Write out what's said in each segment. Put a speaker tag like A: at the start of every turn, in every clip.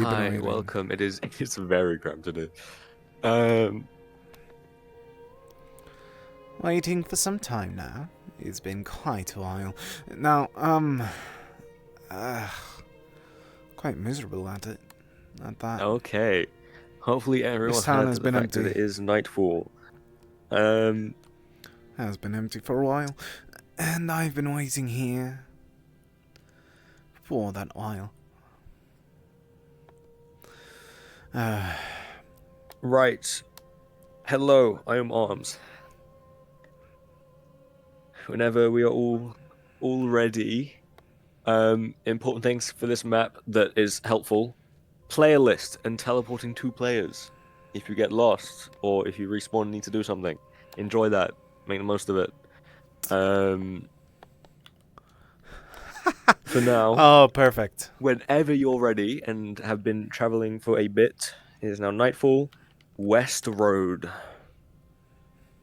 A: been
B: Hi,
A: waiting.
B: welcome. It's very cramped today. Um,
A: Waiting for some time now. It's been quite a while. Now, uh, quite miserable at it. At that.
B: okay. Hopefully everyone
A: This town
B: heard
A: has
B: the
A: been
B: fact that
A: empty.
B: it is nightfall. Um,
A: Has been empty for a while. And I've been waiting here for that while.
B: right. Hello, I am Arms. Whenever we are all ready, important things for this map that is helpful. Player list and teleporting 2 players. If you get lost or if you respawn and need to do something, enjoy that. Make the most of it. For now,
A: Oh, perfect.
B: whenever you're ready and have been traveling for a bit, it is now nightfall. West Road.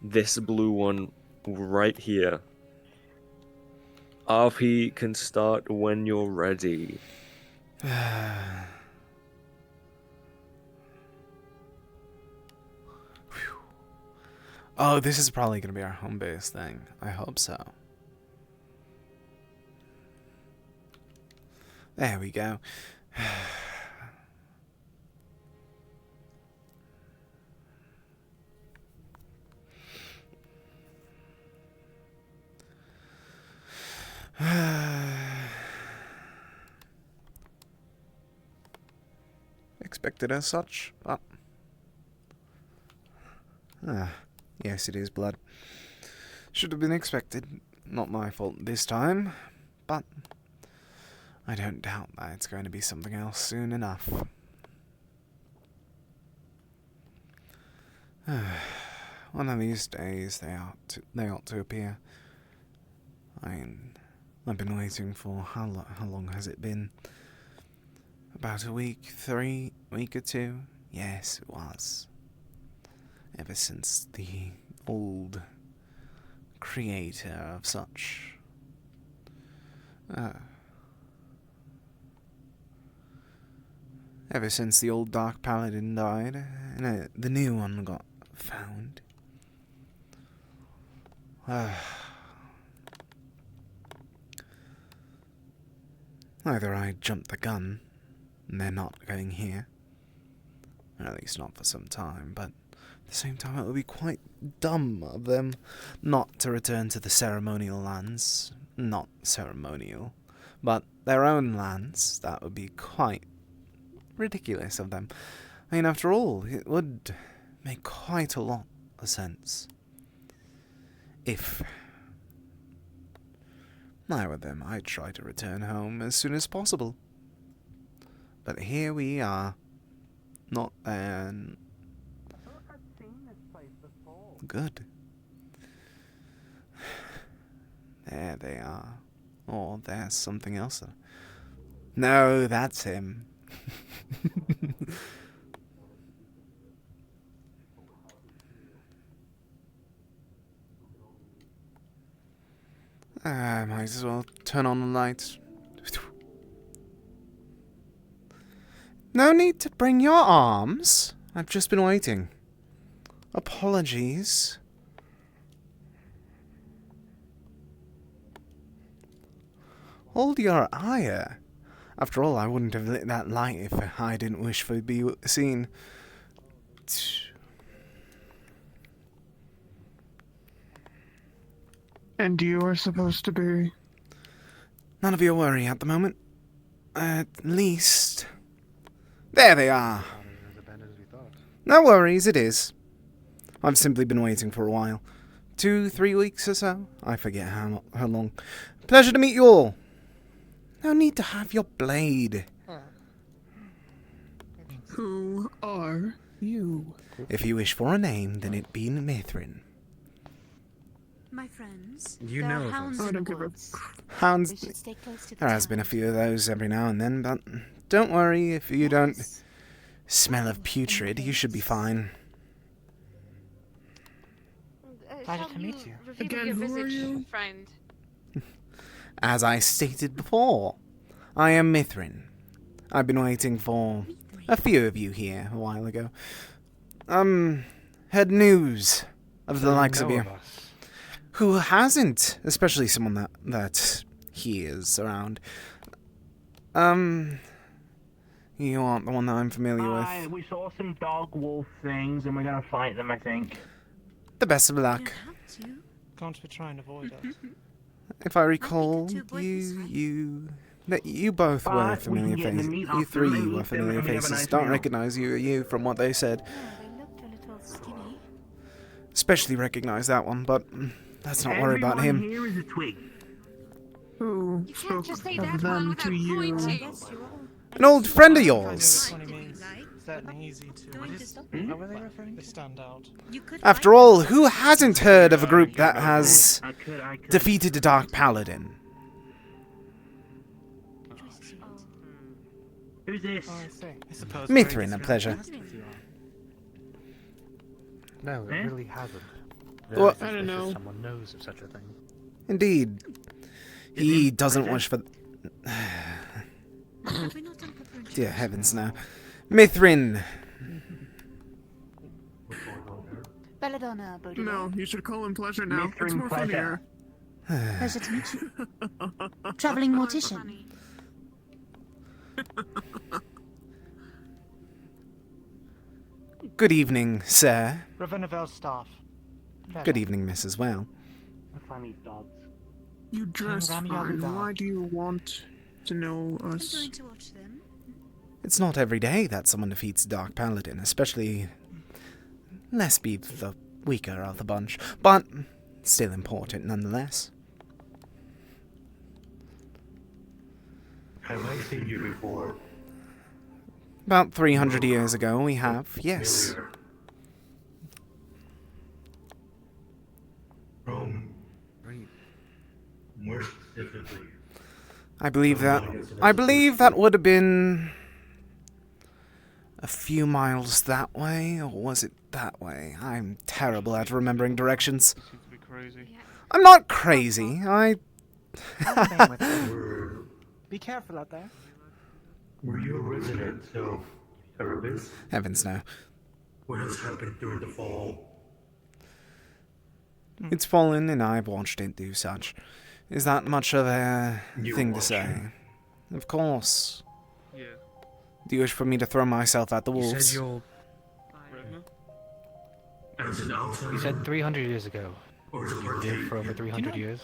B: This blue one right here. RP can start when you're ready.
A: Oh, this is probably going to be our home base thing. I hope so. There we go. Expected as such, but... yes, it is blood. Should have been expected. Not my fault this time, but I don't doubt that it's going to be something else soon enough. One of these days they ought to appear. I've been waiting for how long has it been? About a week, week or two? Yes, it was. Ever since the old creator of such. Ever since the old Dark Paladin died, and the new one got found. Either I jumped the gun, and they're not going here. Or at least not for some time, but at the same time it would be quite dumb of them not to return to the ceremonial lands. Not ceremonial, but their own lands. That would be quite ridiculous of them. I mean, after all, it would make quite a lot of sense if I were them. I'd try to return home as soon as possible. But here we are. Not there.
C: I've seen this place before.
A: Good. There they are. Or there's something else. No, that's him. I might as well turn on the lights. No need to bring your arms. I've just been waiting. Apologies. Hold your ire. After all, I wouldn't have lit that light if I didn't wish for to be seen.
C: And you are supposed to be?
A: None of your worry at the moment. At least... There they are. No worries, it is. I've simply been waiting for a while. 2-3 weeks or so? I forget how long. Pleasure to meet you all. No need to have your blade.
C: Who are you?
A: If you wish for a name, then it be Mithrin.
D: My friends,
E: You
D: there
E: know
D: are
E: of
D: hounds
E: us.
C: I
D: in
C: don't
D: the
C: give a...
D: woods. We
A: Hounds.
D: should stay close to the
A: There has
D: town.
A: been a few of those every now and then, but don't worry if you don't
D: Yes.
A: smell of putrid. You should be fine.
E: Pleasure to meet you.
C: Again, who are you?
F: Friend.
A: As I stated before, I am Mithrin. I've been waiting for a few of you here a while ago. Heard news of the likes of you. Who hasn't? Especially someone that hears around. You aren't the one that I'm familiar with.
C: We saw some dog wolf things and we're gonna fight them, I think.
A: The best of
D: You
A: luck.
D: don't have to.
F: Can't we try and avoid us?
A: If I recall,
D: two boys this
A: you both were
C: But we can
A: familiar
C: get in the
A: faces.
C: meat
A: You
C: after
A: three
C: and
A: were
C: eat them
A: familiar
C: and we have a
A: faces.
C: nice
A: Don't
C: meal.
A: recognize you from what they said.
D: Oh, they looked a little skinny.
A: Especially recognize that one, but let's not worry about
C: Everyone
A: him.
C: here is a twig.
E: Who
G: You can't
E: spoke
G: just say
E: of
G: that one
E: them
G: without
E: to you?
D: I
G: pointing.
D: guess you're all
A: An old friend of
F: I know
A: yours.
F: which one he
D: If you
F: means.
D: like.
F: Certainly easy to.
D: Going to stop
F: How were they referring? They stand out.
D: You could
A: After
D: fight
A: all,
D: them.
A: who hasn't heard of a group that has
C: I could.
A: defeated the Dark Paladin?
D: Choice is yours.
C: Who's this?
F: Oh, I see. I suppose.
A: Mithrin, a pleasure.
H: No, it
C: Eh?
H: really hasn't.
A: Well-
E: I don't know.
H: Someone knows of such a thing.
A: Indeed. He doesn't wish for...
D: Have we not done proper
A: Dear heavens, no. Mithrin!
G: Belladonna, Baudelaire.
E: No, you should call him Pleasure now.
C: Mithrin
E: It's more
C: Pleasure.
E: funnier.
G: Pleasure to meet you. Traveling mortician.
D: Funny.
A: Good evening, sir.
F: Ravennavel's staff.
A: Good evening, miss, as well.
C: Funny dogs.
E: You dress
F: Rami
E: fine.
F: Aludar.
E: Why do you want to know
D: I'm
E: us?
D: going to watch them.
A: It's not every day that someone defeats Dark Paladin, especially... Let's be the weaker of the bunch, but still important nonetheless.
I: Have I seen you before?
A: About 300 years ago, we have, yes.
I: Familiar. From more specifically,
A: I believe that would have been a few miles that way, or was it that way? I'm terrible at remembering directions.
F: Seems to be crazy.
A: I'm not crazy.
F: Be careful out there.
I: were you a resident of Erebus?
A: Heavens no.
I: What has happened during the fall?
A: It's fallen and I've watched it do such. Is that much of a
I: You
A: thing to
I: watched
A: say?
I: it?
A: Of course.
F: Yeah.
A: Do you wish for me to throw myself at the
H: You
A: wolves?
H: said you're...
I: As an outsider?
H: You said 300 years ago.
I: Or as a
H: Lived
I: partaker?
H: for over 300 years.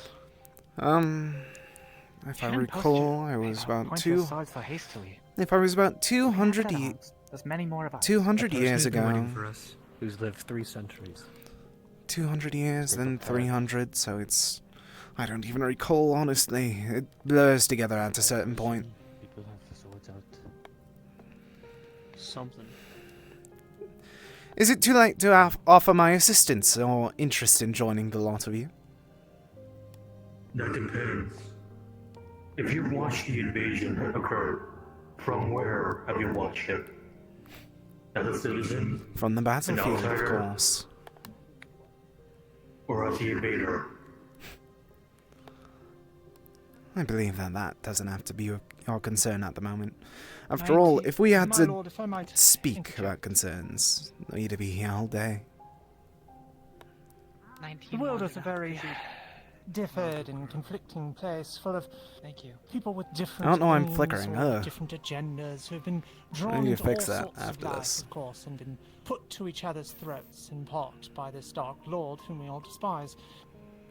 A: If I recall, I was about
H: so hastily.
A: If I was about 200
H: There's many more of us.
A: 200 years ago.
H: For us, who's lived 3 centuries.
A: 200 years, then 300, so it's... I don't even recall, honestly. It blurs together at a certain point.
H: People have the swords out.
F: Something.
A: Is it too late to offer my assistance or interest in joining the lot of you?
I: That depends. If you watched the invasion occur, from where have you watched it? As a citizen
A: From the battlefield, of
I: outsider?
A: course.
I: or as the invader?
A: I believe that doesn't have to be your concern at the moment. After all, if we had
F: My
A: to
F: lord, if I might
A: speak
F: interject.
A: about concerns, we'd be here all day.
F: The world is a very differed and conflicting place, full of people with different.
A: I don't know why I'm
F: aims
A: flickering.
F: or
A: Ugh.
F: different agendas who've been
A: I
F: drawn
A: need to
F: into
A: fix
F: all
A: that
F: sorts of
A: after
F: life,
A: this.
F: of course, and been put to each other's throats in part by this dark lord whom we all despise.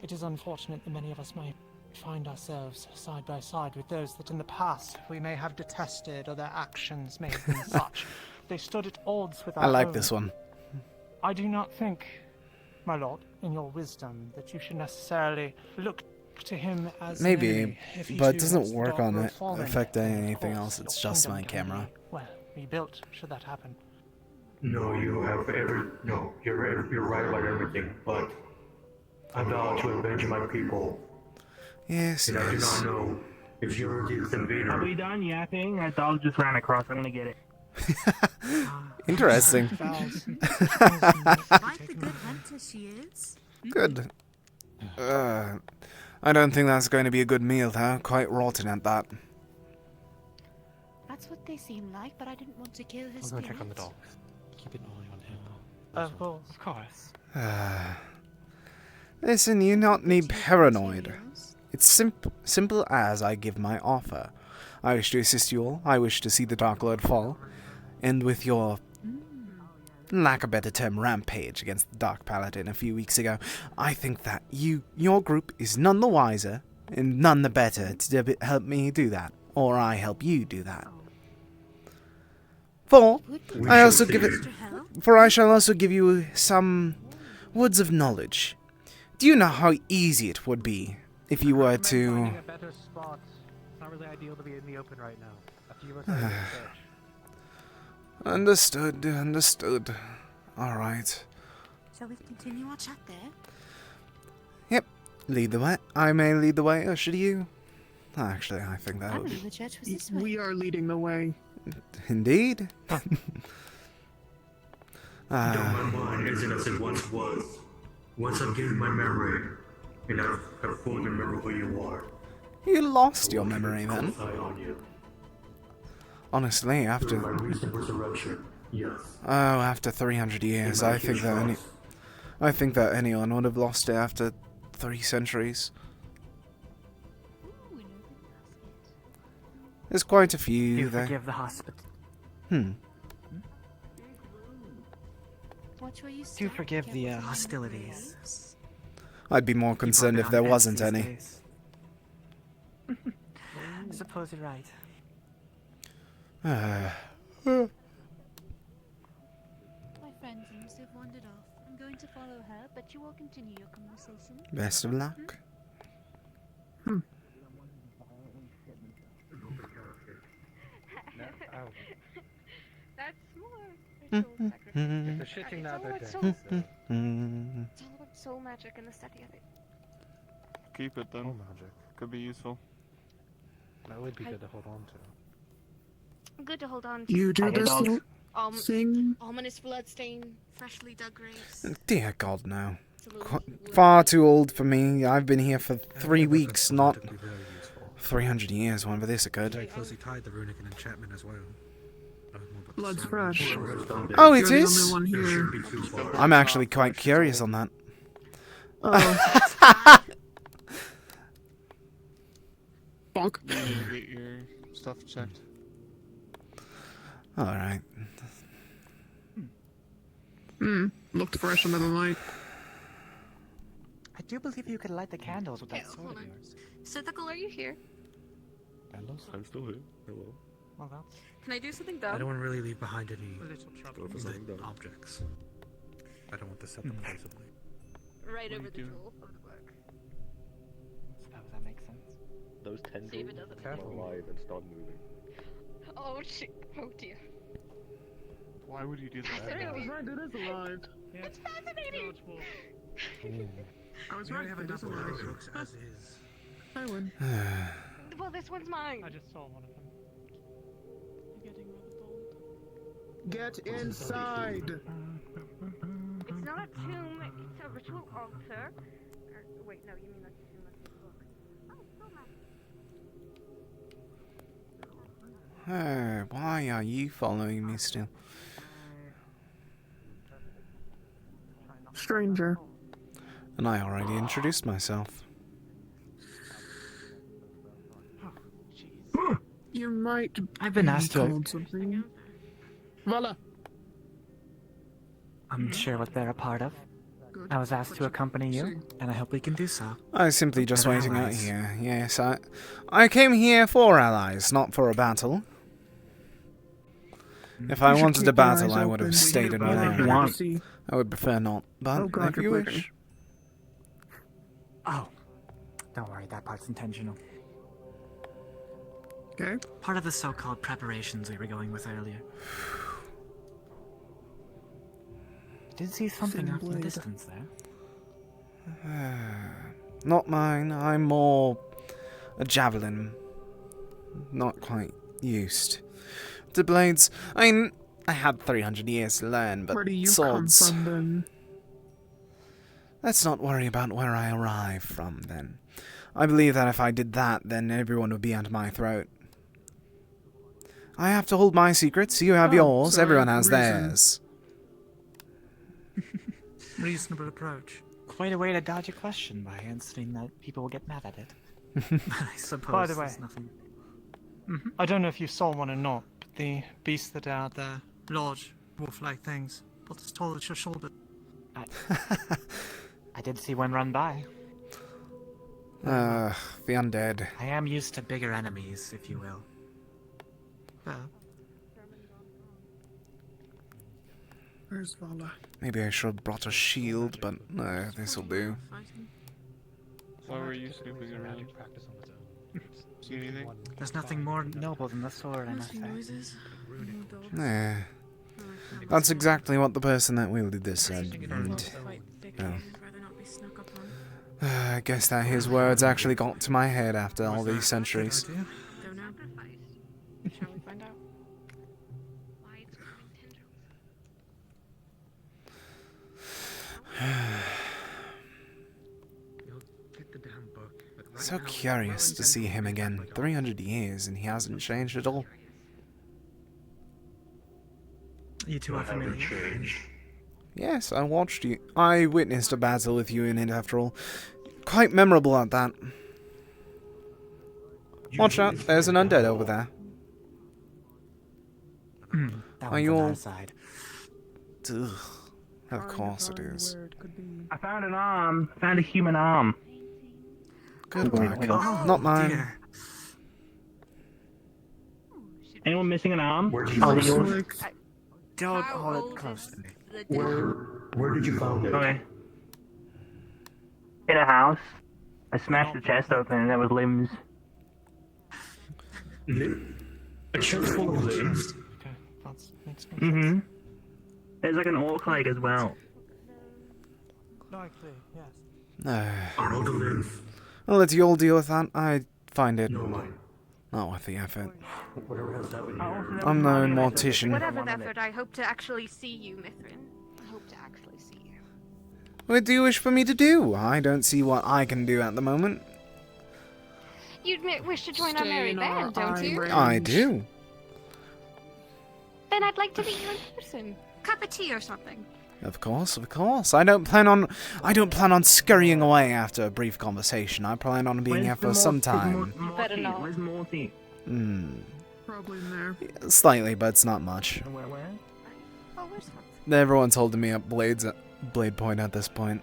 F: It is unfortunate that many of us may find ourselves side by side with those that in the past we may have detested or their actions may have been such. They stood at odds with our
A: I like
F: own.
A: this one.
F: I do not think, my lord, in your wisdom, that you should necessarily look to him as an
A: Maybe,
F: enemy if he
A: but it
F: too
A: doesn't
F: has the
A: work
F: dark
A: on
F: road
A: it
F: fallen.
A: affect
F: And of
A: anything
F: course,
A: else, it's
F: your
A: just my
F: kingdom can
A: camera.
F: be, well, rebuilt should that happen.
I: No, you're right about everything, but I vow to avenge my people,
A: Yes,
I: and I do
A: yes.
I: not know if you're this
C: Are
I: invader.
C: we done yapping? That dog just ran across. I'm gonna get it.
A: Interesting.
F: Vows.
D: Quite the good hunter she is.
A: Good. I don't think that's going to be a good meal, though. Quite rotten at that.
G: That's what what they seem like, but I didn't want to kill his
H: I'll go
G: spirit.
H: check on the dogs. Keep an eye on him.
F: Of course.
H: Of course.
A: Listen, you not need
G: Good
A: paranoid.
G: materials.
A: It's simple as I give my offer. I wish to assist you all. I wish to see the Dark Lord fall. And with your, lack of a better term, rampage against the Dark Paladin a few weeks ago, I think that your group is none the wiser and none the better to help me do that. Or I help you do that. For I shall also give you some words of knowledge. Do you know how easy it would be if you were to...
H: Finding a better spot. It's not really ideal to be in the open right now. A few of us are in search.
A: Understood. Alright.
G: Shall we continue our chat there?
A: Yep. Lead the way. I may lead the way, or should you? Actually, I think that
G: I
A: would
G: knew
A: be...
G: the church was this way.
E: We are leading the way.
A: Indeed.
I: Though my mind isn't as it once was. Once I've gained my memory, and I've fully remembered who you are.
A: You lost your memory then.
I: Close eye on you.
A: Honestly,
I: Through
A: after...
I: my recent resurrection, yes.
A: Oh, after 300 years, I think that anyone would have lost it after 3 centuries. There's quite a few
H: You
A: there.
H: forgive the hospital.
G: What were you
H: Do
G: saying?
H: forgive the
G: Careful.
H: hostilities.
A: I'd be more concerned if there wasn't any.
H: I suppose you're right.
G: My friend seems to have wandered off. I'm going to follow her, but you all continue your conversation.
A: Best of luck.
C: That's more ritual sacrifice.
H: They're shitting now their
C: It's
H: dead.
C: all
A: Mm.
C: It's all about soul magic and the study of it.
J: Keep it then.
H: Oh, magic.
J: Could be useful.
H: That would be good to hold on to.
C: Good to hold on to.
E: You do this little
C: Um,
E: thing.
C: ominous bloodstain, freshly dug graves.
A: Dear God, no.
C: It's a little wood.
A: Far too old for me. I've been here for 3 weeks, not 300 years. Whenever this occurred.
K: Very closely tied the runic and enchantment as well.
E: Blood's fresh.
A: Oh,
E: You're
A: it
E: the
A: is?
E: only one here.
A: I'm actually quite curious on that.
E: Oh. Bonk.
J: You need to get your stuff checked.
A: Alright.
E: Looked fresh under the light.
H: I do believe you could light the candles with that
C: Okay,
H: sword
C: hold
H: of
C: on.
H: yours.
C: Sithical, are you here?
H: Candles?
B: I'm still here. Hello.
H: Well, that's...
C: Can I do something
K: I
C: dumb?
K: don't want to really leave behind any
H: little trouble.
B: Go for something
K: lit
B: dumb.
K: objects. I don't want to set the place ablaze.
C: Right
J: What
C: over
J: are
C: the
J: you
C: jewel of the book.
H: Suppose that makes sense.
B: Those
C: See if it
B: tendrils
C: doesn't
B: come
H: Careful.
B: alive and start moving.
C: Oh shit! Oh dear.
J: Why would you do that?
C: Fascinating.
E: Right, it is alive.
C: It's fascinating.
E: I was
K: We
E: right,
K: already have
E: it is
K: enough of
E: alive.
K: those books as is.
E: I win.
C: Well, this one's mine.
F: I just saw one of them.
C: You're getting rather bold.
E: Get inside.
C: It's not a tomb. It's a ritual altar. Wait, no, you mean like the tomb of the book. Oh, so magic.
A: Why are you following me still?
E: Stranger.
A: And I already introduced myself.
E: You might
H: I've been
E: be
H: asked to...
E: called something. Voila.
H: I'm sure what they're a part of.
E: Good.
H: I was asked to accompany you,
E: See.
H: and I hope we can do so.
A: I was simply just
H: Better
A: waiting out
H: allies.
A: here. Yes, I came here for allies, not for a battle. If I
E: You should
A: wanted
E: keep
A: a
E: your
A: battle,
E: eyes
A: I would
E: open.
A: have stayed in
H: Whatever
A: one
H: you
A: area.
H: want.
E: See.
A: I would prefer not, but
E: Oh God,
A: if you
E: you're bleeding.
A: wish.
H: Oh, don't worry, that part's intentional.
E: Okay.
H: Part of the so-called preparations we were going with earlier. Did see something
E: Thin
H: off in the
E: blade.
H: distance there.
A: Not mine. I'm more a javelin. Not quite used to blades. I mean, I had 300 years to learn, but
E: Where do you
A: swords.
E: come from then?
A: Let's not worry about where I arrive from then. I believe that if I did that, then everyone would be at my throat. I have to hold my secrets, you have
E: Oh,
A: yours,
E: sorry,
A: everyone has
E: reason.
A: theirs.
K: Reasonable approach.
L: Quite a way to dodge a question by answering that people will get mad at it.
K: I suppose
F: By the way,
K: there's nothing.
F: I don't know if you saw one or not, but the beasts that are
K: The large, wolf-like things, but as tall as your shoulder.
L: I did see one run by.
A: The undead.
K: I am used to bigger enemies, if you will.
E: Where's Vala?
A: Maybe I should have brought a shield, but no, this'll do.
J: Why were you snooping around? See anything?
K: There's nothing more
L: Noble than the sword, I must say.
A: Yeah. That's exactly what the person that wielded this said, and... well, I guess that his words actually got to my head after all these centuries.
C: Don't know. Shall we find out? Why it's growing tendrils.
A: So curious to see him again. 300 years and he hasn't changed at all.
K: You two are familiar.
A: Yes, I watched you. I witnessed a battle with you in it after all. Quite memorable at that. Watch out, there's an undead over there.
L: That
A: Are
L: one's
A: you
L: on
A: all...
L: our side.
A: Ugh. Of course it is.
M: I found an arm. Found a human arm.
A: Good work. Not mine.
M: Anyone missing an arm?
I: Where did you
M: Oh,
I: find
M: yours?
I: it?
L: Don't hold it close to me.
I: Where did you find it?
M: Okay. In a house. I smashed the chest open and there was limbs.
I: A chest full of limbs?
F: Okay, that makes sense.
M: Mm-hmm. There's like an orc leg as well.
F: Likely, yes.
I: Are all the limbs?
A: I'll let you all deal with that. I find it
I: No, mine.
A: not worth the effort.
I: Whatever has happened here.
A: I'm no mortician.
C: Whatever the effort, I hope to actually see you, Mithrin. I hope to actually see you.
A: What do you wish for me to do? I don't see what I can do at the moment.
C: You'd wish to join our
E: Stay
C: merry
E: in our
C: band, don't you?
E: eye
A: I
E: range.
A: do.
C: Then I'd like to meet you in person. Cup of tea or something.
A: Of course, of course. I don't plan on scurrying away after a brief conversation. I plan on being here for some time.
C: Better not.
M: Where's Morty?
E: Probably in there.
A: Slightly, but it's not much.
F: Where?
C: Oh, where's Hudson?
A: Everyone's holding me up blade point at this point.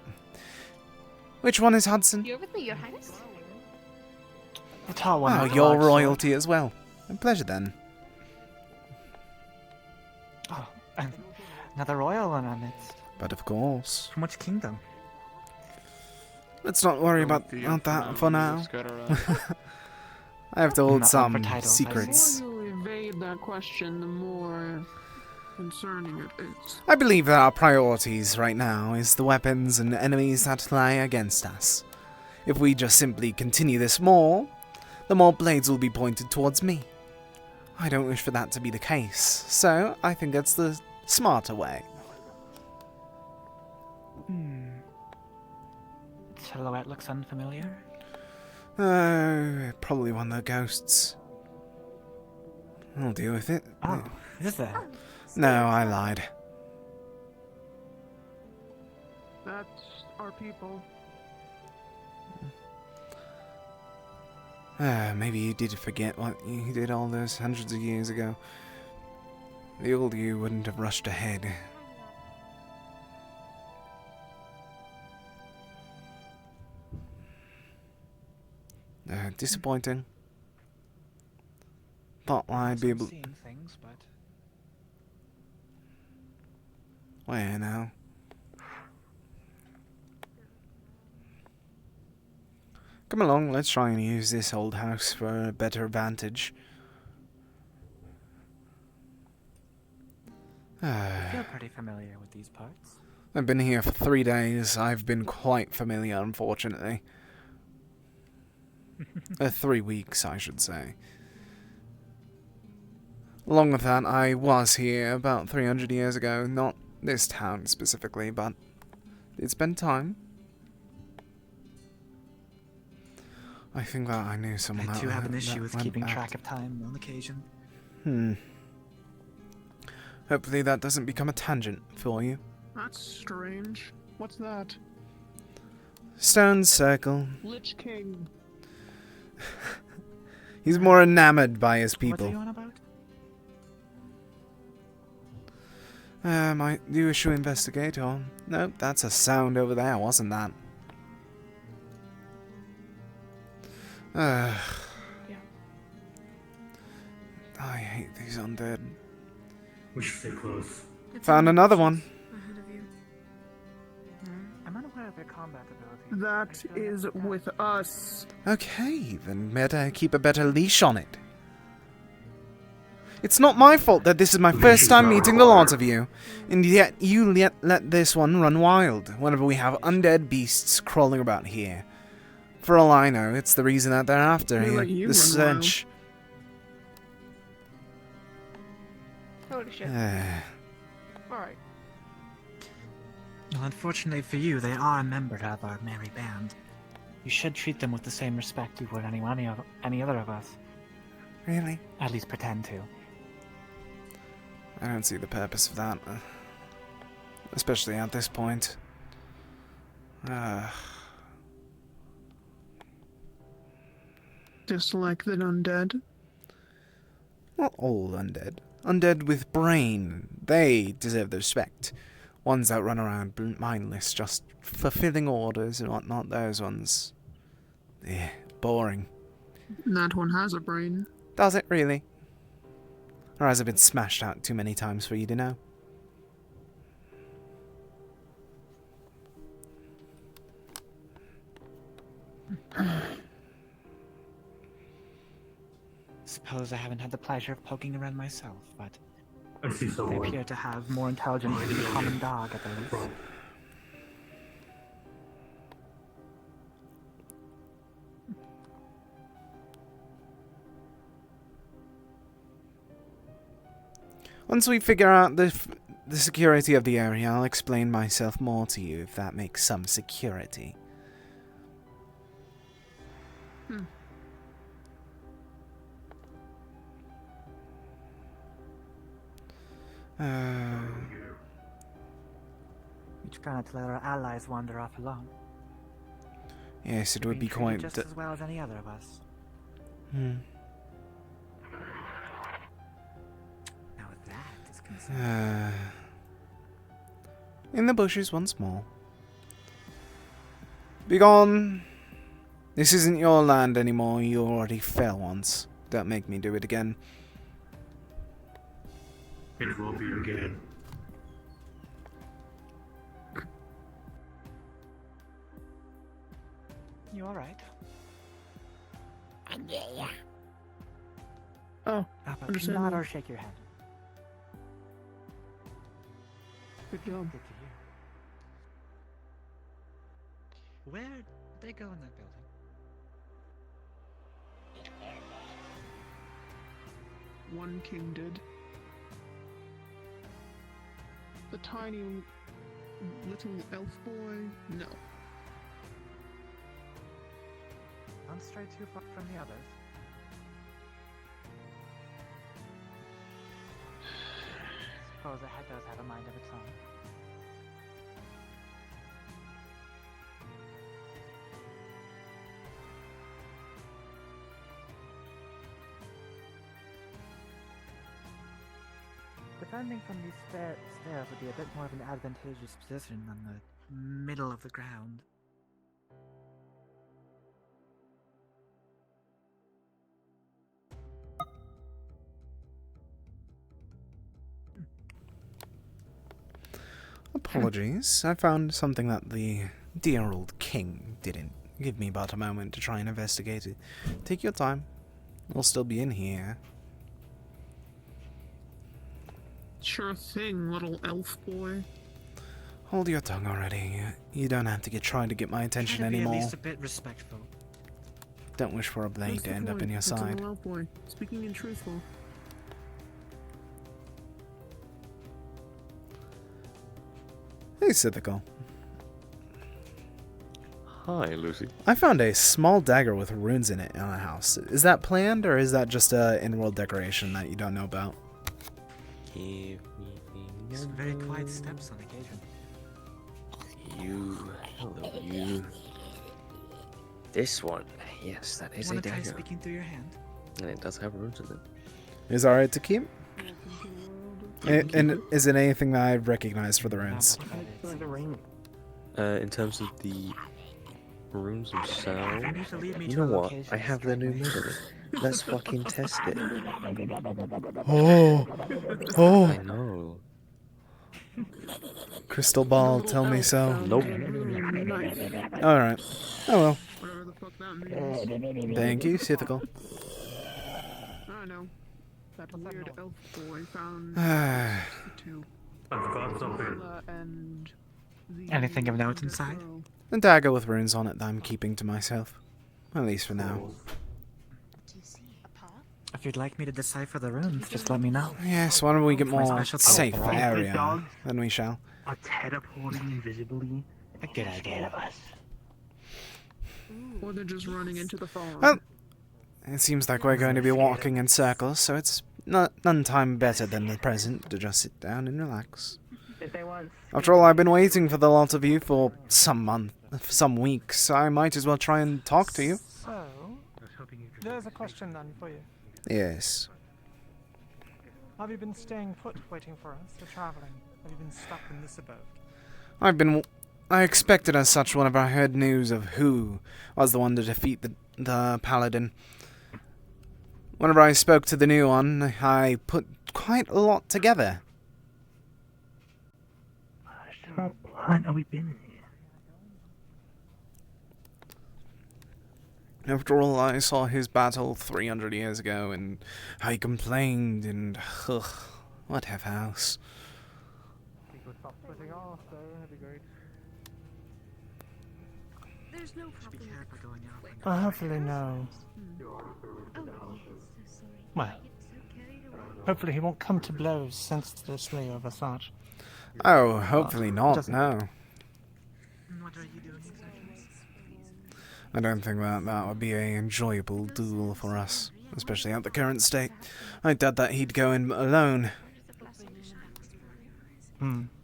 A: Which one is Hudson?
C: You're with me, Your Highness?
F: The tall one.
A: Oh,
F: with the
A: your
F: large sword.
A: royalty as well. A pleasure then.
L: Oh, and another royal in our midst.
A: But of course.
K: From which kingdom?
A: Let's not worry about that for now. I have to hold
F: Not
A: some
F: one for titles, I
E: The
A: secrets.
E: more you evade that question, the more concerning it is.
A: I believe that our priorities right now is the weapons and enemies that lie against us. If we just simply continue this more, the more blades will be pointed towards me. I don't wish for that to be the case, so I think that's the smarter way.
L: Silhouette looks unfamiliar.
A: Oh, probably one of the ghosts. I'll deal with it.
L: Oh, is that?
A: No, I lied.
E: That's our people.
A: Maybe you did forget what you did all those hundreds of years ago. The old you wouldn't have rushed ahead. Disappointing. Thought I'd be able...
L: Seeing things, but
A: Where now? Come along, let's try and use this old house for a better advantage.
L: I feel pretty familiar with these parts.
A: I've been here for 3 days. I've been quite familiar, unfortunately. 3 weeks, I should say. Along with that, I was here about 300 years ago. Not this town specifically, but it's been time. I think that I knew someone
K: I
A: that
K: do have an
A: that
K: issue with
A: went
K: keeping
A: back.
K: track of time on occasion.
A: Hopefully that doesn't become a tangent for you.
E: That's strange. What's that?
A: Stone circle.
E: Lich King.
A: He's more enamored by his
L: What are
A: people.
L: you on about?
A: Do you wish to investigate or... Nope, that's a sound over there, wasn't that?
E: Yeah.
A: I hate these undead.
I: We should stay close.
A: Found another one.
D: Ahead of you.
K: I'm unaware of their combat ability.
E: That is with us.
A: Okay, then better keep a better leash on it. It's not my fault that this is my first time meeting the lot of you, and yet you let this one run wild whenever we have undead beasts crawling about here. For all I know, it's the reason that they're after
E: We
A: you.
E: let you
A: The
E: run wild.
A: stench.
C: Holy shit.
E: Alright.
L: Well, unfortunately for you, they are a member of our merry band. You should treat them with the same respect you would any other of us.
A: Really?
L: At least pretend to.
A: I don't see the purpose of that. Especially at this point.
E: Dislike the undead.
A: Not all undead. Undead with brain. They deserve the respect. Ones that run around mindless, just fulfilling orders and whatnot, those ones. Yeah, boring.
E: That one has a brain.
A: Does it really? Or has it been smashed out too many times for you to know?
L: Suppose I haven't had the pleasure of poking around myself, but
I: I see
L: they
I: someone.
L: appear to have more intelligence than the common dog at the least.
A: Once we figure out the security of the area, I'll explain myself more to you if that makes some security.
L: We try not to let our allies wander off alone.
A: Yes, it would be
L: Being treated
A: quite...
L: just as well as any other of us.
A: Hmm.
L: Now that is concerned.
A: In the bushes once more. Begone! This isn't your land anymore, you already fell once. Don't make me do it again.
I: It will be again.
L: You alright?
E: Oh,
L: Nod
E: understandable.
L: or shake your head.
E: Good job.
L: Good to hear. Where did they go in that building?
E: One king did. The tiny little elf boy? No.
L: Don't stray too far from the others. Suppose a head does have a mind of its own. Defending from these stairs would be a bit more of an advantageous position than the middle of the ground.
A: Apologies, I found something that the dear old king didn't give me but a moment to try and investigate it. Take your time. We'll still be in here.
E: Sure thing, little elf boy.
A: Hold your tongue already. You don't have to try to get my attention
L: Try to be
A: anymore.
L: at least a bit respectful.
A: Don't wish for a blade
E: That's
A: to
E: the
A: end up
E: point.
A: in your
E: It's a
A: side.
E: little elf boy. Speaking in truthful.
A: Hey, Sithical.
B: Hi, Lucy.
A: I found a small dagger with runes in it in our house. Is that planned, or is that just a in-world decoration that you don't know about?
L: Some very quiet steps on occasion.
B: Hello, you. This one, yes, that is a
L: Wanna try
B: dagger.
L: speaking through your hand?
B: And it does have runes in it.
A: Is it alright to keep? And is it anything that I recognize for the runes?
B: In terms of the runes
L: You
B: themselves,
L: need to lead me
B: you
L: to
B: know
L: a
B: what?
L: location
B: I have the new model. Let's fucking test it.
A: Oh! Oh!
B: I know.
A: Crystal ball, tell me so.
B: Nope.
A: Alright. Oh well.
E: Whatever the fuck that means.
A: Thank you, Sithical.
E: I know. That weird elf boy found
A: Ah.
E: the two.
I: I've got something.
E: And the
L: Anything of note inside?
E: girl.
A: A dagger with runes on it that I'm keeping to myself. At least for now.
L: If you'd like me to decipher the runes, just let me know.
A: Yes, why don't we get
L: My
A: more
L: specialty.
A: safe
L: Oh,
A: area,
M: dogs.
A: then we shall.
M: Are teleporting invisibly.
L: A good idea.
M: Of us.
E: Or they're just running into the farm.
A: Well, it seems like we're going to be walking in circles, so it's none time better than the present to just sit down and relax.
M: If they want.
A: After all, I've been waiting for the lot of you for some weeks, so I might as well try and talk to you.
F: So, there's a question then for you.
A: Yes.
F: Have you been staying put waiting for us, or traveling? Have you been stuck in this abode?
A: I expected as such whenever I heard news of who was the one to defeat the paladin. Whenever I spoke to the new one, I put quite a lot together.
M: What planet have we been in here?
A: After all, I saw his battle 300 years ago, and how he complained, and what have house.
G: There's no
L: Be
G: problem.
L: careful going out.
F: Well, hopefully no. Well, hopefully he won't come to blows senselessly over that.
A: Oh, hopefully not, no.
L: What are you doing exactly?
A: I don't think that would be an enjoyable duel for us, especially at the current state. I doubt that he'd go in alone.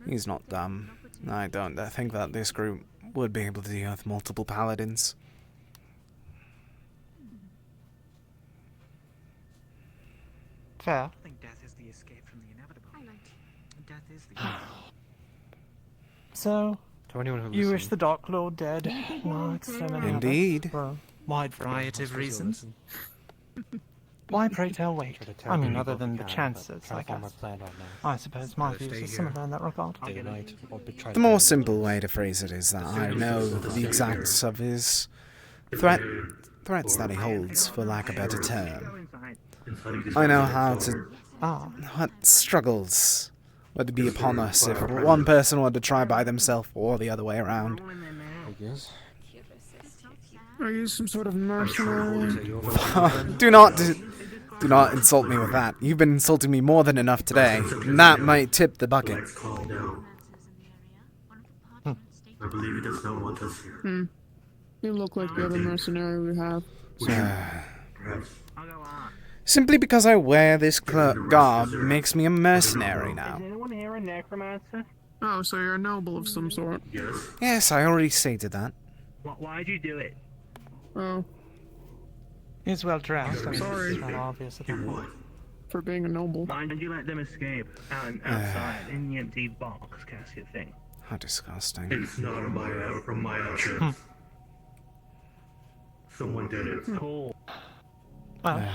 A: He's not dumb. I think that this group would be able to deal with multiple paladins.
F: Fair.
L: I think death is the escape from the inevitable. Death is the
F: So,
J: To anyone who
F: you wish
J: listens.
F: the Dark Lord dead? No, it's so many
A: Indeed.
F: others. For a wide
L: variety of reasons.
F: Why pray tell wait?
J: Try to
F: I mean,
J: tell
F: other
J: people
F: than
J: we
F: the
J: can, but
F: chances,
J: trying
F: I
J: to form
F: guess.
J: our plan right now.
F: I suppose my views are similar in that regard.
J: Day or night, or betray
A: The more simple way to phrase it is that I know the exacts of his threats that he holds, for lack of a better term. I know how to... what struggles would be upon us if one person were to try by themselves or the other way around.
J: I guess.
E: Are you some sort of mercenary?
A: Do not insult me with that. You've been insulting me more than enough today, and that might tip the bucket.
I: I believe he does not want us here.
E: You look like the other mercenary we have.
I: Perhaps.
A: Simply because I wear this garb makes me a mercenary now.
M: Is anyone here a necromancer?
E: Oh, so you're a noble of some sort.
I: Yes.
A: Yes, I already stated that.
M: Why'd you do it?
E: Oh,
F: He's well dressed. I mean,
E: Sorry.
F: it's rather obvious.
E: for being a noble.
M: Why did you let them escape outside in the empty box casket thing?
A: How disgusting.
I: It's not from my actions. Someone did it.
M: Cool.
F: Well,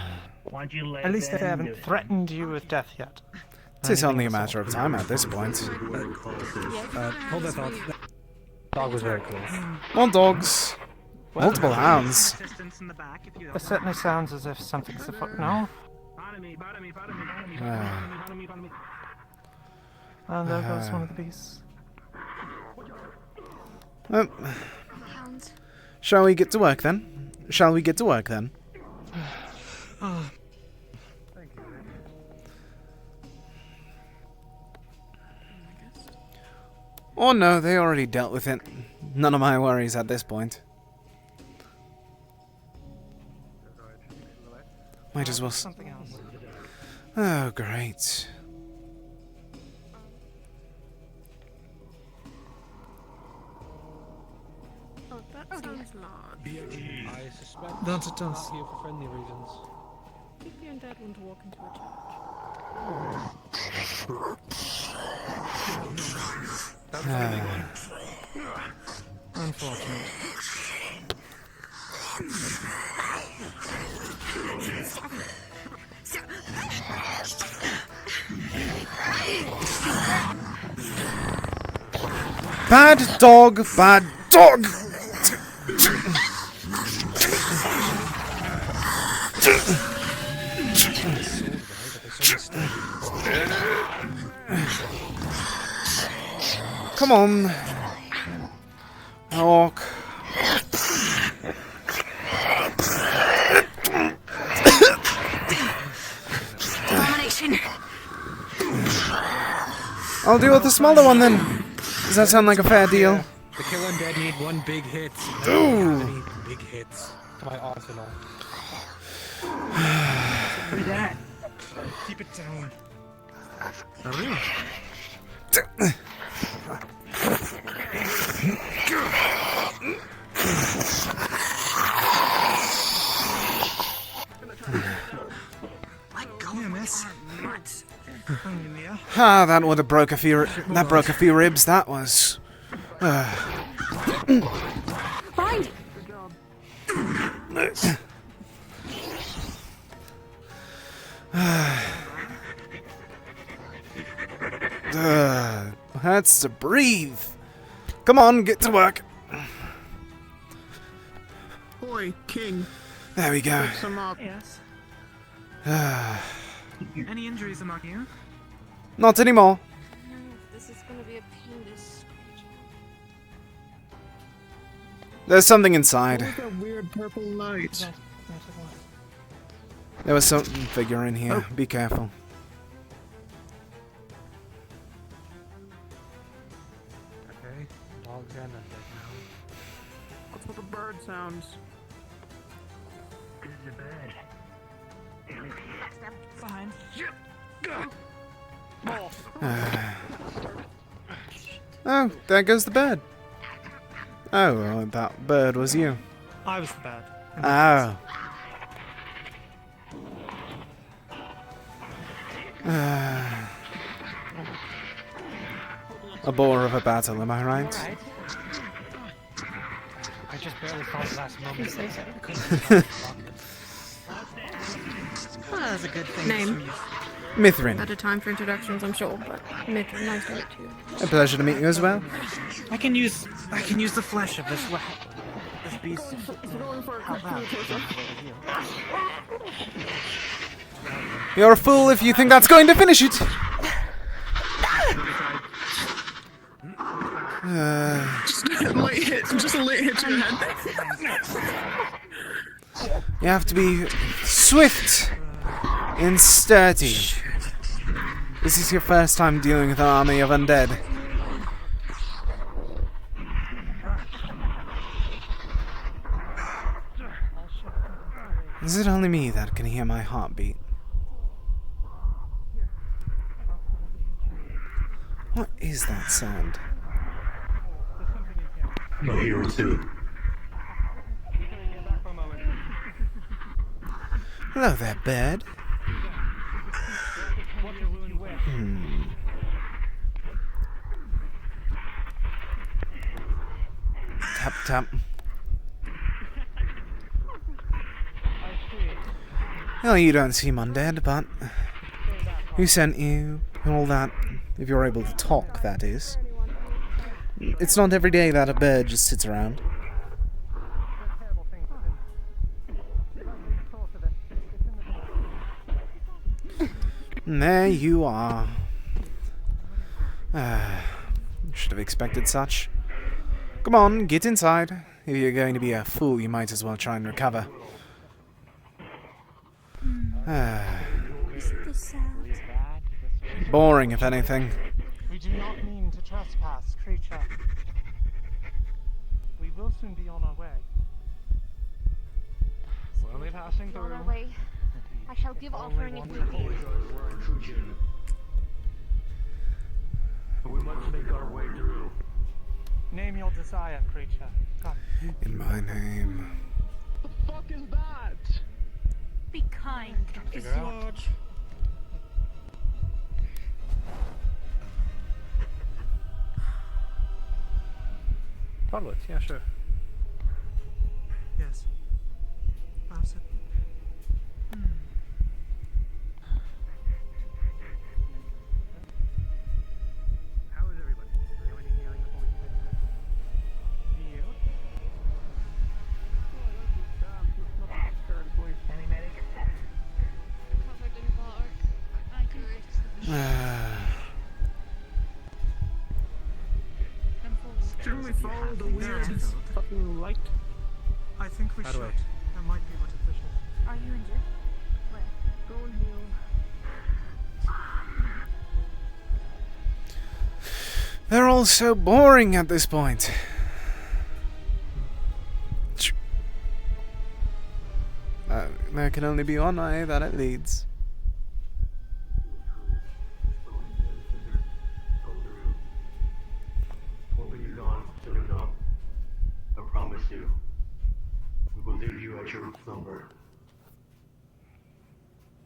M: Why'd you let
F: at least they
M: them do
F: haven't
M: it?
F: threatened you with death yet.
A: It's only a matter of time at this point.
J: Hold that thought. Dog was very close.
A: More dogs. Multiple hounds.
F: It certainly sounds as if something's afoot now. And there goes one of the beasts.
A: Well, shall we get to work then? Shall we get to work then? Oh no, they already dealt with it. None of my worries at this point. Might as well.
F: Something else.
A: Oh, great.
E: Oh, that sounds large.
H: I suspect
F: That it does.
H: not here for friendly reasons.
E: If the undead want to walk into a church.
H: That's a big one.
F: Unfortunate.
A: Bad dog, bad dog! Come on. Orc.
D: Domination.
A: I'll deal with the smaller one then. Does that sound like a fair deal?
H: The kill undead need one big hit.
A: Ooh.
H: They need big hits to my arsenal.
F: Keep it down.
L: Let go, miss.
A: Ah, that would have broke a few. That broke a few ribs. That was.
D: Fine.
A: Hurts to breathe. Come on, get to work.
E: Boy, King.
A: There we go.
E: Fix him up.
F: Yes.
A: Not
F: Any injuries among you?
A: anymore.
G: This is gonna be a pain to scratch.
A: There's something inside.
E: What was that weird purple light?
A: There was something figure in here. Be careful.
H: Okay, dogs and undead now.
E: What's with the bird sounds?
M: This is a bird.
F: Step behind.
A: Oh, there goes the bird. Oh, well, that bird was you.
F: I was the bad.
A: Oh. A bore of a battle, am I right?
F: Alright. I just barely thought the last moment.
E: say so.
F: Well, that's a good thing.
E: Name.
A: Mithrin.
E: At a time for introductions, I'm sure, but Mitch, nice to meet you.
A: A pleasure to meet you as well.
L: I can use the flesh of this beast. Help out.
A: You're a fool if you think that's going to finish it.
E: Just a late hit to your head.
A: You have to be swift and sturdy. This is your first time dealing with an army of undead. Is it only me that can hear my heartbeat? What is that sound?
I: No hero too.
A: Hello there, bird. Tap, tap. Well, you don't seem undead, but who sent you and all that? If you're able to talk, that is. It's not every day that a bird just sits around. And there you are. Should have expected such. Come on, get inside. If you're going to be a fool, you might as well try and recover. Boring, if anything.
F: We do not mean to trespass, creature. We will soon be on our way.
H: Slowly passing
C: On our
H: through.
C: way. I shall give offering if need be.
I: We must make our way through.
F: Name your desire, creature. Come.
A: In my name.
E: The fuck is that?
D: Be kind.
F: Figure out.
H: Toddlers, yeah, sure.
K: Yes. Pass it.
H: How is everybody? Is anyone need healing before we can get
F: You?
M: Any medics?
G: Covered in bark. I can fix them. Come forward.
E: Shouldn't we follow the weird fucking light?
K: I think we
H: How
K: should.
H: do I?
K: That might be what officials.
G: Are you injured? Where?
E: Go and heal.
A: They're all so boring at this point. There can only be one way that it leads.
I: We'll be gone soon enough. I promise you. We will leave you at your number.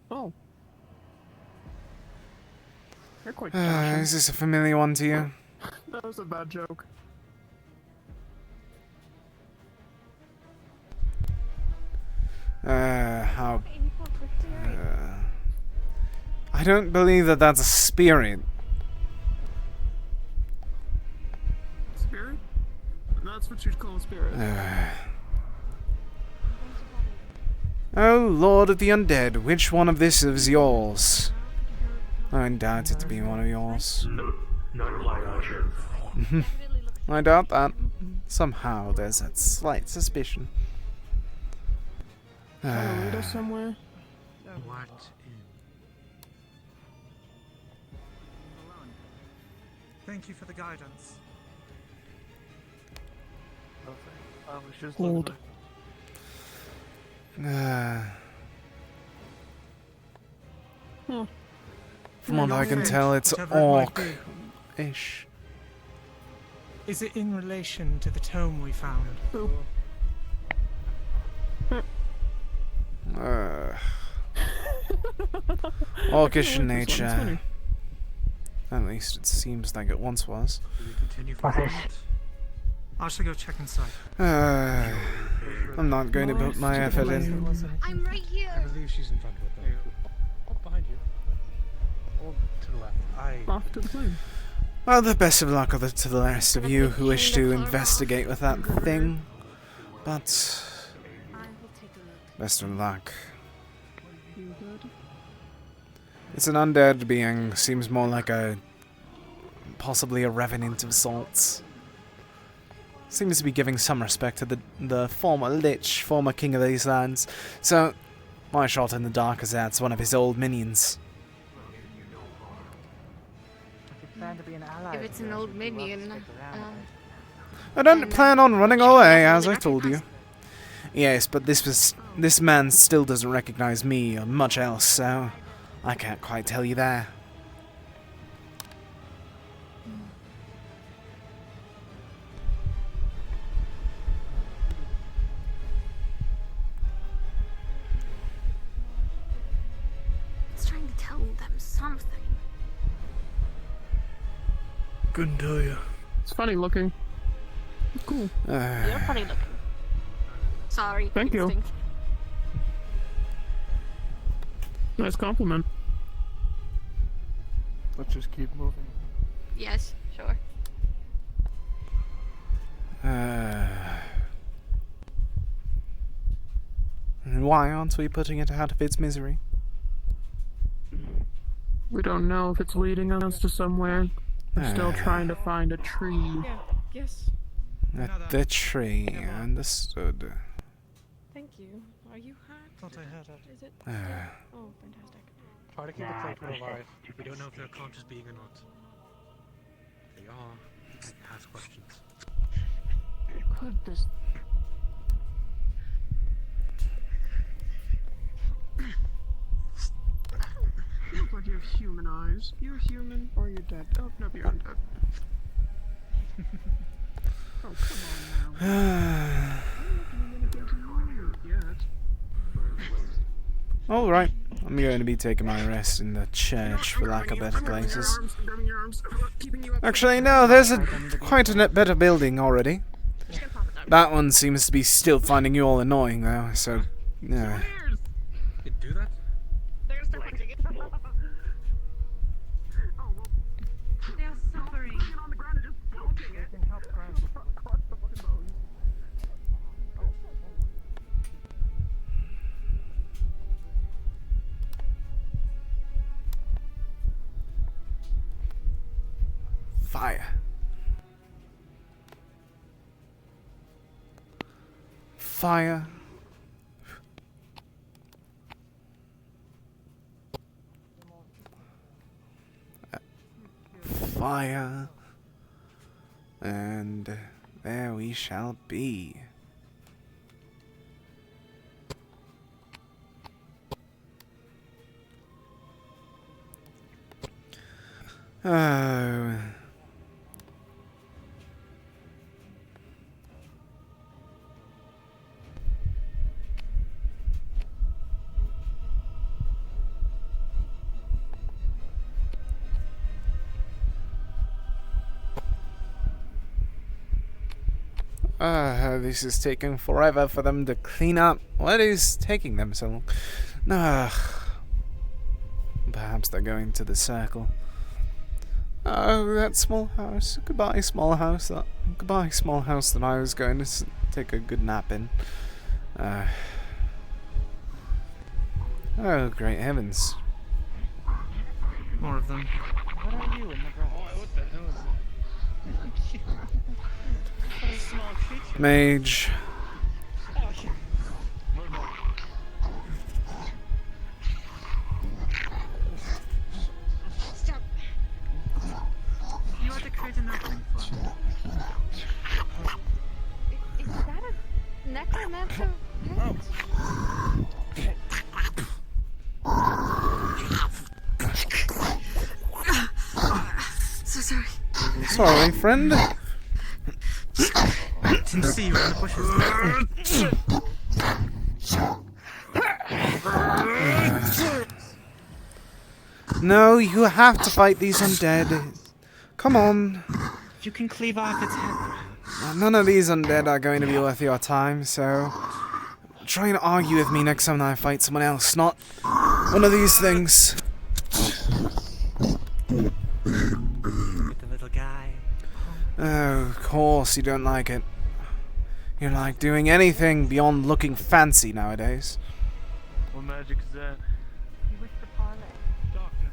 E: Oh. You're quite
A: Is this a familiar one to you?
E: That was a bad joke.
A: How... I don't believe that that's a spirit.
E: Spirit? That's what you'd call a spirit.
A: Oh, Lord of the Undead, which one of this is yours? I doubt it to be one of yours.
I: No, not quite, Archer.
A: I doubt that. Somehow there's that slight suspicion.
E: Wanna lead us somewhere?
K: What in? Thank you for the guidance.
H: I was just
E: Hold.
A: From what I can
K: Think,
A: tell, it's
K: whatever it might be.
A: orc-ish.
F: Is it in relation to the tome we found?
A: Orcish in
E: I like this one, it's
A: nature.
E: funny.
A: At least it seems like it once was.
K: Do we continue for a moment? I should go check inside.
A: I'm not going to put my effort in.
G: I'm right
H: I
G: here.
H: believe she's in front of it though. Oh, behind you. Or to the left.
E: Off to the plane.
A: Well, the best of luck to the rest of you who wish to investigate with that thing. But
D: I will take a look.
A: best of luck.
E: You good?
A: It's an undead being. Seems more like possibly a revenant of sorts. Seems to be giving some respect to the former lich, former king of these lands. So, my shot in the dark is that's one of his old minions.
C: If it's an old minion,
A: I don't plan on running away, as I told you. Yes, but this man still doesn't recognize me or much else, so I can't quite tell you there.
C: it's trying to tell them something.
A: Couldn't tell you.
E: It's funny looking. It's cool.
C: You're funny looking. Sorry.
E: Thank you.
C: instinct.
E: Nice compliment.
H: Let's just keep moving.
C: Yes, sure.
A: And why aren't we putting it out of its misery?
E: We don't know if it's leading us to somewhere. We're still trying to find a tree.
N: Yeah, yes.
A: At the tree, understood.
N: Thank you. Are you hurt?
K: Thought I heard it.
N: Is it? Oh, fantastic.
H: Try to keep the plate alive.
K: We don't know if they're a conscious being or not. If they are, ask questions.
E: Could this... human eyes. You're human or you're dead. Oh, no, you're undead. Oh, come on now.
A: Alright, I'm going to be taking my rest in the church, for lack of better places. Actually, no, there's quite a better building already. That one seems to be still finding you all annoying, though, so... yeah.
K: You do that?
G: They are suffering.
A: Fire. Fire. Fire. And there we shall be. Oh. This is taking forever for them to clean up. What is taking them so long? Perhaps they're going to the circle. Oh, that small house. Goodbye, small house. Goodbye, small house that I was going to take a good nap in. Oh, great heavens.
L: More of them. What are you in the grass?
K: Oh, what the hell is that?
L: What a small creature.
A: Mage.
G: Stop.
L: You are the creature nothing for.
C: Is that a necromancer?
D: So sorry.
A: Sorry, friend.
L: Didn't see you in the bushes.
A: No, you have to fight these undead. Come on.
L: You can cleave off its head.
A: None of these undead are going to be worth your time, so... try and argue with me next time I fight someone else, not one of these things.
L: With the little guy.
A: Oh, of course you don't like it. You don't like doing anything beyond looking fancy nowadays.
K: What magic is that?
C: You wish to parlay.
K: Doctor.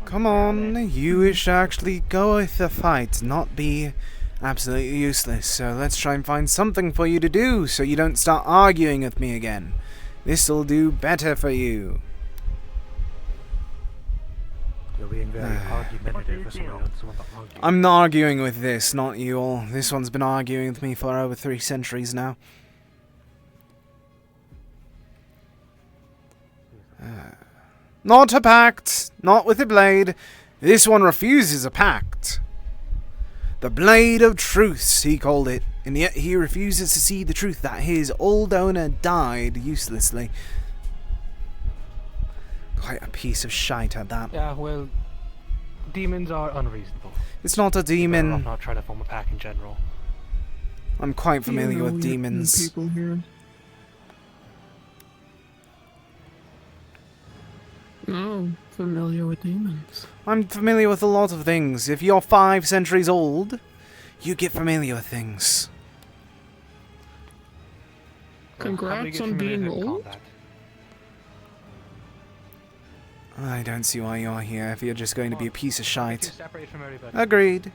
A: Come on, you wish to actually go with the fight, not be absolutely useless. So let's try and find something for you to do so you don't start arguing with me again. This'll do better for you.
H: You're being very argumentative for someone to argue.
A: I'm not arguing with this, not you all. This one's been arguing with me for over 3 centuries now. Not a pact, not with a blade. This one refuses a pact. The blade of truths, he called it, and yet he refuses to see the truth that his old owner died uselessly. Quite a piece of shite at that.
H: Yeah, well, demons are unreasonable.
A: It's not a demon.
H: I'm not trying to form a pack in general.
A: I'm quite familiar with demons.
E: People here. Oh, familiar with demons.
A: I'm familiar with a lot of things. If you're 5 centuries old, you get familiar with things.
E: Congrats on being old.
A: I don't see why you're here if you're just going to be a piece of shite. Agreed.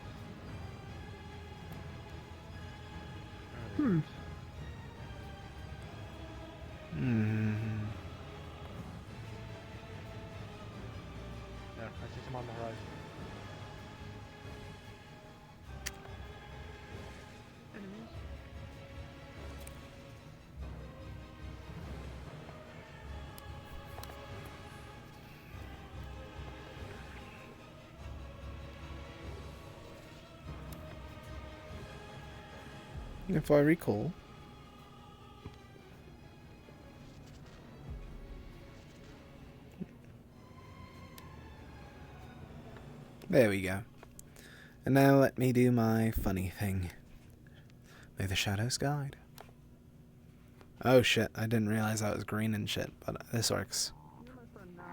H: I see some on the horizon.
N: Enemies?
A: If I recall. There we go. And now let me do my funny thing. May the shadows guide. Oh shit, I didn't realize that was green and shit, but this works.
E: You're my friend now.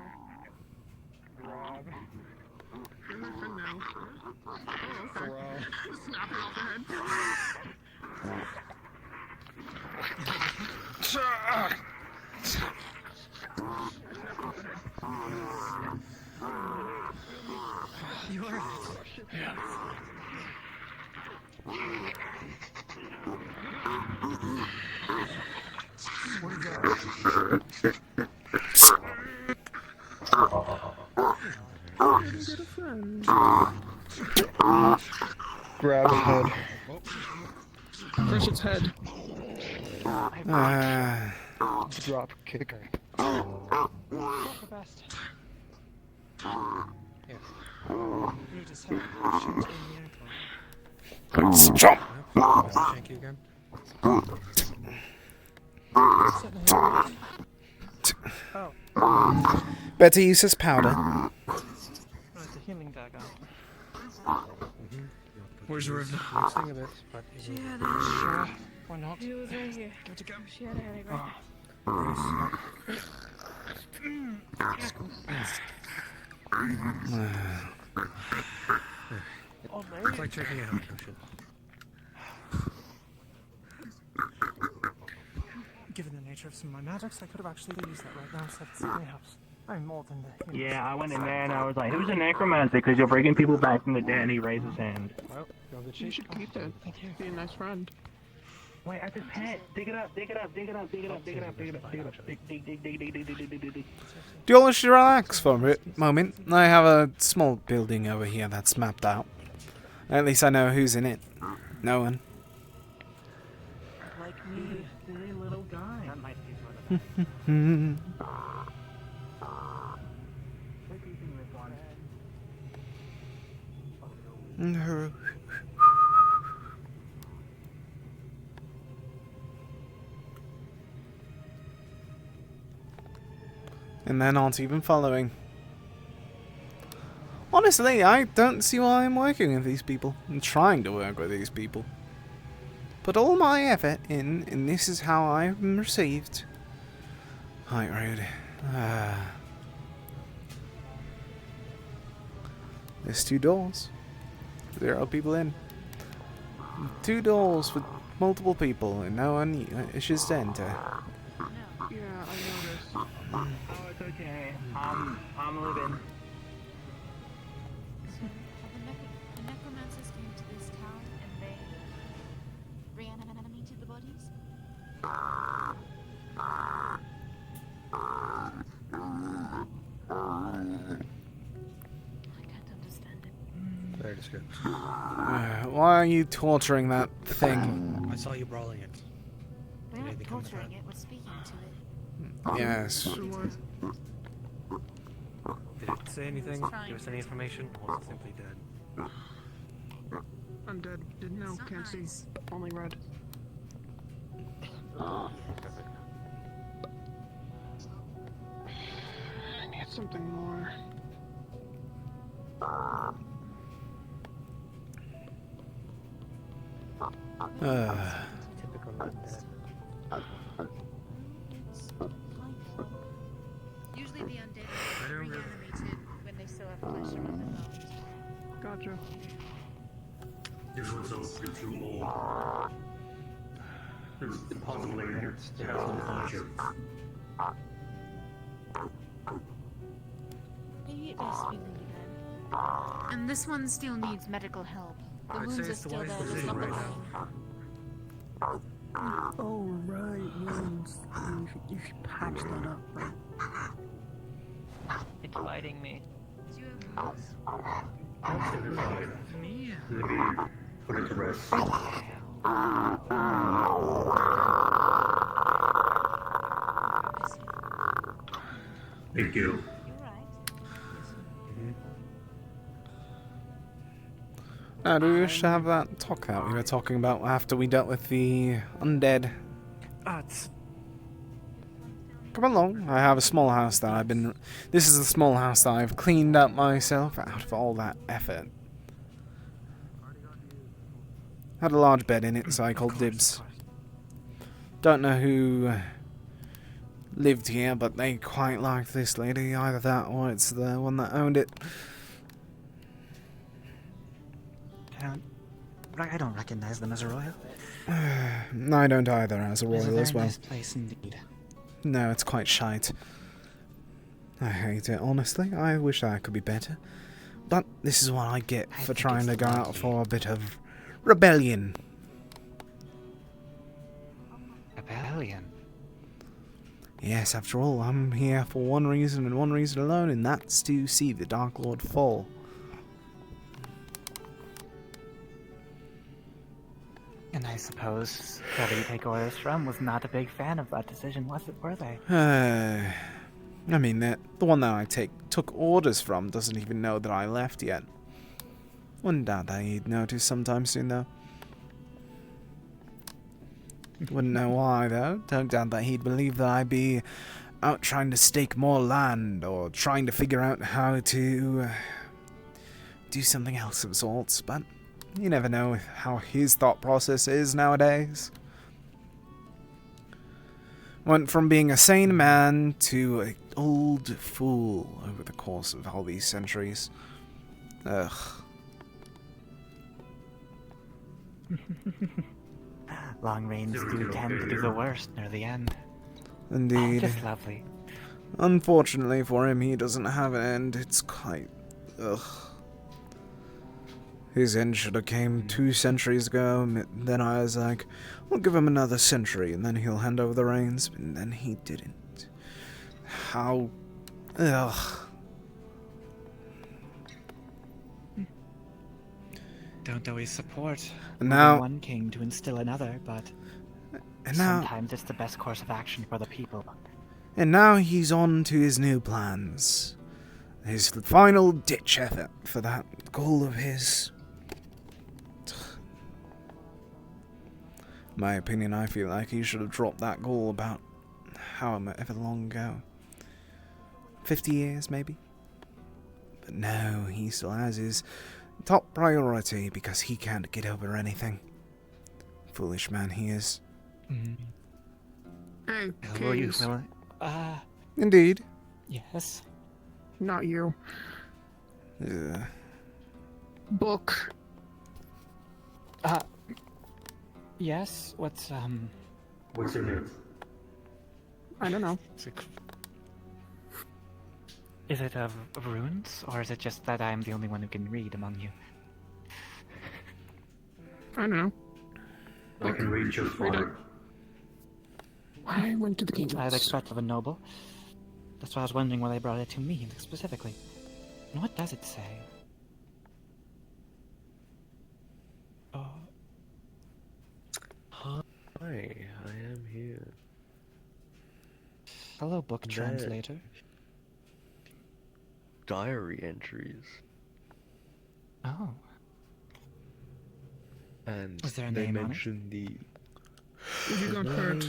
E: Grab. You're my friend now. Oh, okay.
H: Throw.
E: Snapping off the head.
H: You alright? Yeah. What is that?
E: Get a friend.
H: Grab head.
E: Crush its head.
H: Drop kicker.
F: Not the best.
H: Yes.
F: You just have to shoot in the
A: Stop!
H: Thank you again.
F: Oh.
A: Better use this powder.
F: Oh, it's a healing dagger.
H: Where's your Sting a bit, but
N: She had
F: Sure. Why not?
N: She was right here.
F: Give it a go.
N: She had a headache, right?
H: It's like checking a health potion.
F: Given the nature of some of my magics, I could have actually used that right now, so it certainly helps. I'm more than the...
M: Yeah, I went in there and I was like, who's a necromancer? Because you're bringing people back from the dead, and he raised his hand.
H: Well, you're in good
E: You
H: shape.
E: should keep it.
F: Thank you.
E: Be a nice friend.
M: Wait, I just pet. Dig it up, dig it up, dig it up, dig it up, dig it up, dig it up, dig it up. Dig, dig, dig, dig, dig, dig, dig, dig, dig, dig.
A: Do you all wish to relax for a moment? I have a small building over here that's mapped out. At least I know who's in it. No one.
M: Like me, silly little guy.
F: That might be one of them.
M: What do you think this one?
A: No. And they're not even following. Honestly, I don't see why I'm working with these people. I'm trying to work with these people. Put all my effort in, and this is how I'm received. Right, rude. There's 2 doors. 0 people in. 2 doors with multiple people, and no one wishes to enter.
E: Yeah, I noticed.
M: Oh, it's okay. I'm living.
G: So, the necromancers came to this town and they reanimated the bodies? I can't understand it.
H: Very discreet.
A: Why are you torturing that thing?
H: I saw you brawling it.
G: We're
H: Did
G: not
H: anything come of
G: torturing
H: that?
G: it, we're speaking to it.
A: Yes.
H: Did it say anything?
G: Trying
H: Give us
G: to.
H: any information? Or was it simply dead?
E: I'm dead. Didn't know.
G: It's not
E: Can't
G: nice.
E: see. Only red. I need something more.
H: Typical undead.
G: Usually the undead are reanimated when they still have flesh around their bones.
E: Gotcha.
I: This one's open too old. It's impossible it has no conscience.
G: Maybe it best we leave then. And this one still needs medical help. The
H: I'd
G: wounds
H: say
G: are
H: it's the
G: still
H: wise
G: there,
H: decision
G: there's nothing
H: right
G: wrong.
E: Oh, right. Wounds. You should patch that up, right?
F: It's biting me.
G: Do you rumors.
I: I'll stand aside.
H: Me?
I: Let me put it to rest. Thank you.
G: You're right.
A: Now, do we wish to have that talk that we were talking about after we dealt with the undead? Come along. I have a small house that I've been... This is the small house that I've cleaned up myself out of all that effort. Had a large bed in it, so I called dibs. Don't know who lived here, but they quite liked this lady. Either that or it's the one that owned it.
L: I don't recognize them as a royal.
A: I don't either as a royal as well.
L: Nice place indeed.
A: No, it's quite shite. I hate it, honestly. I wish that could be better. But this is what I get for trying to go out for a bit of rebellion.
L: Rebellion?
A: Yes, after all, I'm here for one reason and one reason alone, and that's to see the Dark Lord fall.
L: And I suppose whoever you take orders from was not a big fan of that decision, were they?
A: I mean, the one that I took orders from doesn't even know that I left yet. Wouldn't doubt that he'd notice sometime soon, though. Wouldn't know why, though. Don't doubt that he'd believe that I'd be out trying to stake more land, or trying to figure out how to do something else of sorts, but you never know how his thought process is nowadays. Went from being a sane man to an old fool over the course of all these centuries. Ugh.
L: Long reigns do tend to do the worst near the end.
A: Indeed.
L: Just lovely.
A: Unfortunately for him, he doesn't have an end. It's quite... ugh. His end should have came 2 centuries ago, and then I was like, we'll give him another century, and then he'll hand over the reins, and then he didn't. How... ugh.
L: Don't always support
A: Now-
L: one king to instill another, but
A: And now-
L: sometimes it's the best course of action for the people.
A: And now he's on to his new plans. His final ditch effort for that goal of his. In my opinion, I feel like he should have dropped that goal about however long ago. 50 years, maybe? But no, he still has his top priority because he can't get over anything. Foolish man he is.
E: Hey,
L: Will you,
E: Case.
A: Indeed.
L: Yes.
E: Not you. Book.
L: Yes? What's
I: What's your name?
E: I don't know.
L: Is it of runes, or is it just that I'm the only one who can read among you?
E: I don't know.
I: I can read just
E: Read it.
I: fine.
E: I went to the king's.
L: I'd expect of a noble. That's why I was wondering why they brought it to me specifically. And what does it say?
B: Hi, I am here.
L: Hello, book
B: There.
L: translator.
B: Diary entries.
L: Oh.
B: And
L: Was there a
B: they
L: name on it?
B: mention the...
E: You got hurt.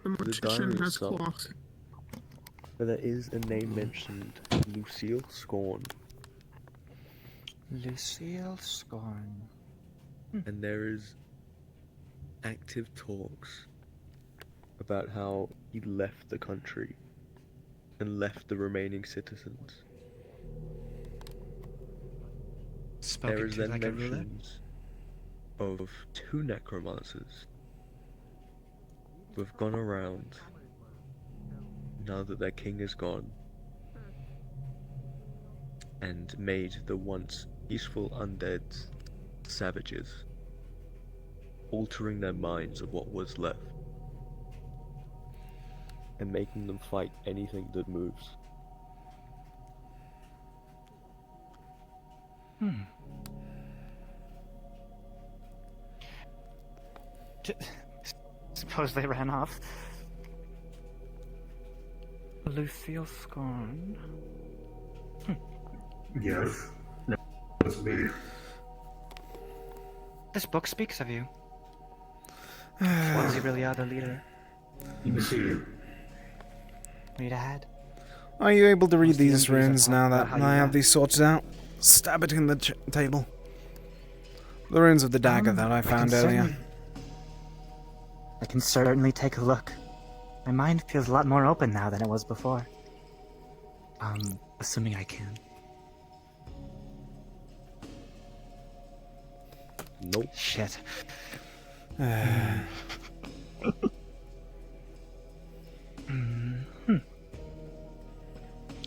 E: The
B: The diary
E: magician has
B: itself.
E: claws.
B: But there is a name mentioned, Lucille Scorn.
L: Lucille Scorn.
B: And there is active talks about how he left the country and left the remaining citizens.
L: Spoken
B: There is
L: to
B: then
L: like a ruler?
B: mentions of 2 necromancers who have gone around now that their king is gone and made the once peaceful undead savages, altering their minds of what was left and making them fight anything that moves.
L: Suppose they ran off. Lucille Scorn.
I: Yes, that's me.
L: This book speaks of you. Suppose you really are the leader.
I: Let me see.
L: Read ahead.
A: Are you able to read
L: Most
A: these
L: young boys
A: runes
L: are
A: now
L: about
A: that
L: how you
A: I have
L: act.
A: these sorted out? Stab it in the table. The runes of the dagger that I found earlier.
L: I can certainly take a look. My mind feels a lot more open now than it was before. Assuming I can.
A: Nope.
L: Shit.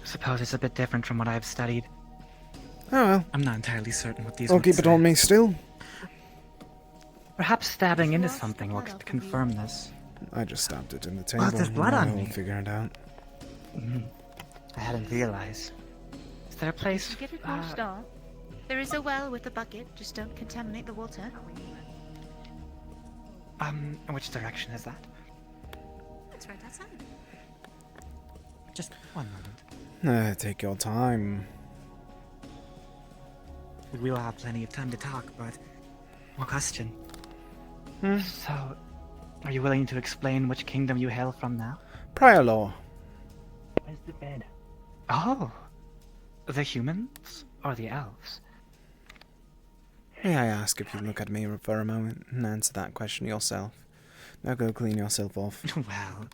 L: Suppose it's a bit different from what I've studied.
A: Oh well.
L: I'm not entirely certain what these
A: I'll
L: would
A: keep it
L: say.
A: on me still.
L: Perhaps stabbing into something will confirm this.
A: I just stabbed it in the table.
L: There's blood on
A: I'll
L: me.
A: figure it out.
L: I hadn't realized. Is there a place?
G: Give it more star. There is a well with a bucket. Just don't contaminate the water.
L: Which direction is that?
D: It's right outside.
L: Just one moment.
A: Take your time.
L: We will have plenty of time to talk, but one question. So, are you willing to explain which kingdom you hail from now?
A: Prior law.
M: Where's the bed?
L: Oh, the humans or the elves?
A: May I ask if you look at me for a moment and answer that question yourself? Now go clean yourself off.
L: Well,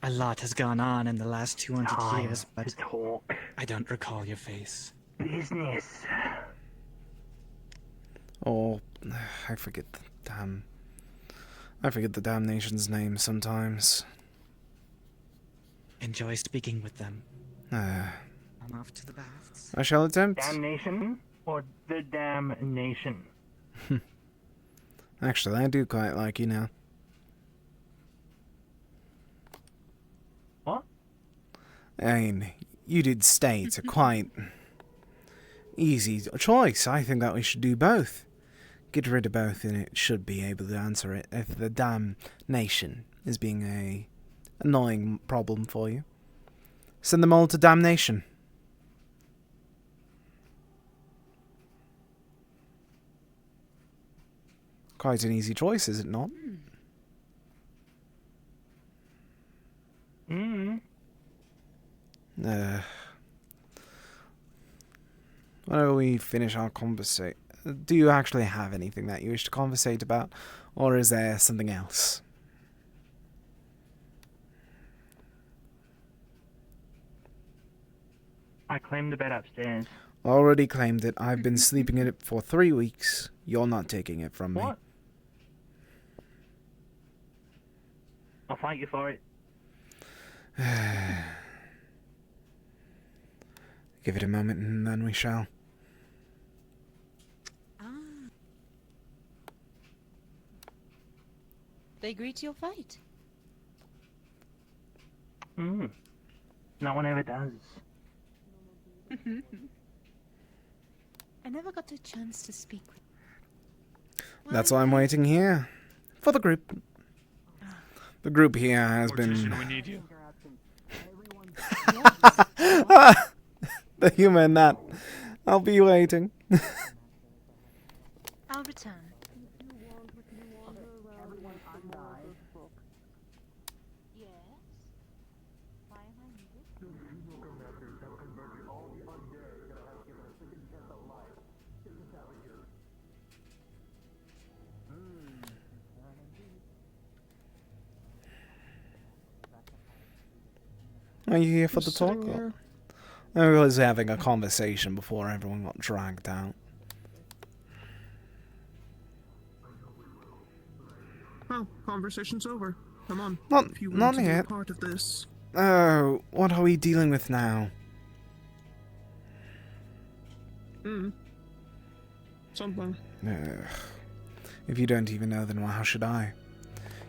L: a lot has gone on in the last 200 years, but
M: talk.
L: I don't recall your face.
M: Business.
A: Oh, I forget the damnation's name sometimes.
L: Enjoy speaking with them. I'm off to the baths.
A: I shall attempt.
M: Damnation or the damnation?
A: Actually, I do quite like you now.
M: What?
A: I mean, you did state a quite easy choice. I think that we should do both. Get rid of both and it should be able to answer it if the damnation is being a annoying problem for you. Send them all to damnation. Quite an easy choice, is it not? Whenever we finish our conversation, do you actually have anything that you wish to conversate about, or is there something else?
M: I claimed the bed upstairs.
A: Already claimed it. I've been sleeping in it for 3 weeks. You're not taking it from me.
M: What? I'll fight you for it.
A: Give it a moment and then we shall.
G: They agree to your fight.
M: No one ever does.
G: I never got a chance to speak with.
A: That's why I'm waiting here. For the group. The group here has been...
K: We need you.
A: The humor in that. I'll be waiting.
G: I'll return.
A: Are you here for the talk? I was having a conversation before everyone got dragged out.
E: Well, conversation's over. Come on.
A: Not
E: if you want to be
A: yet.
E: part of this.
A: Oh, what are we dealing with now?
E: Something.
A: If you don't even know, then how should I?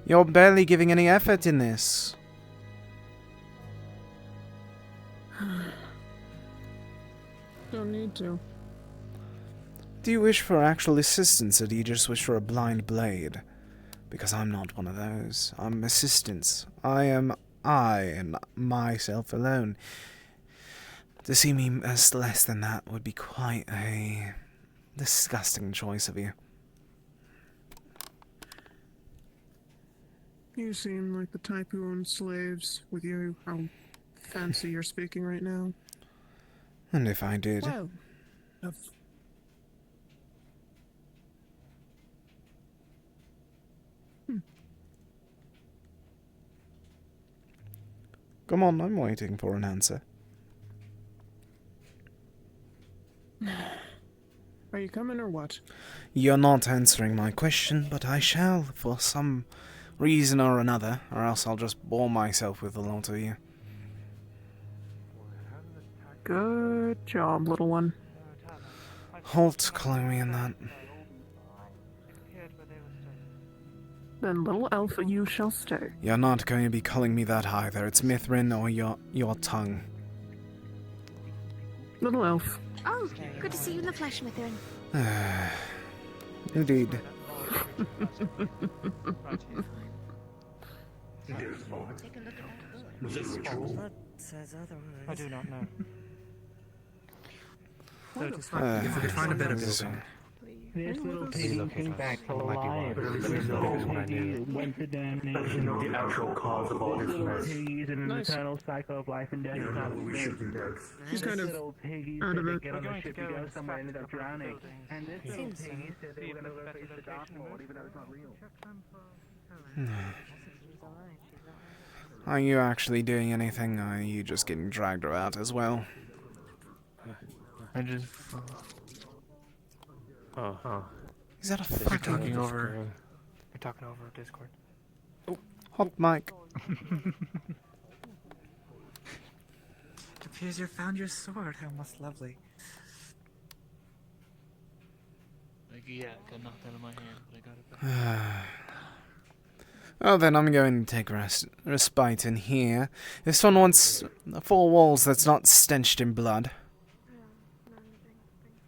A: You're barely giving any effort in this.
E: Don't need to.
A: Do you wish for actual assistance, or do you just wish for a blind blade? Because I'm not one of those. I'm assistance. I am I and myself alone. To see me as less than that would be quite a disgusting choice of you.
E: You seem like the type who owns slaves. With you, how fancy you're speaking right now.
A: And if I did...
E: Well,
A: Come on, I'm waiting for an answer.
E: Are you coming or what?
A: You're not answering my question, but I shall, for some reason or another, or else I'll just bore myself with the lot of you.
E: Good job, little one.
A: Halt calling me in that.
E: Then, little elf, you shall stay.
A: You're not going to be calling me that either. It's Mithrin or your tongue.
E: Little elf.
O: Oh, good to see you in the flesh, Mithrin.
A: Indeed.
L: I do not know.
H: If we could find a better building.
M: This little piggy came back to life. This little piggy went to damnation.
I: The actual cause of all
M: This
I: this
M: little
I: mess.
M: piggy's in an eternal cycle of life and death. It's not
I: We should be next.
E: He's kind of
M: little piggy
E: out
M: said
E: of
M: they
E: it.
M: get on the ship, you go somewhere, ended up drowning. And this little piggy said they were going to face the Dark Lord, even though it's not real.
A: Are you actually doing anything, or are you just getting dragged about as well?
H: I just... Oh.
A: Is that a
H: They're
A: fucking...
H: talking over... They're talking over Discord.
A: Oh, hot mic.
L: It appears you found your sword. How most lovely.
P: Yeah, I got knocked out of my hand, but I got it back.
A: Oh, then I'm going to take respite in here. If someone wants 4 walls that's not stenched in blood.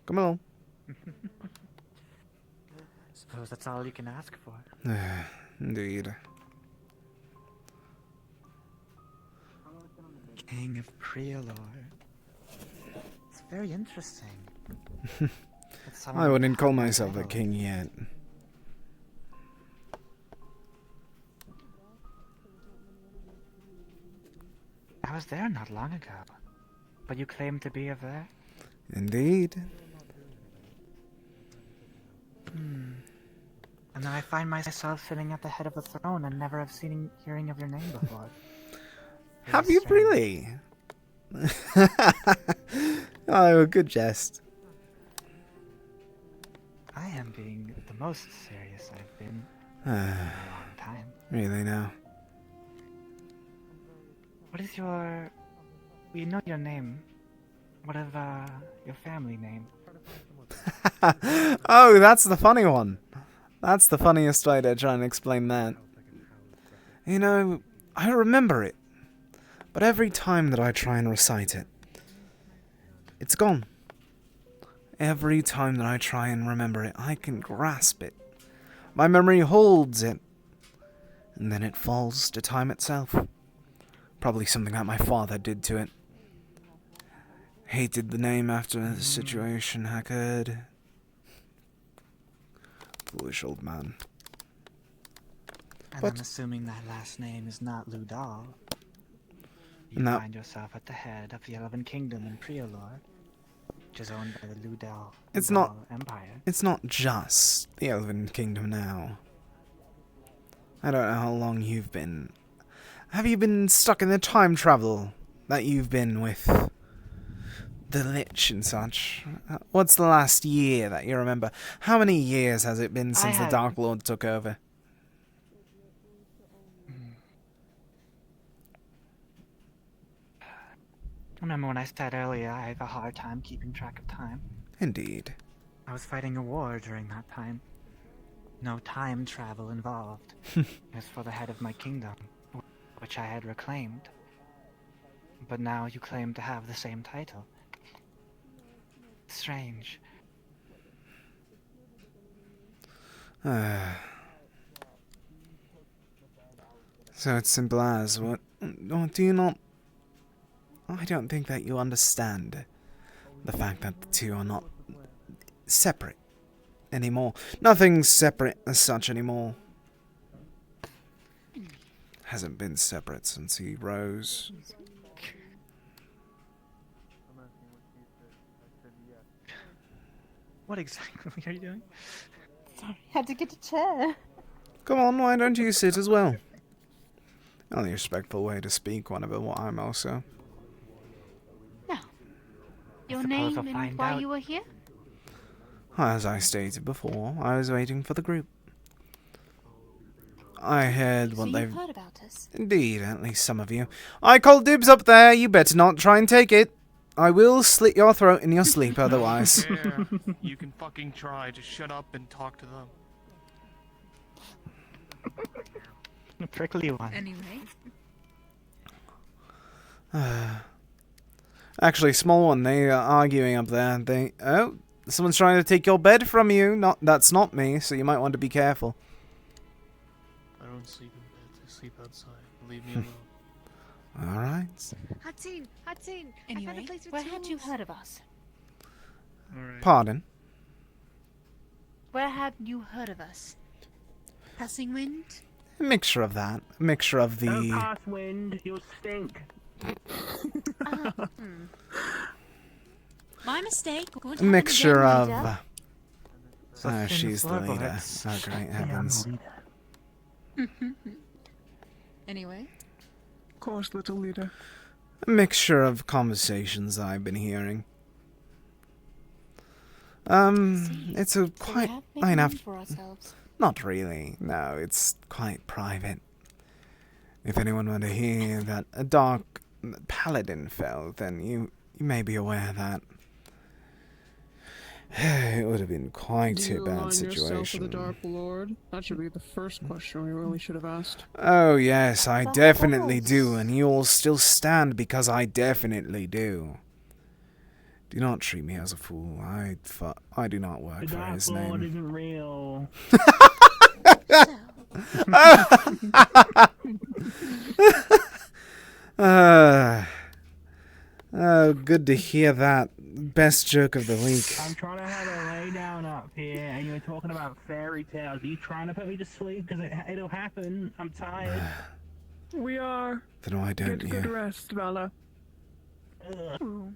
A: Come along.
L: Suppose that's all you can ask for.
A: Indeed.
L: King of Prialor. It's very interesting.
A: I wouldn't call myself a king yet.
L: I was there not long ago. But you claim to be of there?
A: Indeed.
L: And then I find myself sitting at the head of the throne and never have seen hearing of your name before.
A: Have you really? Oh, good jest.
L: I am being the most serious I've been in a long time.
A: Really now?
L: What is your... We know your name. What of, your family name?
A: Oh, that's the funny one. That's the funniest way to try and explain that. You know, I remember it. But every time that I try and recite it, it's gone. Every time that I try and remember it, I can grasp it. My memory holds it. And then it falls to time itself. Probably something that my father did to it. Hated the name after the situation occurred. Foolish old man.
L: And
A: But-
L: I'm assuming that last name is not Ludal. You
A: No.
L: find yourself at the head of the Elven Kingdom in Prialor, which is owned by the Ludal
A: It's not-
L: Empire.
A: It's not just the Elven Kingdom now. I don't know how long you've been. Have you been stuck in the time travel that you've been with the Lich and such? What's the last year that you remember? How many years has it been since the
L: have-
A: Dark Lord took over?
L: Remember when I said earlier I have a hard time keeping track of time?
A: Indeed.
L: I was fighting a war during that time. No time travel involved. It was for the head of my kingdom, which I had reclaimed. But now you claim to have the same title. Strange.
A: So it's simple as what? Or do you not? I don't think that you understand the fact that the two are not separate anymore. Nothing's separate as such anymore. Hasn't been separate since he rose.
L: What exactly are you doing?
Q: Sorry, had to get a chair.
A: Come on, why don't you sit as well? Only a respectful way to speak whenever I'm also.
G: Now, your name and why you were here?
A: As I stated before, I was waiting for the group. I heard what they've...
G: heard about us?
A: Indeed, at least some of you. I call dibs up there, you better not try and take it. I will slit your throat in your sleep otherwise.
P: Yeah, you can fucking try. Just shut up and talk to them.
L: A prickly one.
Q: Anyway.
A: Actually, small one, they are arguing up there. Oh, someone's trying to take your bed from you. That's not me, so you might want to be careful.
P: I don't sleep in bed. I sleep outside. Leave me alone.
A: Alright.
O: Hatsune!
G: Anyway,
O: I found a place with
G: where had you
O: tools.
G: heard of us?
P: Alright.
A: Pardon?
G: Where had you heard of us? Passing wind?
A: A mixture of that. A mixture of
M: Don't
A: the...
M: pass wind, you'll stink.
G: My mistake.
A: A mixture of...
L: So
A: Oh,
L: thin
A: she's the leader.
L: floorboards.
A: Oh, great heavens.
Q: Anyway.
E: Of course, little leader.
A: A mixture of conversations I've been hearing. It's a quite... I mean,
G: for ourselves.
A: not really. No, it's quite private. If anyone were to hear that a dark paladin fell, then you may be aware that it would have been quite a bad
E: yourself with
A: situation.
E: the Dark Lord? That should be the first question we really should have asked.
A: Oh yes, I definitely do, and you'll still stand because I definitely do. Do not treat me as a fool. I do not work for his
M: The Dark Lord
A: name.
M: isn't real.
A: Oh, good to hear that. Best joke of the week.
M: I'm trying to have a lay down up here, and you're talking about fairy tales. Are you trying to put me to sleep? Because it'll happen. I'm tired.
E: We are.
A: Then why don't
E: Get good
A: you?
E: rest, Vala.
G: Ooh,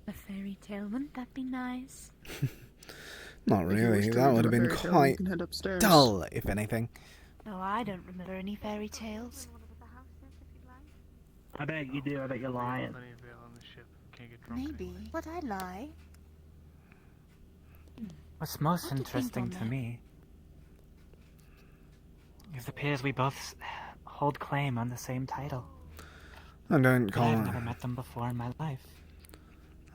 G: a fairy tale, wouldn't that be nice?
A: Not
E: If you
A: really.
E: wish to
A: That
E: read
A: would have
E: them a
A: been
E: fairy tale, you
A: quite
E: can head upstairs.
A: dull, if anything.
G: No, I don't remember any fairy tales.
M: I bet you do. I bet you're lying.
P: Plenty of ale on the ship. Can't get drunk.
G: Maybe. Would I lie?
L: What's most
G: What do you think
L: interesting
G: on
L: to
G: that?
L: me is it appears we both hold claim on the same title.
A: I don't
L: But
A: call
L: I've never met them before in my life.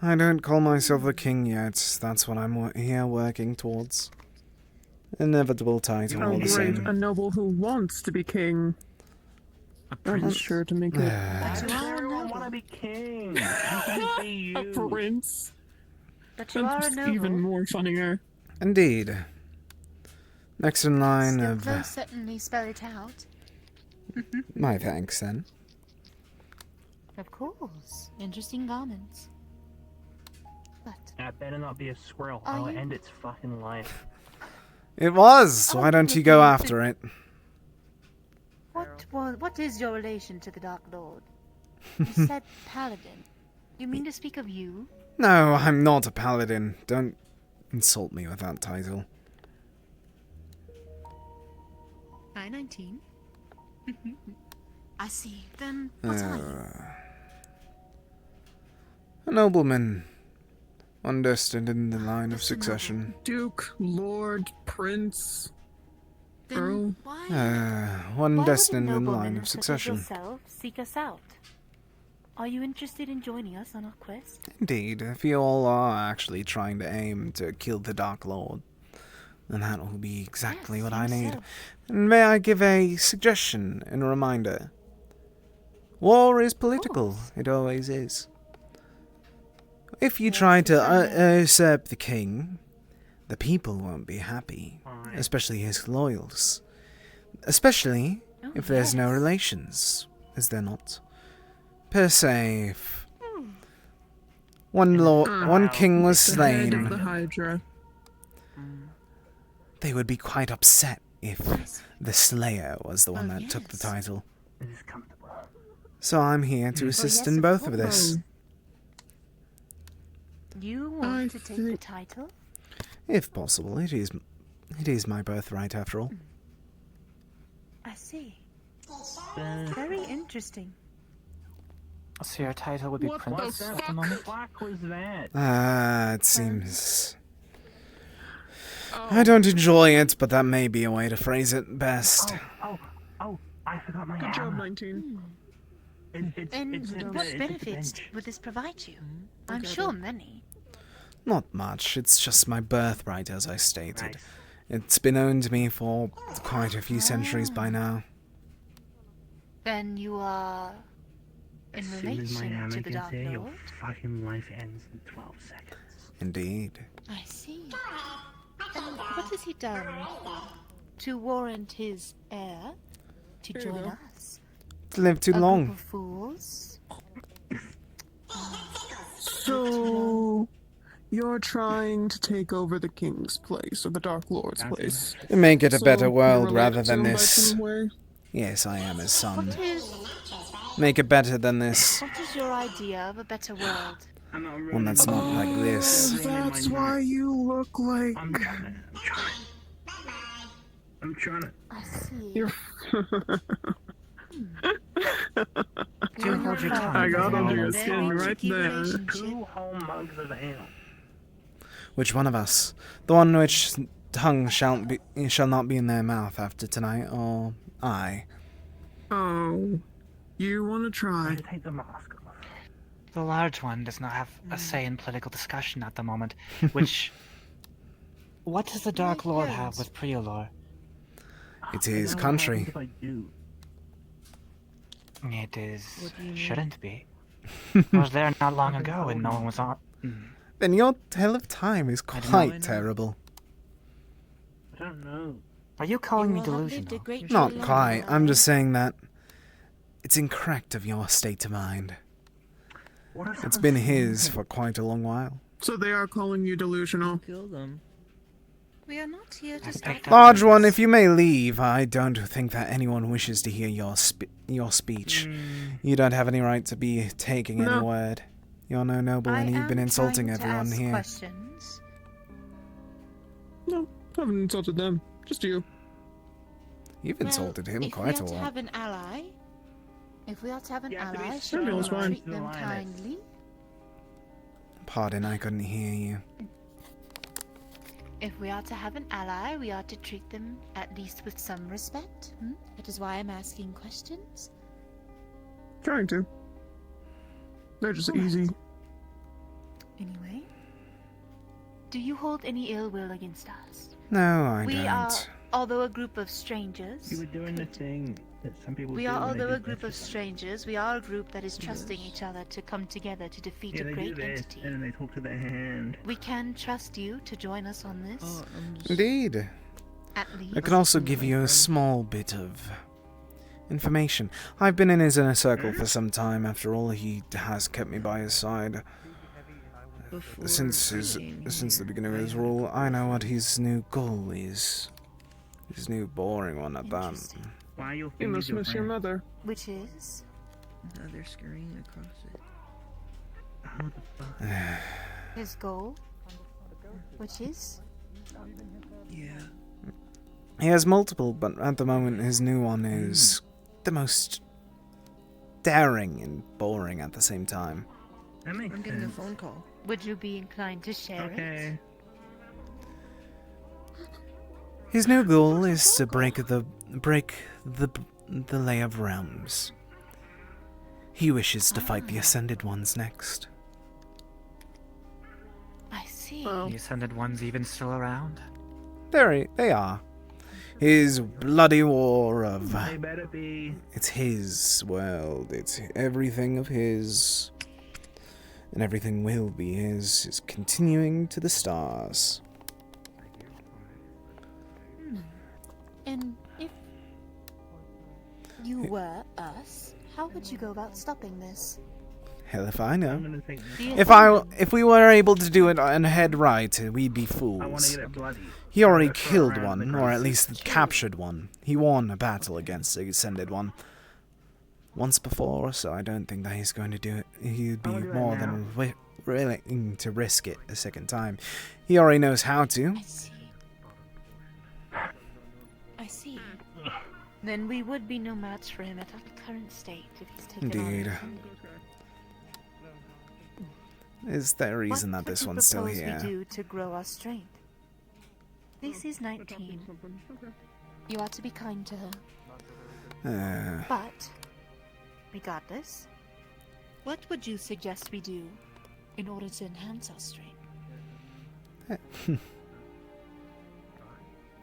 A: I don't call myself a king yet. That's what I'm here working towards. Inevitable title
E: Oh,
A: all the
E: great.
A: same.
E: A noble who wants to be king. I'm sure to make it
M: Everyone want to be king. You can be you.
E: a prince.
G: But you are a
E: That's
G: noble.
E: even more funnier.
A: Indeed. Next in line
G: Still,
A: of...
G: those certainly spell it out.
A: my thanks, then.
G: Of course. Interesting garments. But
M: That better not be a squirrel.
G: Are
M: I'll
G: you-
M: end its fucking life.
A: It was! Why don't you go after it?
G: what is your relation to the Dark Lord? You said paladin. You mean to speak of you?
A: No, I'm not a paladin. Don't insult me with that title.
Q: Hi, 19.
G: I see. Then what are you?
A: A nobleman. One destined in the line of succession.
E: Duke, Lord, Prince, Earl.
A: One
G: Why
A: destined
G: would a
A: in the
G: nobleman
A: line of
G: such as
A: succession.
G: yourself seek us out? Are you interested in joining us on our quest?
A: Indeed, if you all are actually trying to aim to kill the Dark Lord, then that will be exactly what I need.
G: so.
A: And may I give a suggestion and a reminder? War is political. It always is. If you try to usurp the king, the people won't be happy, especially his loyals. Especially if there's no relations, is there not? Per se, if one king was
E: The head of
A: slain,
E: the Hydra.
A: they would be quite upset if the Slayer was the one that took the title. So I'm here to assist in both of this.
D: You want to take the title?
A: If possible, it is my birthright after all.
D: I see. Very interesting.
L: So your title would be Prince at the moment?
M: What was that?
A: It seems... I don't enjoy it, but that may be a way to phrase it best.
M: Oh, I forgot my
E: Good job,
M: hammer.
E: 19.
D: And what benefits would this provide you? I'm sure many.
A: Not much, it's just my birthright, as I stated. It's been owned to me for quite a few centuries by now.
D: Then you are in
M: As soon as my
D: relation
M: hammer
D: to the
M: gets
D: Dark
M: there, your
D: Lord?
M: fucking life ends in 12 seconds.
A: Indeed.
D: I see. And what has he done to warrant his heir to
E: Here you
D: join
E: go.
D: us?
A: To live too
D: A
A: long.
D: group of fools?
E: So, you're trying to take over the King's place, or the Dark Lord's place.
A: To make it a
E: So,
A: better
E: you're
A: world
E: related
A: rather
E: to
A: than
E: him by
A: this.
E: some way?
A: Yes, I am his son.
D: What is
A: Make it better than this.
D: what is your idea of a better world?
A: One that's not like this.
E: That's why you look like...
M: I'm trying to...
D: I see.
E: You're...
L: Do hold your tongue.
E: I got
L: for a
E: under your
L: moment.
E: skin right there.
M: 2 whole mugs of ale.
A: Which one of us? The one which tongue shall not be in their mouth after tonight, or I?
E: Oh, you want to try?
M: Take the mask off.
L: The large one does not have a say in political discussion at the moment, which... What does the Dark Lord have with Priolor?
A: It's his country.
M: If I do.
L: It is...
D: What do you mean?
L: shouldn't be. I was there not long ago and no one was on...
A: Then your tale of time is quite terrible.
M: I don't know.
L: Are you calling me
D: You will have lived
L: delusional?
D: a great
A: Not
D: deal
A: quite.
D: longer.
A: I'm just saying that it's incorrect of your state of mind. It's been his for quite a long while.
E: So they are calling you delusional.
P: Kill them.
D: We are not here to stop.
A: Large one, if you may leave, I don't think that anyone wishes to hear your speech. You don't have any right to be taking any
E: No.
A: word. You're no noble and you've been insulting everyone here.
D: Questions.
E: No, I haven't insulted them. Just you.
A: You've insulted him quite a
D: If we are to
A: lot.
D: have an ally,
M: be
D: should we
E: Samuel's fine.
D: treat them kindly?
A: Pardon, I couldn't hear you.
D: If we are to have an ally, we are to treat them at least with some respect. That is why I'm asking questions.
E: Trying to. They're just
D: Alright.
E: easy.
D: Anyway, do you hold any ill will against us?
A: No, I
D: We
A: don't.
D: are, although a group of strangers.
M: You were doing the thing that some people
D: We
M: do
D: are,
M: when they
D: although
M: do
D: a group of strangers, we are a group that is trusting each other to come together to defeat
M: Yeah,
D: a
M: they do
D: great
M: this,
D: entity.
M: and then they talk to their hand.
D: We can trust you to join us on this.
P: Oh, I'm just...
A: Indeed.
D: At least.
A: I can also give you a small bit of information. I've been in his inner circle for some time. After all, he has kept me by his side. Since the beginning of his rule, I know what his new goal is. His new boring one at that.
M: Why are your
E: You
M: fingers
E: must
M: your
E: miss your
M: friend?
E: mother.
D: Which is?
P: Now they're scurrying across it.
D: His goal? Which is?
P: Yeah.
A: He has multiple, but at the moment his new one is the most daring and boring at the same time.
M: That makes
P: I'm getting a
M: sense.
P: phone call.
D: Would you be inclined to share it?
M: Okay.
A: His new goal is to break the lay of realms. He wishes to fight the Ascended Ones next.
D: I see.
L: The Ascended One's even still around?
A: They are. His bloody war of...
M: They better be.
A: It's his world. It's everything of his. And everything will be his. Is continuing to the stars.
D: Then, if you were us, how would you go about stopping this?
A: Hell if I know.
D: Do you
A: If we were able to do it and head right, we'd be
M: I want to
A: fools.
M: get it bloody.
A: He already
M: I'm gonna throw
A: killed
M: around the
A: one, or at
M: grease.
A: least captured one. He won a battle against the Ascended one once before, so I don't think that he's going to do it. He'd be
M: I'm gonna do that
A: more
M: now.
A: than willing to risk it a second time. He already knows how to.
D: I see. Then we would be no match for him at our current state if he's taken on
A: Indeed.
D: the Ascended.
A: Is there a reason
D: What
A: that this
D: would you
A: one's still
D: propose
A: here?
D: we do to grow our strength? This is 19. You are to be kind to her. But, regardless, what would you suggest we do in order to enhance our strength?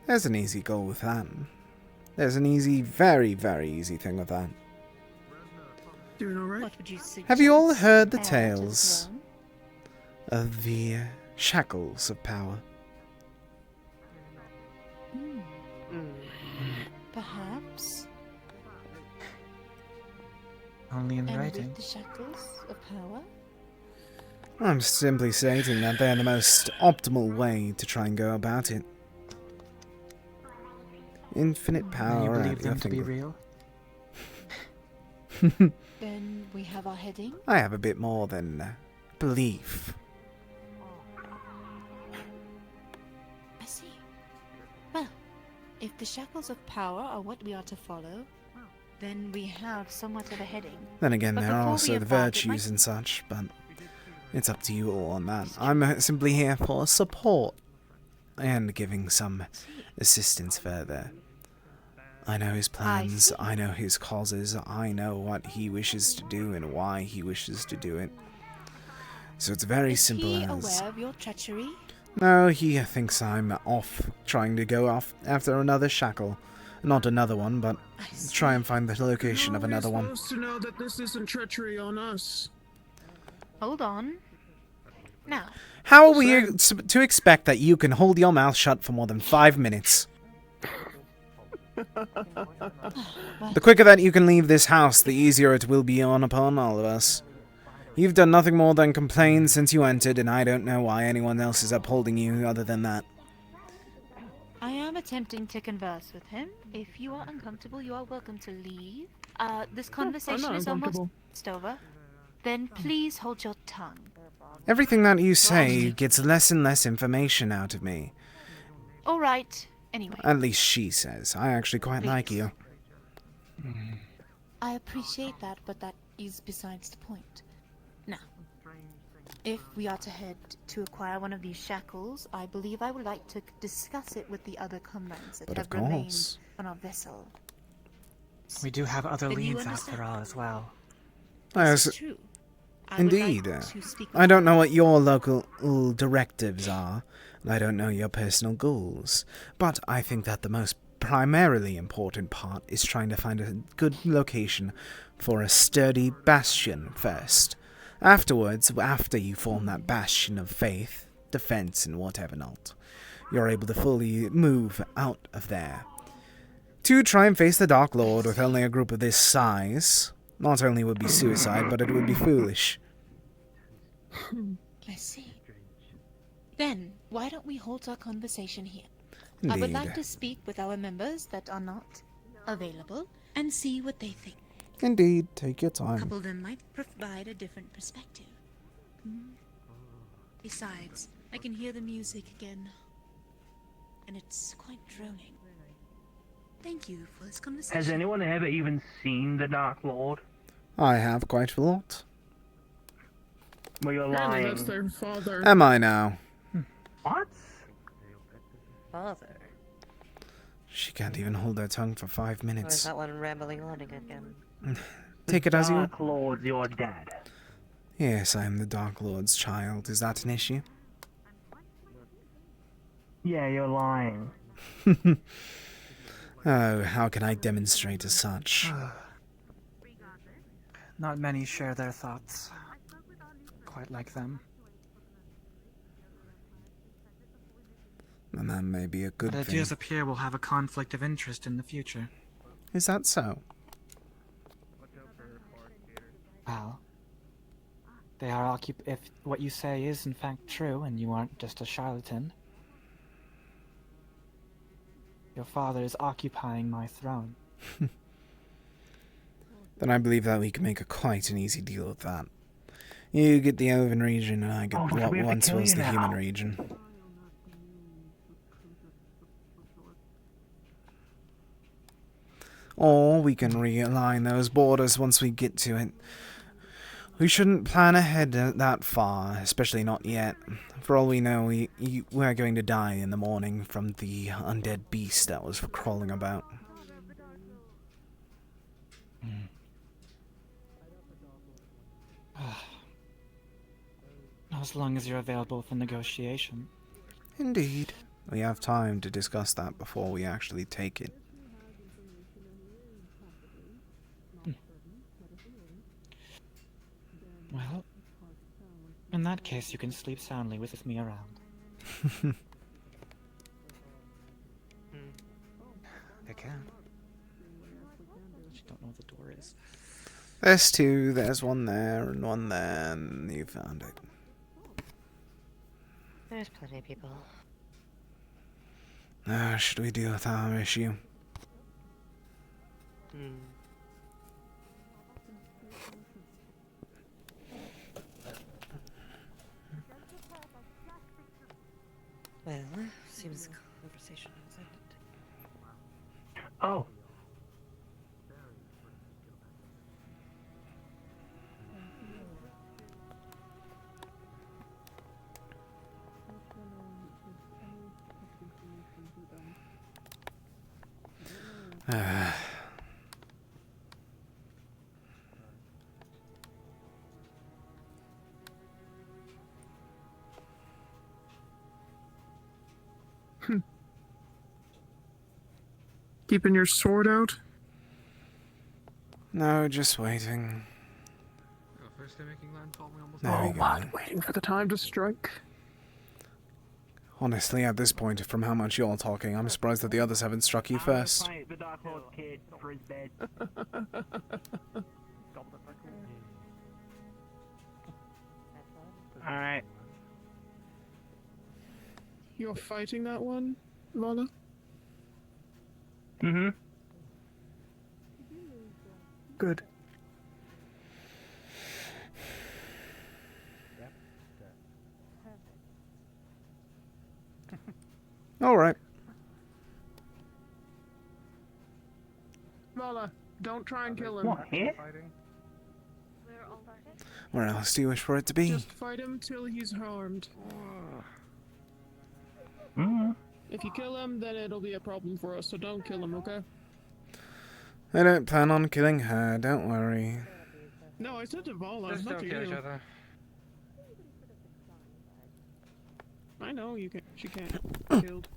A: There's an easy goal with that. There's an easy, very, very easy thing with that.
E: Doing alright?
D: What would you suggest?
A: Have you all heard the
D: Heir to
A: tales
D: throne?
A: of the shackles of power?
D: Perhaps.
L: Only in
D: And
L: writing.
D: with the shackles of power?
A: I'm simply stating that they're the most optimal way to try and go about it. Infinite
L: And
A: power
L: you
A: at
L: believe
A: your
L: them to be
A: finger.
L: real?
D: Then we have our heading.
A: I have a bit more than belief.
D: I see. Well, if the shackles of power are what we are to follow, then we have somewhat of a heading.
A: Then again,
D: But
A: there are
D: before we
A: also the
D: embark, it
A: virtues
D: might-
A: and such, but it's up to you all on that. I'm simply here for support and giving some assistance further. I know his plans, I know his causes, I know what he wishes to do and why he wishes to do it. So it's very simple
D: Is he
A: as...
D: aware of your treachery?
A: No, he thinks I'm off, trying to go off after another shackle. Not another one, but try and find the location of another one.
E: We're supposed to know that this isn't treachery on us.
D: Hold on. Now,
A: How are we to expect that you can hold your mouth shut for more than 5 minutes? The quicker that you can leave this house, the easier it will be upon all of us. You've done nothing more than complain since you entered, and I don't know why anyone else is upholding you other than that.
D: I am attempting to converse with him. If you are uncomfortable, you are welcome to leave. This conversation is almost over. Then please hold your tongue.
A: Everything that you say gets less and less information out of me.
D: All right. Anyway,
A: At least she says. I actually quite like you.
D: I appreciate that, but that is besides the point. Now, if we are to head to acquire one of these shackles, I believe I would like to discuss it with the other comrades that
A: But
D: have
A: of
D: remained
A: course.
D: on our vessel.
L: We do have other
D: Then you
L: leads after
D: understand.
L: all as well.
A: Yes,
D: This is true. I would like
A: indeed.
D: to speak
A: I don't know what your local directives are, and I don't know your personal goals, but I think that the most primarily important part is trying to find a good location for a sturdy bastion first. Afterwards, after you form that bastion of faith, defense, and whatever not, you're able to fully move out of there. To try and face the Dark Lord with only a group of this size, not only would be suicide, but it would be foolish.
D: I see. Then, why don't we hold our conversation here? I would like
A: Indeed.
D: to speak with our members that are not available and see what they think.
A: Indeed, take your
D: A
A: time.
D: couple of them might provide a different perspective. Besides, I can hear the music again. And it's quite droning. Thank you for this conversation.
M: Has anyone ever even seen the Dark Lord?
A: I have quite a lot.
M: Well, you're
E: Apparently
M: lying.
E: that's their father.
A: Am I now?
M: What?
R: Father.
A: She can't even hold her tongue for 5
R: Or is
A: minutes.
R: that one rambling on again?
A: Take it as you...
M: Dark Lord's your dad.
A: Yes, I am the Dark Lord's child. Is that an issue?
M: Yeah, you're lying.
A: Oh, how can I demonstrate as such?
L: Not many share their thoughts quite like them.
A: And that may be a good
L: But it
A: thing.
L: does appear we'll have a conflict of interest in the future.
A: Is that so?
L: Well, they are if what you say is in fact true and you aren't just a charlatan, your father is occupying my throne.
A: Then I believe that we can make quite an easy deal with that. You get the Elven region, and I get what once was the human region. Or we can realign those borders once we get to it. We shouldn't plan ahead that far, especially not yet. For all we know, we're going to die in the morning from the undead beast that was crawling about.
L: As long as you're available for negotiation.
A: Indeed. We have time to discuss that before we actually take it.
L: Well, in that case, you can sleep soundly with me around. I can. Just don't know what the door is.
A: There's two, there's one there, and one there, and you found it.
R: There's plenty of people.
A: Should we deal with our issue?
R: Well, seems the conversation has ended.
M: Oh.
E: Keeping your sword out?
A: No, just waiting.
K: First day making landfall, we almost
A: There we go.
E: Waiting for the time to strike.
A: Honestly, at this point, from how much you're talking, I'm surprised that the others haven't struck you first.
M: The Dark Lord kid for his bed. Alright.
E: You're fighting that one, Lola?
M: Mm-hmm.
E: Good.
A: Alright.
E: Lola, don't try and kill him.
M: What, here?
A: Where else do you wish for it to be?
E: Just fight him till he's harmed. If you kill him, then it'll be a problem for us, so don't kill him, okay?
A: I don't plan on killing her, don't worry.
E: No, I said to Vala,
H: Just
E: not
H: don't
E: to
H: kill
E: you.
H: each other.
E: I know you can. She can't get killed.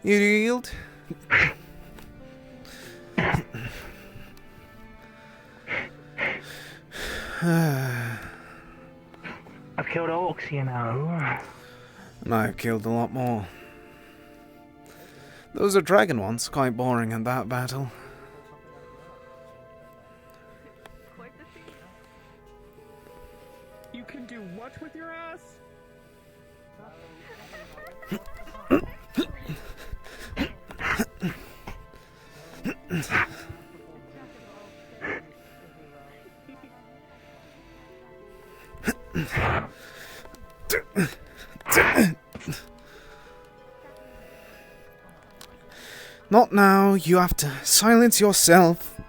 A: You yield?
M: I've killed orcs, you know.
A: And I've killed a lot more. Those are dragon ones, quite boring in that battle.
E: You can do what with your ass?
A: Not now. You have to silence yourself.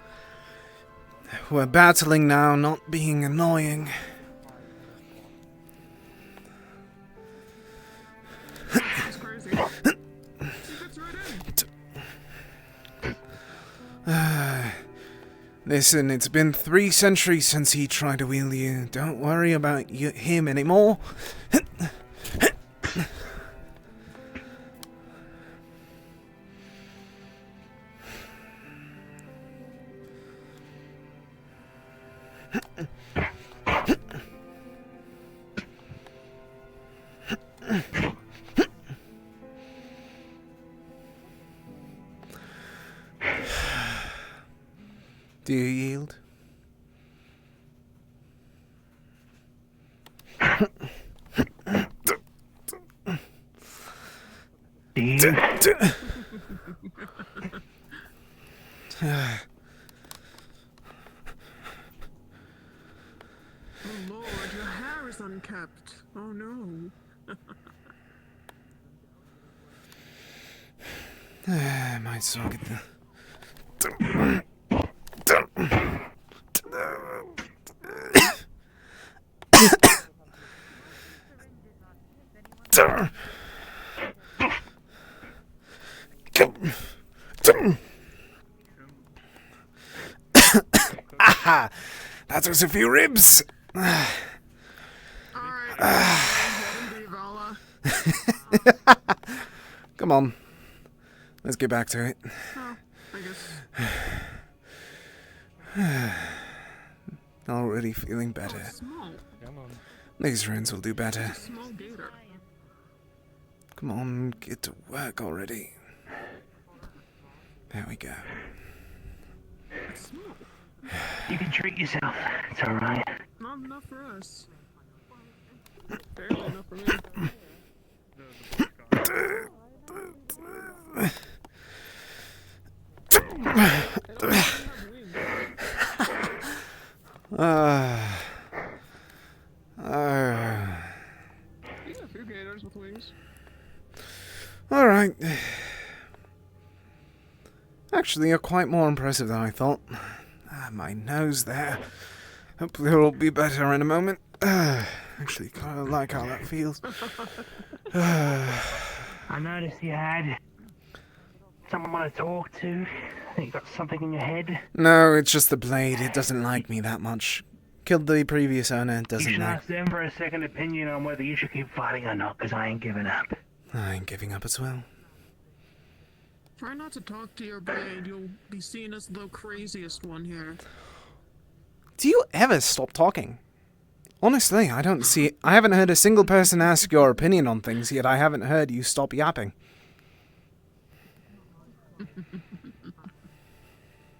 A: We're battling now, not being annoying.
E: That's crazy. He fits right in.
A: Listen, it's been 3 centuries since he tried to wheel you. Don't worry about him anymore. Do you yield?
E: Oh Lord, your hair is unkept. Oh no.
A: Might as well get the... Aha! That was a few ribs! Come on. Let's get back to it.
E: Oh, I guess.
A: Already feeling better.
E: Oh, small.
A: These runes will do better.
E: It's a small gator.
A: Come on, get to work already. There we go.
E: It's small.
I: You can treat yourself. It's alright.
E: Not enough for us. Barely enough for me. You got a few gators with wings.
A: Alright. Actually, you're quite more impressive than I thought. My nose there. Hopefully it'll be better in a moment. Actually, kind of like how that feels.
I: I noticed you had someone want to talk to. You got something in your head.
A: No, it's just the blade. It doesn't like me that much. Killed the previous owner.
I: You
A: Doesn't
I: should
A: like.
I: ask them for a second opinion on whether you should keep fighting or not, because I ain't giving up.
A: I ain't giving up as well.
E: Try not to talk to your blade. You'll be seen as the craziest one here.
A: Do you ever stop talking? Honestly, I haven't heard a single person ask your opinion on things, yet I haven't heard you stop yapping.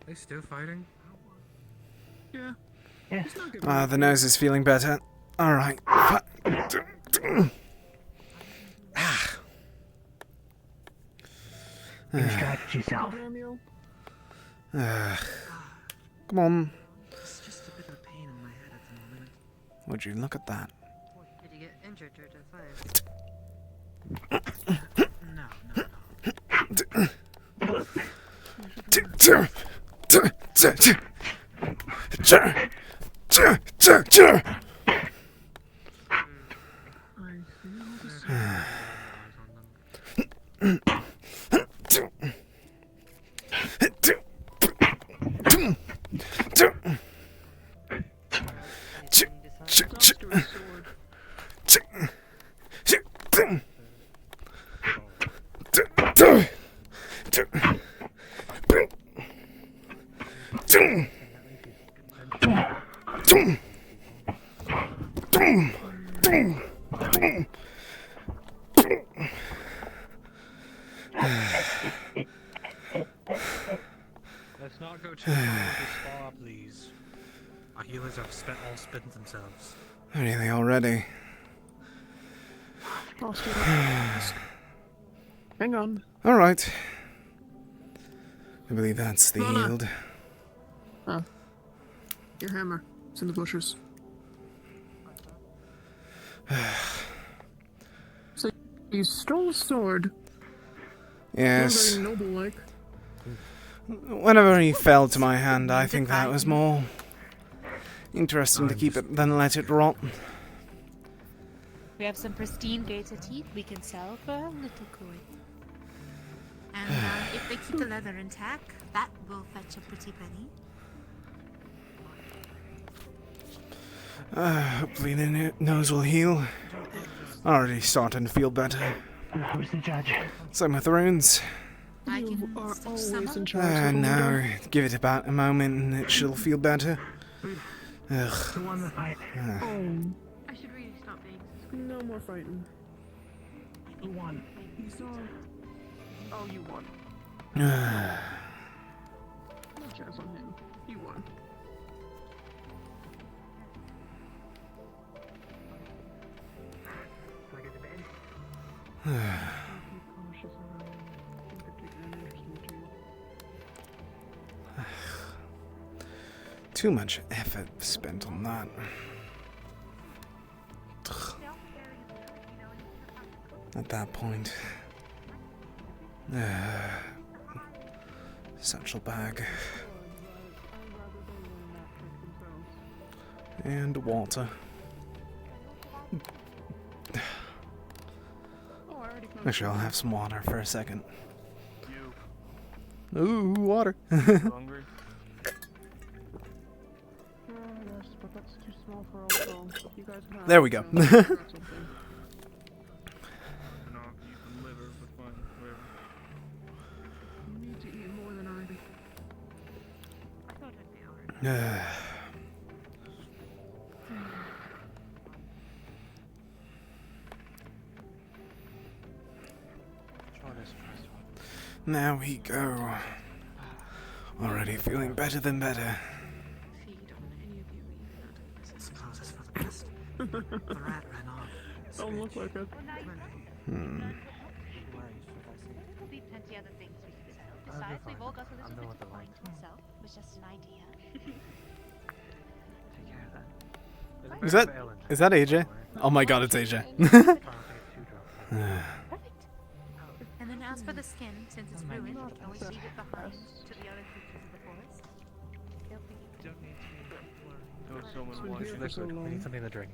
K: They still fighting?
E: Yeah.
A: The nose is feeling better. Alright.
I: Distract yourself.
A: Come on.
R: It's just a bit of pain in my head at the moment.
A: Would you look at that?
R: Did you get injured or
K: Let's not go too far, please. Our healers have all spent themselves.
A: Really, already?
E: Hang on.
A: Alright. I believe that's the yield.
E: Oh. Your hammer. It's in the bushes. So you stole a sword.
A: Yes.
E: Not very noble-like.
A: Whenever he fell to my hand, I think that was more interesting to keep it than let it rot.
D: We have some pristine gator teeth we can sell for a little coin.
O: And if they keep the leather intact, that will fetch a pretty penny.
A: Hopefully the nose will heal. Already starting to feel better.
M: Who's the judge?
A: Same with the runes.
O: I
E: You
O: can
E: are
O: stitch
E: always
O: some
E: in
O: up.
E: charge. Little
A: Now,
E: leader.
A: give it about a moment and it shall feel better.
M: The
A: Ugh.
M: one that I...
E: Oh,
C: I should really stop being so
E: no more fighting.
M: The one.
E: You saw. Oh, you won.
A: Ah.
E: No chance on him. You won.
M: Can I get to bed?
E: Be cautious around. In particular, an interesting tree.
A: Too much effort spent on that. At that point. Satchel bag. And water. Actually, I'll have some water for a second. Ooh, water.
B: Hungry?
E: Yes, but that's too small for all of them. You guys have.
A: There we go.
E: Got something. You need to eat more than I do.
C: I thought I'd be alright.
A: Now we go. Already feeling better than better.
E: Feed on any of you eat
R: I suppose it's for the best. The rat ran off.
E: Don't look like it.
A: Hmm.
D: There will be plenty other things we can sell. Besides, we've all got a little bit of coin to sell. It was just an idea.
R: Take care of that.
A: Is that AJ? Oh my god, it's AJ.
O: And then as for the skin, since it's ruined, we can always leave it behind to the other creatures of the forest. They'll think
H: I need something to drink.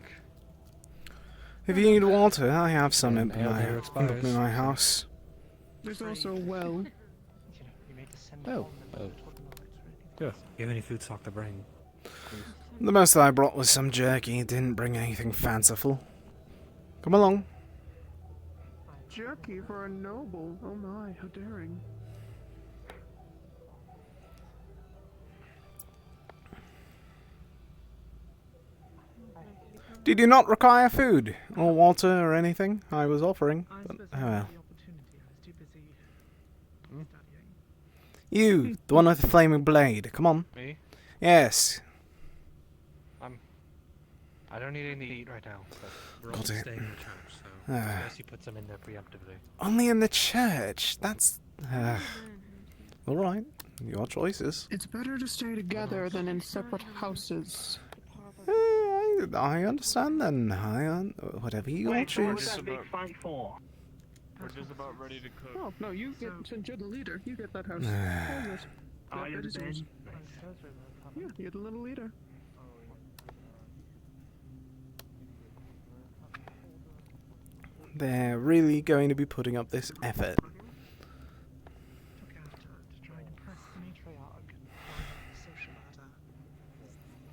A: If you need water, I have some in
J: Ale never expires.
A: my house.
E: There's also a well.
J: Oh. Yeah. You have any food stock to bring?
A: The most I brought was some jerky. Didn't bring anything fanciful. Come along.
E: Jerky for a noble. Oh my, how daring.
A: Did you not require food or water or anything? I was offering. But, oh well. You, the one with the flaming blade. Come on.
H: Me?
A: Yes.
H: I don't need anything to eat right now. But
K: We're all
A: Got it.
K: staying in the church, so
A: Ah.
K: I guess you put some in there preemptively.
A: Only in the church. That's. Alright. Your choices.
E: It's better to stay together than in separate houses.
A: I understand then. Whatever you all choose.
M: fight for?
B: We're just about ready to cook.
E: Oh, no, you get, since you're the leader, you get that house.
A: Ah.
E: Oh, yes.
M: Oh, you're
E: that is
M: the
E: yours.
M: man.
E: Yeah, you're the little leader.
A: They're really going to be putting up this effort.
F: To try and impress the matriarch on the social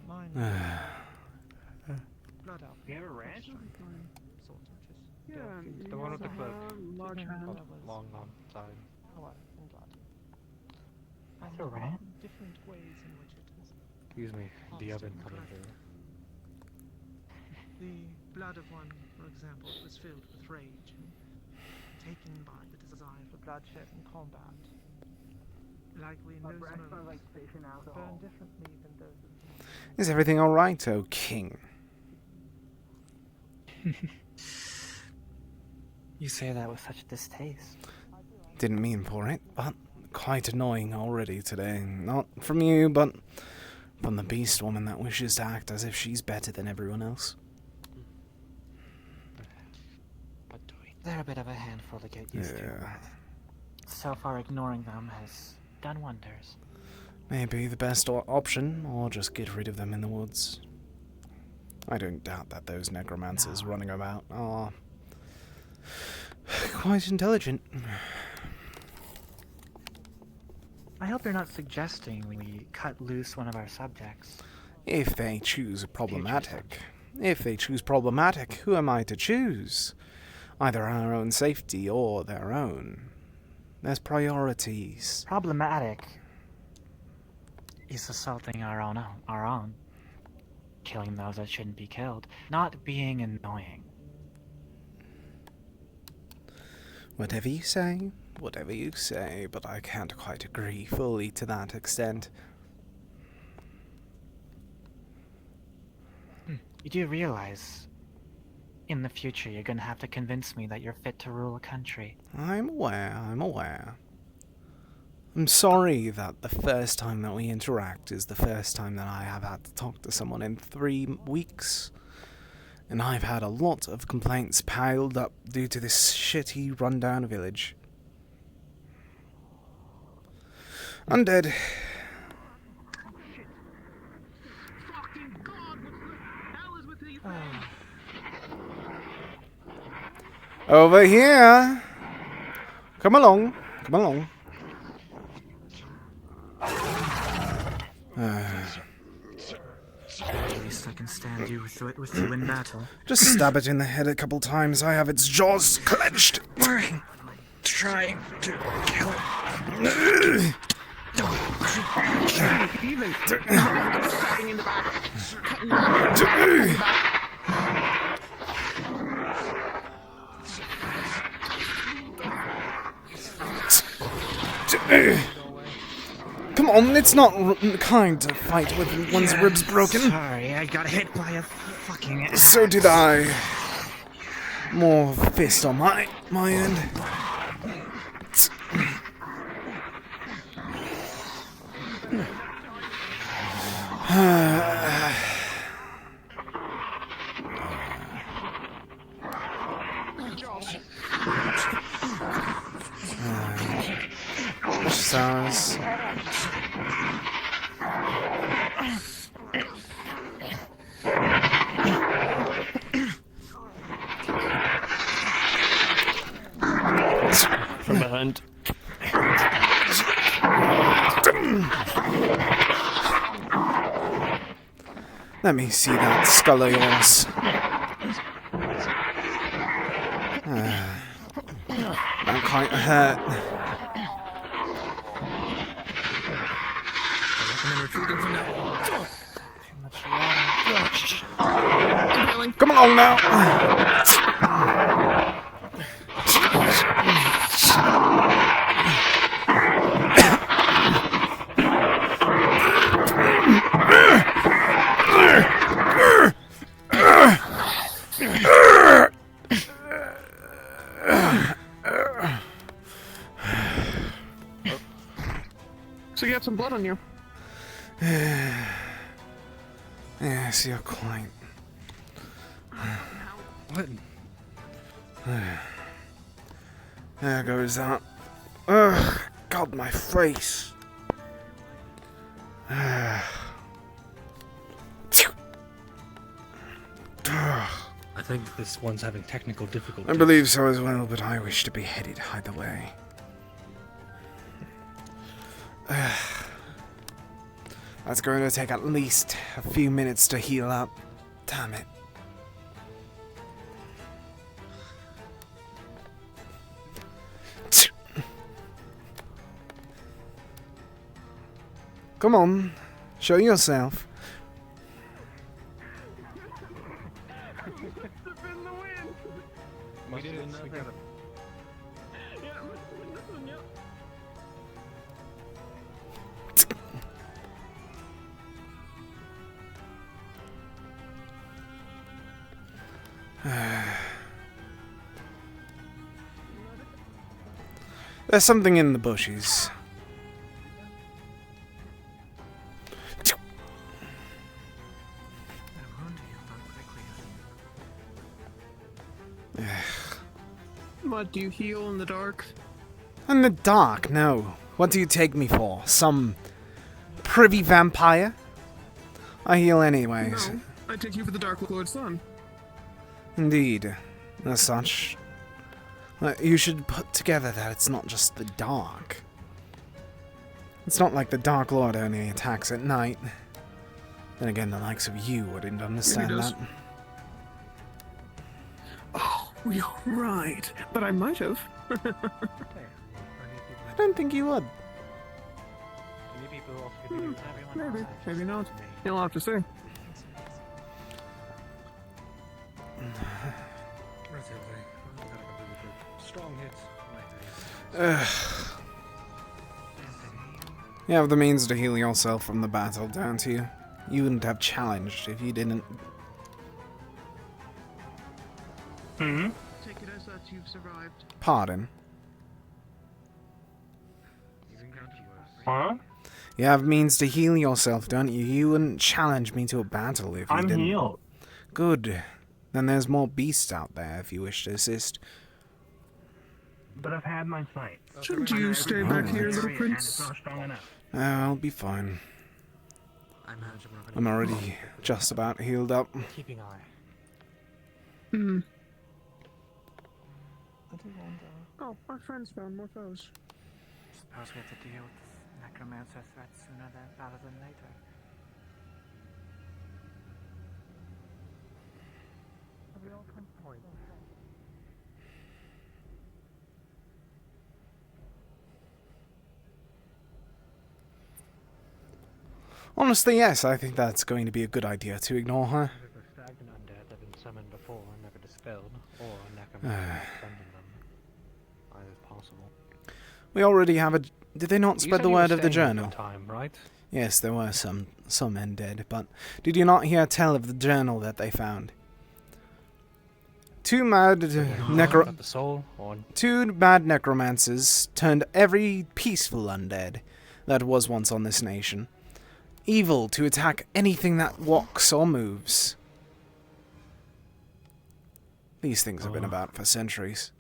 F: ladder. Mine. Blood out.
M: You have a ranch?
F: Sort of just.
E: Yeah,
H: The one with the cloak.
E: large hand.
H: Long side.
F: Power and blood.
M: That's a rat?
F: Different ways in which it is.
H: Excuse me. The oven coming through.
F: The blood of one, for example, was filled with rage and taken by the desire for bloodshed and combat. Likely in those moments, burn differently than those of
A: Is everything alright, O King?
L: You say that with such distaste.
A: Didn't mean for it, but quite annoying already today. Not from you, but from the beast woman that wishes to act as if she's better than everyone else.
L: They're a bit of a handful to get used to. So far, ignoring them has done wonders.
A: Maybe the best option, or just get rid of them in the woods. I don't doubt that those necromancers running about are quite intelligent.
L: I hope you're not suggesting we cut loose one of our subjects.
A: If they choose problematic. If they choose problematic, who am I to choose? Either our own safety or their own. There's priorities.
L: Problematic is assaulting our own. Killing those that shouldn't be killed. Not being annoying.
A: Whatever you say, but I can't quite agree fully to that extent.
L: You do realize, in the future, you're gonna have to convince me that you're fit to rule a country.
A: I'm aware. I'm sorry that the first time that we interact is the first time that I have had to talk to someone in 3 weeks. And I've had a lot of complaints piled up due to this shitty rundown village. Undead. Over here. Come along.
L: At least I can stand you with you in battle.
A: Just stab it in the head a couple times. I have its jaws clenched.
L: Trying to kill it.
E: Even stabbing in the back, cutting in the back.
A: Come on, it's not kind to fight with one's ribs broken.
L: Sorry, I got hit by a fucking axe.
A: So did I. More fist on my end. Stars.
B: From behind.
A: Let me see that skull of yours. That quite hurt. Come along now.
E: So you have some blood on you.
A: Yes, you're quite.
K: What?
A: There goes that. Ugh, God, my face.
K: I think this one's having technical difficulties.
A: I believe so as well, but I wish to be headed either way. That's going to take at least a few minutes to heal up. Damn it. Come on, show yourself.
E: We did it together.
A: There's something in the bushes.
E: What, do you heal in the dark?
A: In the dark, no. What do you take me for? Some privy vampire? I heal anyways.
E: No, I take you for the Dark Lord's son.
A: Indeed. As such, you should put together that it's not just the dark. It's not like the Dark Lord only attacks at night. Then again, the likes of you wouldn't understand that.
E: Oh, you're right. But I might have.
A: I don't think you would.
E: Maybe, maybe not. You'll have to see.
K: Strong hits.
A: You have the means to heal yourself from the battle, don't you? You wouldn't have challenged if you didn't.
E: Take it as that you've survived.
A: Pardon?
I: Huh?
A: You have means to heal yourself, don't you? You wouldn't challenge me to a battle if you
I: I'm
A: didn't.
I: healed.
A: Good. Then there's more beasts out there if you wish to assist.
I: But I've had my fight.
E: Shouldn't you stay back here, little prince?
A: I'll be fine. I'm already just about healed up.
F: Keeping eye.
E: Hmm.
F: I do wonder.
E: Oh, our friends found more foes.
L: Suppose we have to deal with this necromancer threat sooner rather than later.
F: A real point.
A: Honestly, yes, I think that's going to be a good idea to ignore her.
H: The stagnant undead have been summoned before and never dispelled, or a necromancer summoned them. Either is possible.
A: We already have a... Did they not spread the word of the journal?
H: Time, right?
A: Yes, there were some undead, but did you not hear tell of the journal that they found? Two mad necromancers turned every peaceful undead that was once on this nation evil to attack anything that walks or moves. These things have been about for centuries.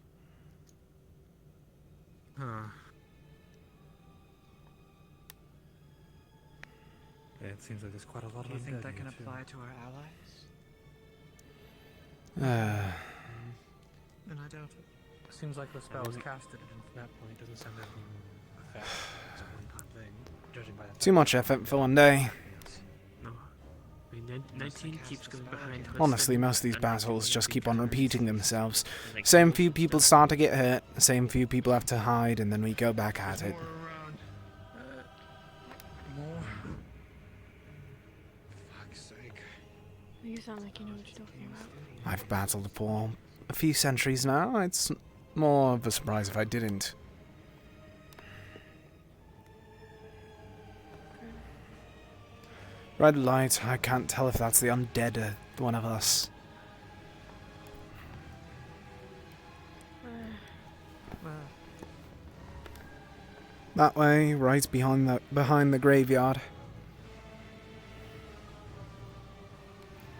J: Yeah, it seems like there's quite a lot of
L: Do you think
J: undead
L: that can
J: here, too.
L: apply to our allies?
K: And I doubt it.
H: Seems like the spell was casted, and from that point, it doesn't sound like any effect. It's a one-time thing, judging by that.
A: Too much effort for one day.
K: No. I mean, 19 keeps going behind.
A: Honestly, most of these battles just keep on repeating themselves. Same few people start to get hurt, same few people have to hide, and then we go back at it.
K: More. Fuck's sake.
N: You sound like you know what you're talking about.
A: I've battled for a few centuries now. It's more of a surprise if I didn't. Red light, I can't tell if that's the undead one of us. That way, right behind the graveyard.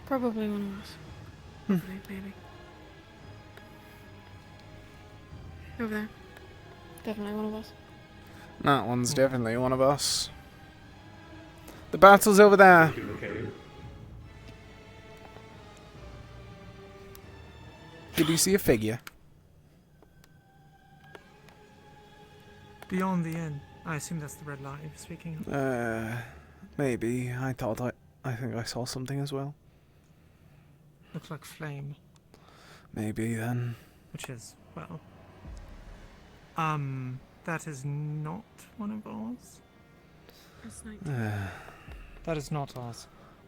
N: Probably one of us. Maybe. Over there. Definitely one of us.
A: That one's definitely one of us. The battle's over there. Did you see a figure?
F: Beyond the inn. I assume that's the red light you're speaking of.
A: Maybe. I think I saw something as well.
F: Looks like flame.
A: Maybe then.
F: Which is, well... that is not one of ours.
N: It's
F: That is not ours.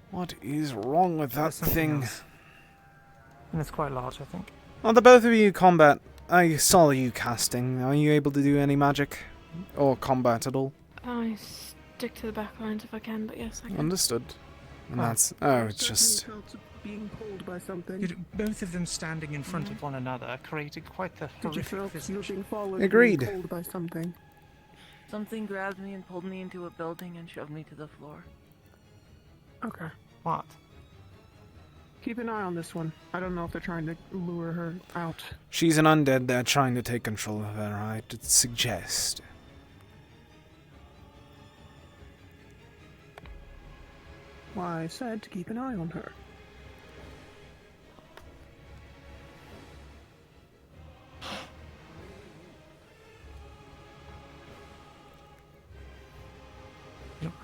A: What is wrong with that
F: There's something
A: thing?
F: else. And it's quite large, I think.
A: Well, the both of you combat. I saw you casting. Are you able to do any magic? Or combat at all?
N: I stick to the back lines if I can, but yes, I can.
A: Understood. And that's... Oh, it's just...
E: Being pulled by something.
F: Both of them standing in front of one another created quite the
E: Did you
F: horrific
E: feel
F: visage.
E: you being followed?
A: Agreed.
E: Being pulled by something.
S: Something grabbed me and pulled me into a building and shoved me to the floor.
E: Okay.
F: What?
E: Keep an eye on this one. I don't know if they're trying to lure her out.
A: She's an undead. They're trying to take control of her, I'd suggest.
E: why I said to keep an eye on her.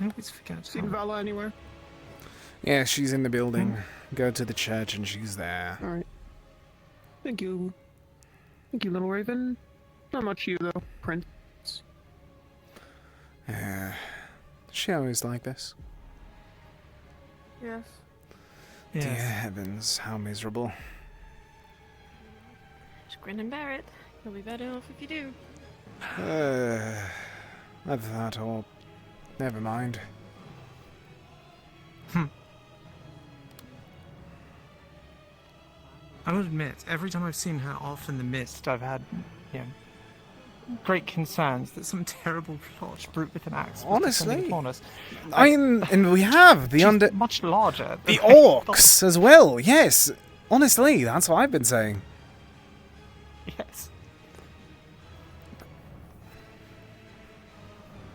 F: I always forget.
E: Seen Vala anywhere?
A: Yeah, she's in the building. Go to the church and she's there.
E: Alright. Thank you. Thank you, Little Raven. Not much you, though, Prince.
A: Is she always like this?
C: Yes.
A: Dear heavens, how miserable.
N: Just grin and bear it. You'll be better off if you do.
A: Either that or... Never mind.
F: I will admit, every time I've seen her off in the mist, I've had, great concerns that some terrible plot brute with an axe was descending
A: Honestly,
F: upon us.
A: and we have the
F: much larger.
A: The orcs as well. Yes, honestly, that's what I've been saying.
F: Yes.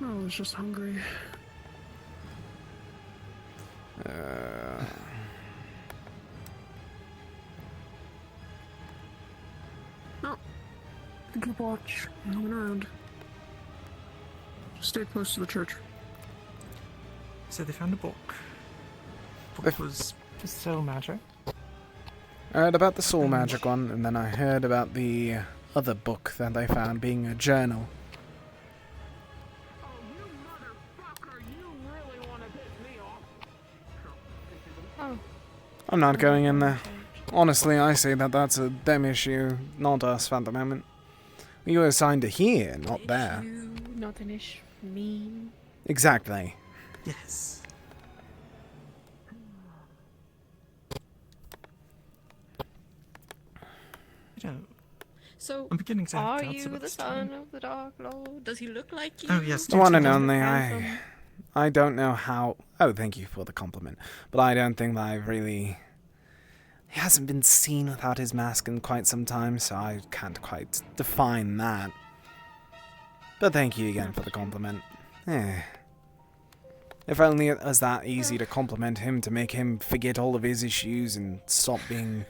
E: I was just hungry. No. Keep watch. I'm moving around. Just stay close to the church.
F: So they found a book. Book was soul magic.
A: I heard about the soul magic one, and then I heard about the other book that they found being a journal.
N: Oh.
A: I'm not going in there. Honestly, I say that that's a them issue, not us at the moment. We were assigned to here, not there.
N: Not an issue. Mean.
A: Exactly.
F: Yes.
N: So,
F: I'm beginning to have
N: are
F: doubts
N: you
F: about
N: the
F: this
N: son
F: time.
N: of the Dark Lord? Does he look like you?
F: Oh, yes.
A: The one and
N: Handsome.
A: only. I don't know how... Oh, thank you for the compliment. But I don't think that I've really... He hasn't been seen without his mask in quite some time, so I can't quite define that. But thank you again for the compliment. If only it was that easy to compliment him to make him forget all of his issues and stop being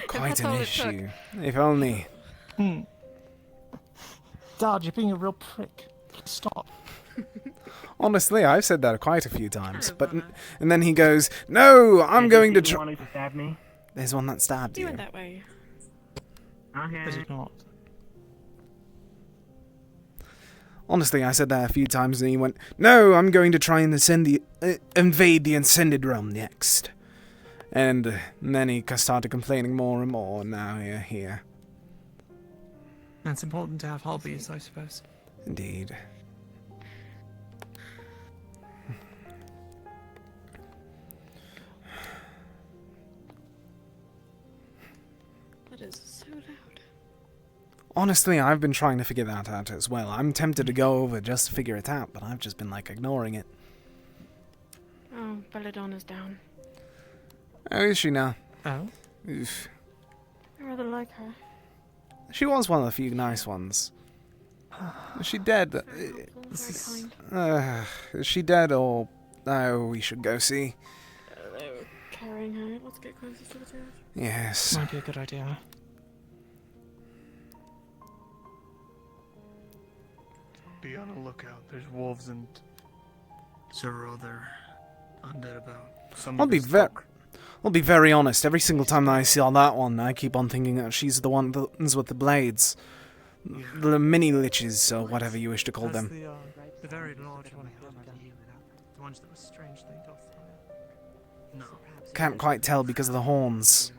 A: quite an issue. If only.
F: Dad, you're being a real prick. Stop.
A: Honestly, I've said that quite a few times, and then he goes, "No, I'm going to try."
M: To stab me?
A: There's one that stabbed
N: You
A: you.
N: went that way.
M: Okay.
F: Is it not?
A: Honestly, I said that a few times, and he went, "No, I'm going to try and invade the Ascended Realm next." And then he started complaining more and more, and now you're here.
F: And it's important to have hobbies, I suppose.
A: Indeed.
N: That is so loud.
A: Honestly, I've been trying to figure that out as well. I'm tempted to go over just to figure it out, but I've just been, ignoring it.
N: Oh, Belladonna's down.
A: Oh, is she now?
F: Oh?
A: Oof.
N: I rather like her.
A: She was one of the few nice ones. Is she dead?
N: Very kind.
A: Is she dead or... Oh, we should go see.
N: They were carrying her. Let's get closer to the church.
A: Yes.
F: Might be a good idea.
P: Be on the lookout. There's wolves and several other undead about.
A: I'll be very honest. Every single time that I see that one, I keep on thinking that she's the one with the blades.
P: Yeah.
A: The mini liches, or whatever you wish to call them.
F: The very large one. The ones that were strangely docile.
P: No.
A: Can't quite tell because of the horns.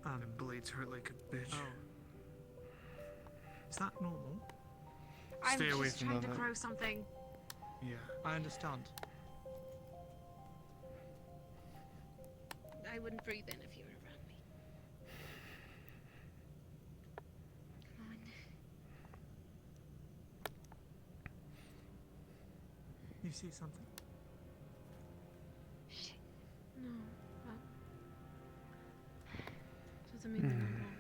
P: And the blades hurt like a bitch.
F: Is that normal?
O: I'm
P: Stay away
O: just
P: from
O: trying to
P: that.
O: grow something.
P: Yeah.
F: I understand.
N: I wouldn't breathe in if you were around me. Come on.
F: You see something?
N: No, that doesn't mean they're not wrong.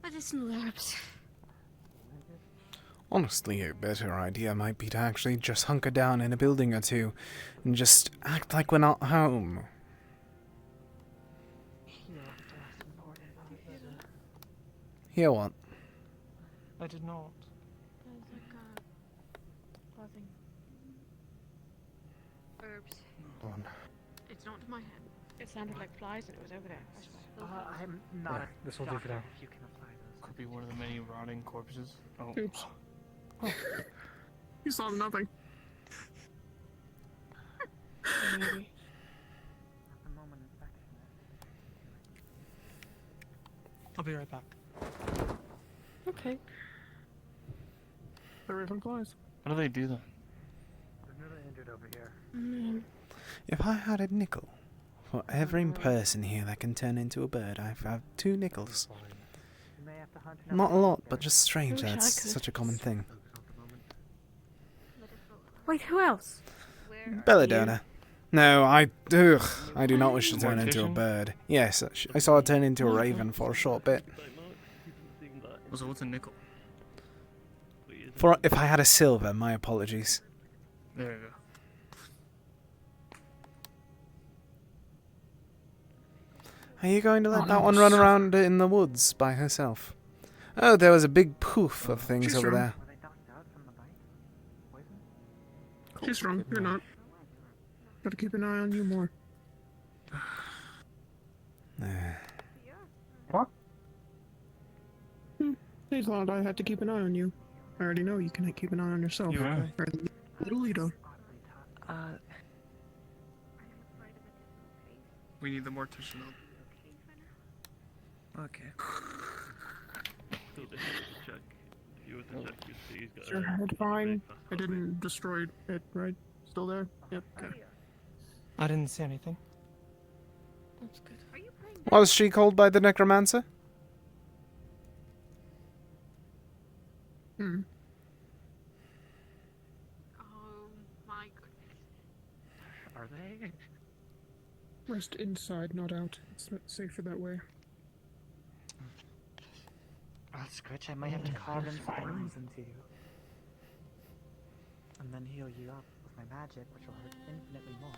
N: Medicinal herbs.
A: Honestly, a better idea might be to actually just hunker down in a building or two and just act like we're not home. Hear what?
F: I did not.
N: There's like a buzzing. Herbs. It's not to my head. It sounded like flies and it was over there. I swear.
L: I'm not a
H: this will do for
L: doctor,
H: now.
L: if you can apply those.
P: Could be one of the many rotting corpses. Oh.
E: Oops. You saw nothing.
N: Maybe.
F: I'll be right back.
N: Okay.
E: They're even flies.
P: How do they do that?
H: There's another injured over here.
A: If I had a nickel for every person here that can turn into a bird, I'd have 2 nickels. Not a lot, but just strange
N: I
A: that
N: wish I
A: it's
N: could.
A: such a common thing.
N: Wait, who else?
A: Belladonna. No, I do not wish to turn into a bird. Yes, I saw her turn into a raven for a short bit.
P: So what's a nickel?
A: For if I had a silver, my apologies.
P: There you go.
A: Are you going to let that one run around in the woods by herself? Oh, there was a big poof of things
E: She's
A: over
E: wrong.
A: there.
E: She's wrong. You're not. Gotta keep an eye on you more.
L: What?
E: They thought I had to keep an eye on you. I already know you can keep an eye on yourself.
P: You are.
E: Little Lito.
P: We need the mortician up.
B: Okay.
E: Sure, it's fine. I didn't destroy it, right? Still there? Yep, okay.
F: I didn't see anything.
N: That's good.
A: What was she called by the necromancer?
E: Hmm.
N: Oh my goodness.
L: Are they?
E: Rest inside, not out. It's safer that way.
L: Oh, Scritch, I might have to carve in some wounds into you. And then heal you up with my magic, which will hurt infinitely more.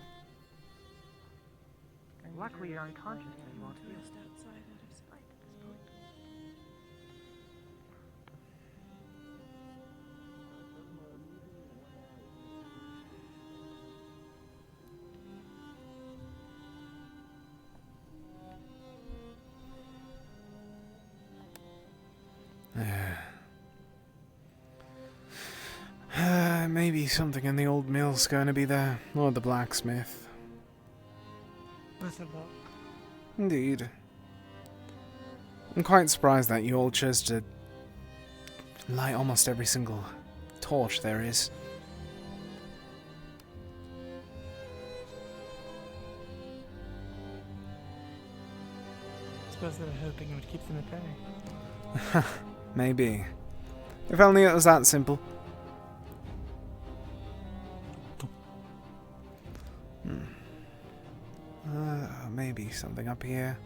L: Luckily, you're unconscious anymore.
N: Just outside out of sight at this point.
A: Maybe something in the old mill's going to be there, or the blacksmith.
F: Better luck.
A: Indeed. I'm quite surprised that you all chose to light almost every single torch there is.
F: I suppose they were hoping it would keep them at bay.
A: Maybe. If only it was that simple. Maybe something up here.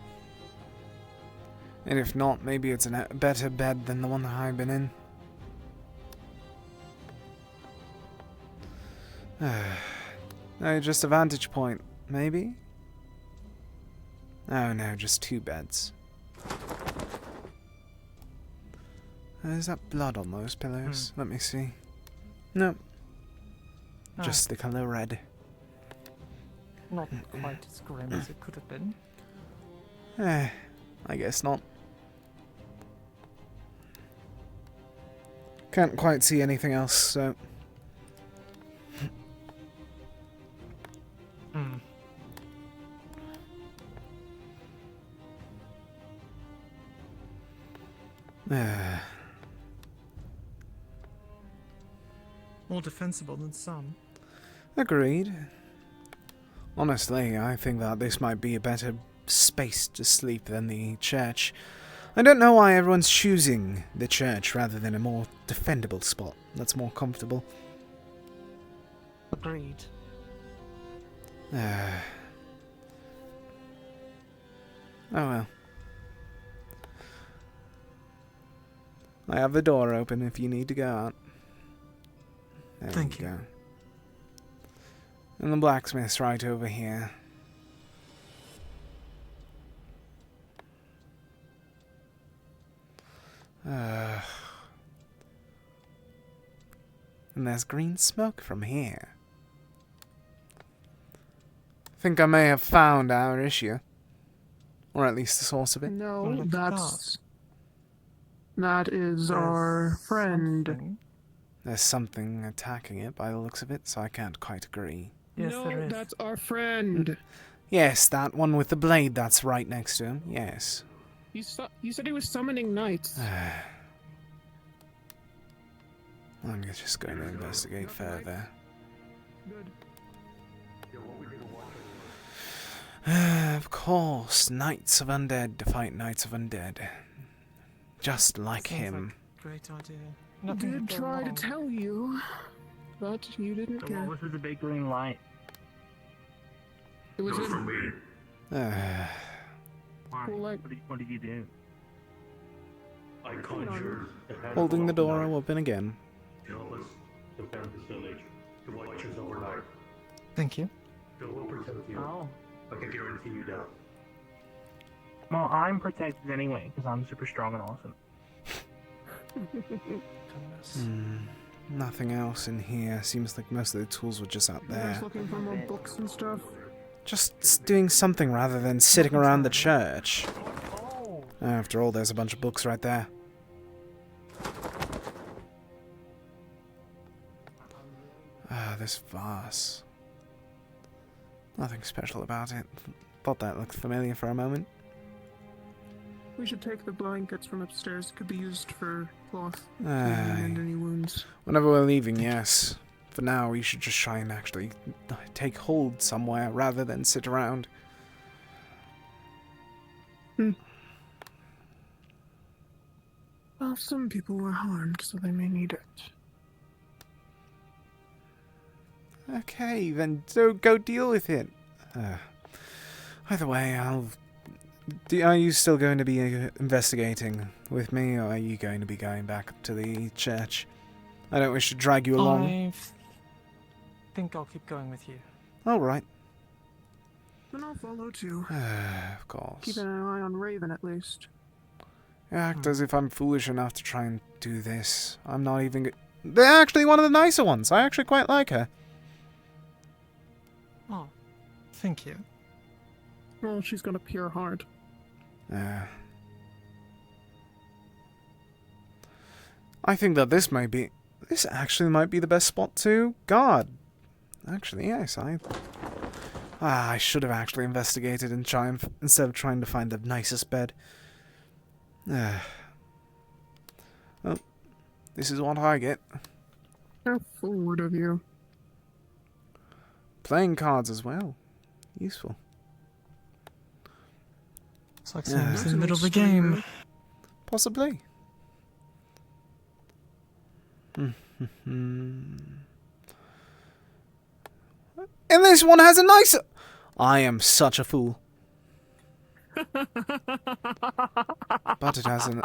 A: And if not, maybe it's a better bed than the one that I've been in. No, just a vantage point, maybe? Oh no, just 2 beds. Is that blood on those pillows? Let me see. No. Just the colour red.
F: Not quite as grim as it could have been.
A: I guess not. Can't quite see anything else, so...
F: More defensible than some.
A: Agreed. Honestly, I think that this might be a better space to sleep than the church. I don't know why everyone's choosing the church rather than a more defendable spot that's more comfortable.
F: Agreed.
A: Oh well. I have the door open if you need to go out.
P: Thank you.
A: Go. And the blacksmith's right over here. And there's green smoke from here. I think I may have found our issue. Or at least the source of it.
E: No, that is our friend.
A: There's something attacking it by the looks of it, so I can't quite agree.
E: Yes, no, that's our friend.
A: Yes, that one with the blade that's right next to him. Yes.
E: You said he was summoning knights.
A: I'm just going to investigate further.
E: Good.
A: Of course, Knights of Undead to fight Knights of Undead. Just like him.
F: Great idea.
E: I did try to tell you, but you didn't
M: So
E: care.
M: what was with the big green light?
E: It was
I: for me.
M: Why?
E: Well, like,
M: What did you do?
I: I conjured
A: Holding the door open again.
I: to help us defend this village, to watch us overnight.
F: Thank you.
I: So we'll protect you.
M: Oh.
I: I can guarantee you that.
M: Well, I'm protected anyway, because I'm super strong and awesome.
A: Nothing else in here. Seems like most of the tools were just out
E: you guys
A: there.
E: looking for more books and stuff?
A: Just doing something rather than sitting around the church. After all, there's a bunch of books right there. This vase. Nothing special about it. Thought that looked familiar for a moment.
E: We should take the blankets from upstairs. Could be used for cloth.
A: Aye.
E: And any wounds.
A: Whenever we're leaving, yes. For now, we should just try and actually take hold somewhere rather than sit around.
E: Well, some people were harmed, so they may need it.
A: Okay, then go deal with it. Either way, are you still going to be investigating with me, or are you going to be going back to the church? I don't wish to drag you along.
F: I think I'll keep going with you.
A: All right.
E: Then I'll follow too.
A: Of course.
E: Keep an eye on Raven at least.
A: Act as if I'm foolish enough to try and do this. I'm not even... They're actually one of the nicer ones. I actually quite like her.
F: Oh, thank you.
E: Well, she's got a pure heart.
A: I think that this actually might be the best spot to guard. Actually, yes, I should have actually investigated and instead of trying to find the nicest bed. Well, this is what I get.
E: How forward of you.
A: Playing cards as well. Useful.
F: It's like someone's in the middle of the game.
A: Possibly. And this one has a nicer... I am such a fool. But it has an...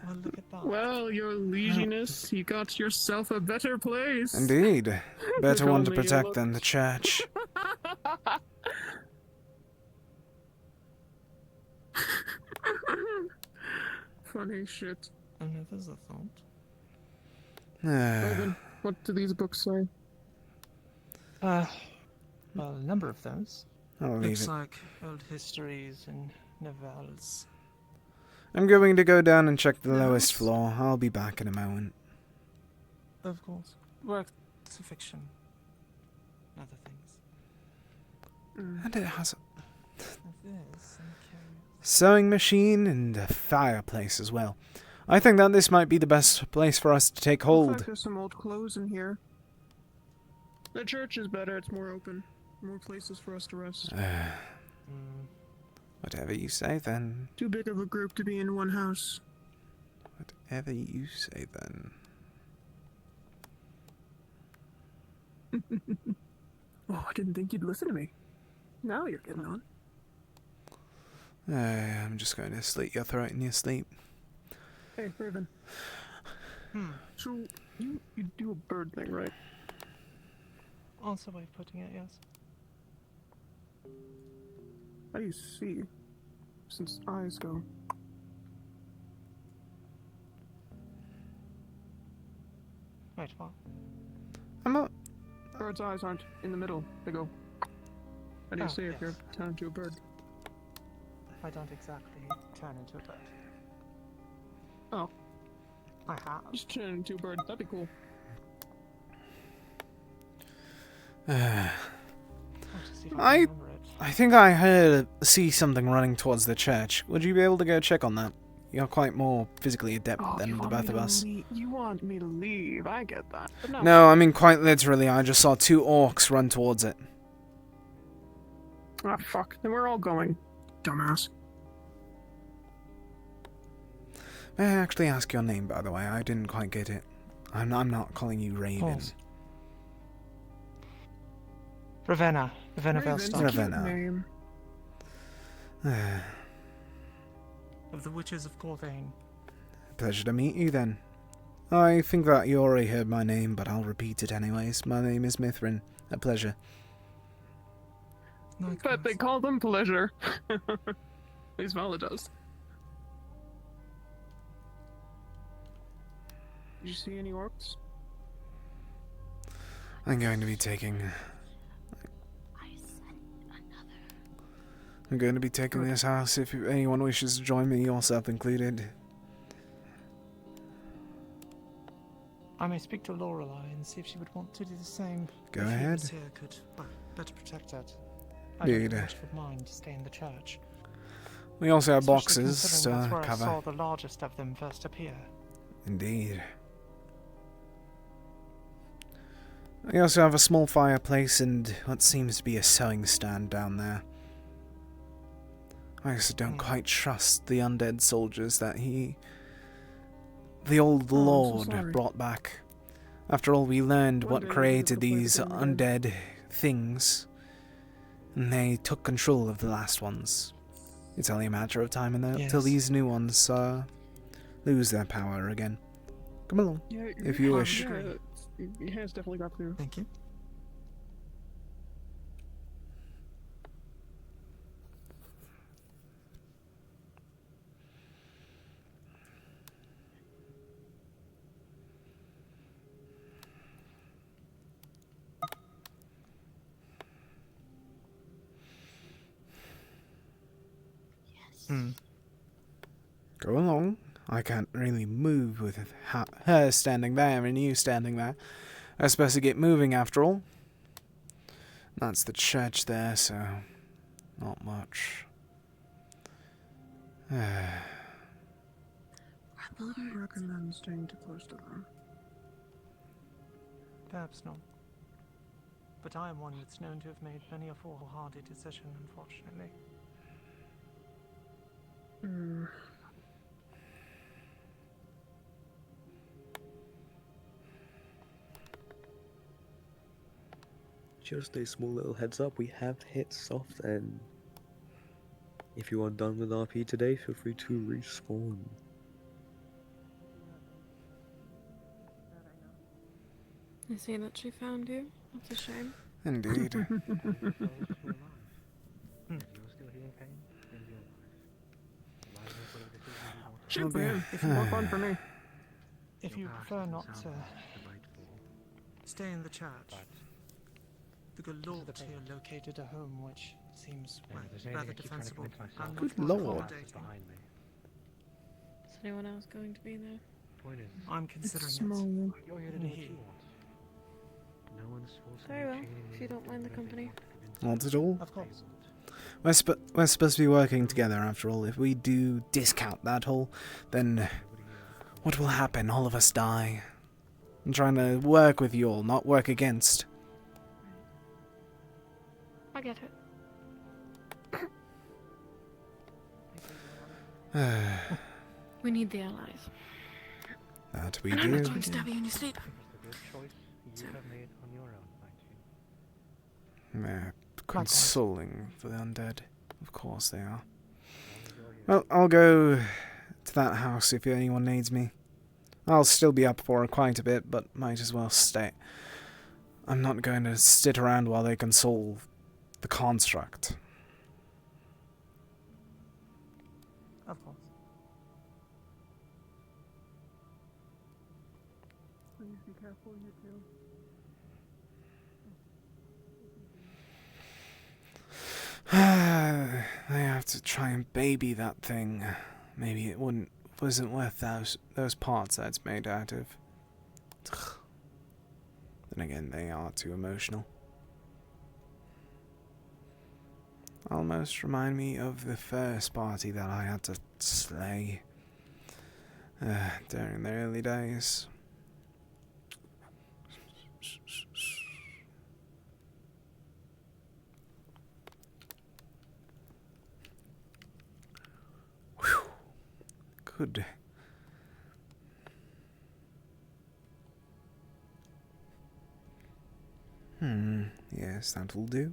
F: Well, look at that.
E: Well, your lieginess, you got yourself a better place.
A: Indeed. Better
E: If
A: one to
E: only you
A: protect
E: looked.
A: than the church.
E: Funny shit.
F: There's a thought.
E: Raven, what do these books say?
F: Well, a number of those.
A: I'll leave
F: Looks
A: it.
F: like old histories and novels.
A: I'm going to go down and check the lowest floor. I'll be back in a moment.
F: Of course. Works of fiction. Other things.
A: And it has a
F: This, I'm curious.
A: sewing machine and a fireplace as well. I think that this might be the best place for us to take
E: Looks like
A: hold.
E: there's some old clothes in here. The church is better, it's more open. More places for us to rest.
A: Whatever you say then.
E: Too big of a group to be in one house.
A: Whatever you say then.
E: Oh, I didn't think you'd listen to me. Now you're getting on.
A: I'm just going to slit your throat in your sleep.
E: Hey, Raven. So, you do a bird thing, right?
F: Also way of putting it, yes.
E: How do you see? Since eyes go.
F: Wait, what?
A: I'm not.
E: Bird's eyes aren't in the middle. They go. How do you
F: Oh,
E: see if
F: yes.
E: you're turned into a bird?
F: I don't exactly turn into a bird.
E: Oh.
F: I have.
E: Just turn into a bird. That'd be cool.
A: I think I see something running towards the church. Would you be able to go check on that? You're quite more physically adept than the both of us.
E: You want me to leave? I get that. But no.
A: No, I mean quite literally. I just saw 2 orcs run towards it.
E: Ah, fuck. Then we're all going. Dumbass.
A: May I actually ask your name, by the way? I didn't quite get it. I'm not calling you Raven.
F: Ravenna. Ravenna Velstock.
A: Ravenna.
F: Of the Witches of Corvain.
A: Pleasure to meet you, then. I think that you already heard my name, but I'll repeat it anyways. My name is Mithrin. A pleasure.
E: But they call them pleasure. At least Vala does. Did you see any orcs?
A: I'm going to be taking this house if anyone wishes to join me, yourself included.
F: I may speak to Lorelei and see if she would want to do the same.
A: Go
F: if
A: ahead.
F: Here could, well, better protect it. I
A: Indeed.
F: don't much would mind to stay in the church.
A: We also have
F: Especially
A: boxes
F: considering that's
A: to
F: where I saw
A: cover.
F: the largest of them first appear.
A: Indeed. We also have a small fireplace and what seems to be a sewing stand down there. I also don't quite trust the undead soldiers that the old Lord brought back. After all, we learned what created these undead things, and they took control of the last ones. It's only a matter of time until these new ones lose their power again. Come along, if you wish.
E: Your hair's definitely got through.
F: Thank you.
A: Go along. I can't really move with her standing there and you standing there. I'm supposed to get moving after all. That's the church there, so not much.
E: I wouldn't recommend staying too close to them.
F: Perhaps not. But I am one that's known to have made many a foolhardy decision, unfortunately.
B: Just a small little heads up, we have hit soft end. If you are done with RP today, feel free to respawn.
N: I see that she found you. That's a shame.
A: Indeed.
E: Shit for him. It's more fun for me.
F: If you prefer not to stay in the church, the good Lord here located a home which seems rather defensible and
A: Good
F: much more
A: Lord.
F: accommodating.
N: Is anyone else going to be there?
F: I'm considering
E: small.
F: it.
N: Very well, if you don't mind the company.
A: Not at all.
F: Of course.
A: We're supposed to be working together after all. If we do discount that whole, then what will happen? All of us die. I'm trying to work with you all, not work against.
N: I get it. We need the allies.
A: That we
N: And
A: do.
N: I'm not trying to stab you in your sleep. So,
A: They're consoling for the undead. Of course they are. Well, I'll go to that house if anyone needs me. I'll still be up for quite a bit, but might as well stay. I'm not going to sit around while they can solve the construct.
F: Of course.
E: Please be careful, you two.
A: I have to try and baby that thing. Maybe it wasn't worth those parts that it's made out of. Then again, they are too emotional. Almost remind me of the first party that I had to slay during the early days. Whew. Good. Yes, that will do.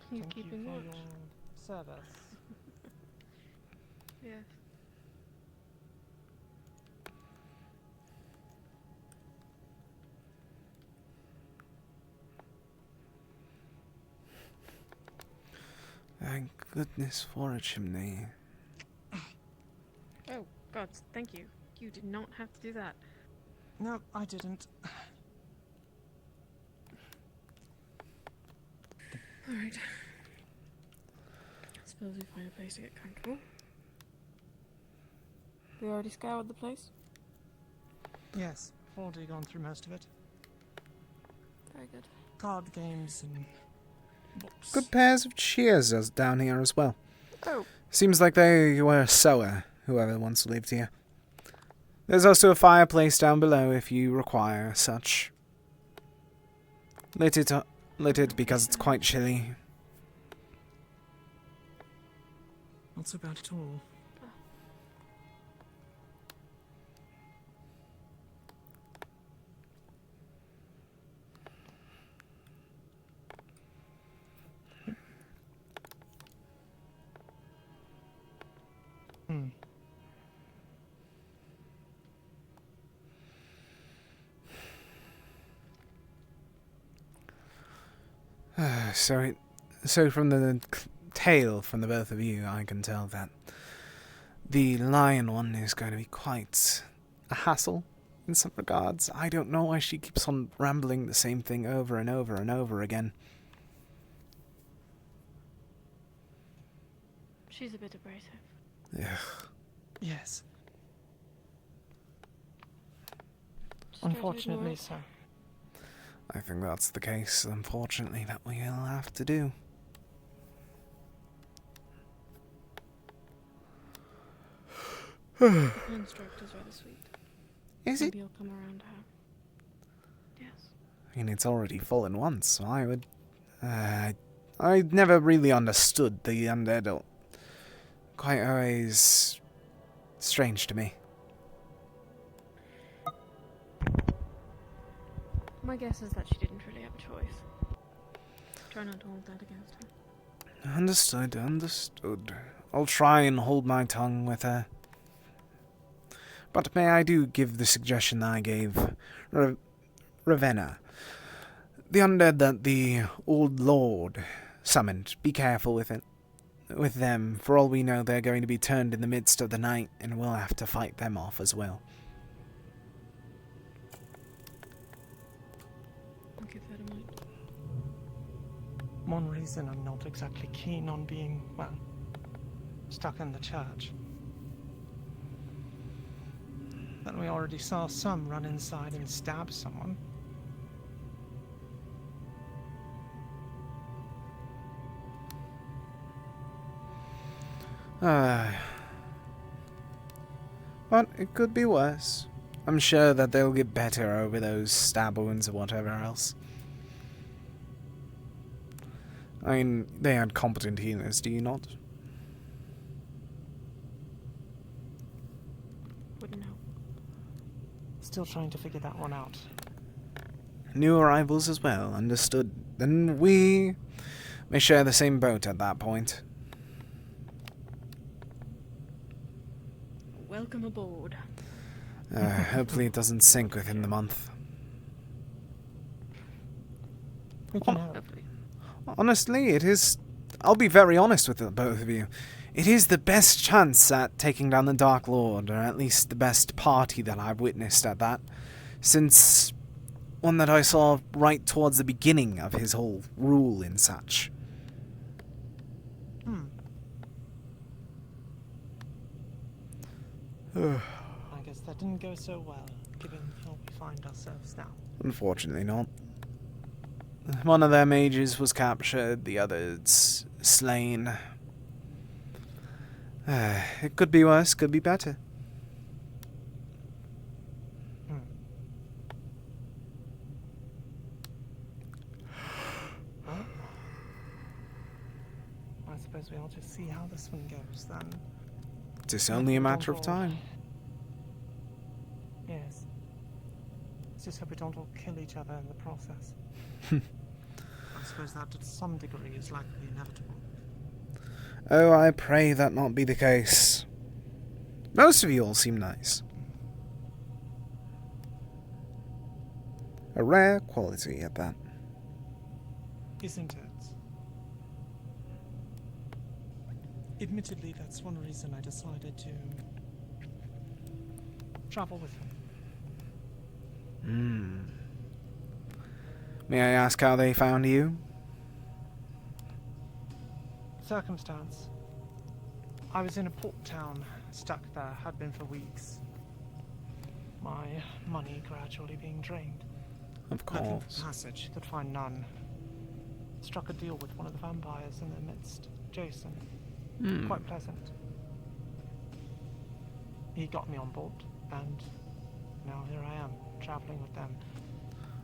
N: He's
F: Thank you
N: keeping
F: for
N: watch.
F: your service.
N: Yes.
A: Thank goodness for a chimney.
N: Oh, God, thank you. You did not have to do that.
F: No, I didn't.
N: Alright. Suppose we find a place to get comfortable. We already scoured the place?
F: Yes, already gone through most of it.
N: Very good.
F: Card games and books.
A: Good pairs of cheers down here as well.
N: Oh.
A: Seems like they were a sower, whoever once lived here. There's also a fireplace down below if you require such. Lit it because it's quite chilly.
F: Not so bad at all.
A: So from the tale from the both of you, I can tell that the lion one is going to be quite a hassle in some regards. I don't know why she keeps on rambling the same thing over and over and over again.
N: She's a bit abrasive.
A: Ugh.
F: Yes.
N: Just try to
F: Unfortunately,
N: ignore it.
F: so.
A: I think that's the case, unfortunately, that we'll have to do.
N: The construct is rather sweet.
A: Is
N: Maybe
A: it?
N: you'll come around to her. Yes.
A: I mean, it's already fallen once, so I would... I never really understood the undead. Quite always strange to me.
N: My guess is that she didn't really have a choice. Try not to hold that against her.
A: Understood. I'll try and hold my tongue with her. But may I do give the suggestion that I gave Ravenna. The undead that the old lord summoned, be careful with it. With them, for all we know, they're going to be turned in the midst of the night, and we'll have to fight them off as well.
N: I'll give that a mind.
F: One reason I'm not exactly keen on being, well, stuck in the church. That we already saw some run inside and stab someone.
A: But it could be worse. I'm sure that they'll get better over those stab wounds or whatever else. I mean, they had competent healers, do you not?
F: Wouldn't know. Still trying to figure that one out.
A: New arrivals as well, understood. Then we may share the same boat at that point.
N: Welcome aboard.
A: Hopefully it doesn't sink within the month.
F: We can help.
A: Honestly, it is... I'll be very honest with the both of you. It is the best chance at taking down the Dark Lord, or at least the best party that I've witnessed at that, since one that I saw right towards the beginning of his whole rule and such.
F: I guess that didn't go so well, given how we find ourselves now.
A: Unfortunately not. One of their mages was captured, the others slain. It could be worse, could be better.
F: Well, I suppose we'll just see how this one goes then.
A: It's only a matter of time.
F: Yes. Let's just hope we don't all kill each other in the process. I suppose that to some degree is likely inevitable.
A: Oh, I pray that not be the case. Most of you all seem nice. A rare quality at that.
F: Isn't it? Admittedly, that's one reason I decided to travel with him.
A: May I ask how they found you?
F: Circumstance. I was in a port town, stuck there, had been for weeks. My money gradually being drained.
A: Of
F: Looking
A: course.
F: for passage, could find none. Struck a deal with one of the vampires in their midst, Jason. Quite pleasant. He got me on board, and now here I am, traveling with them.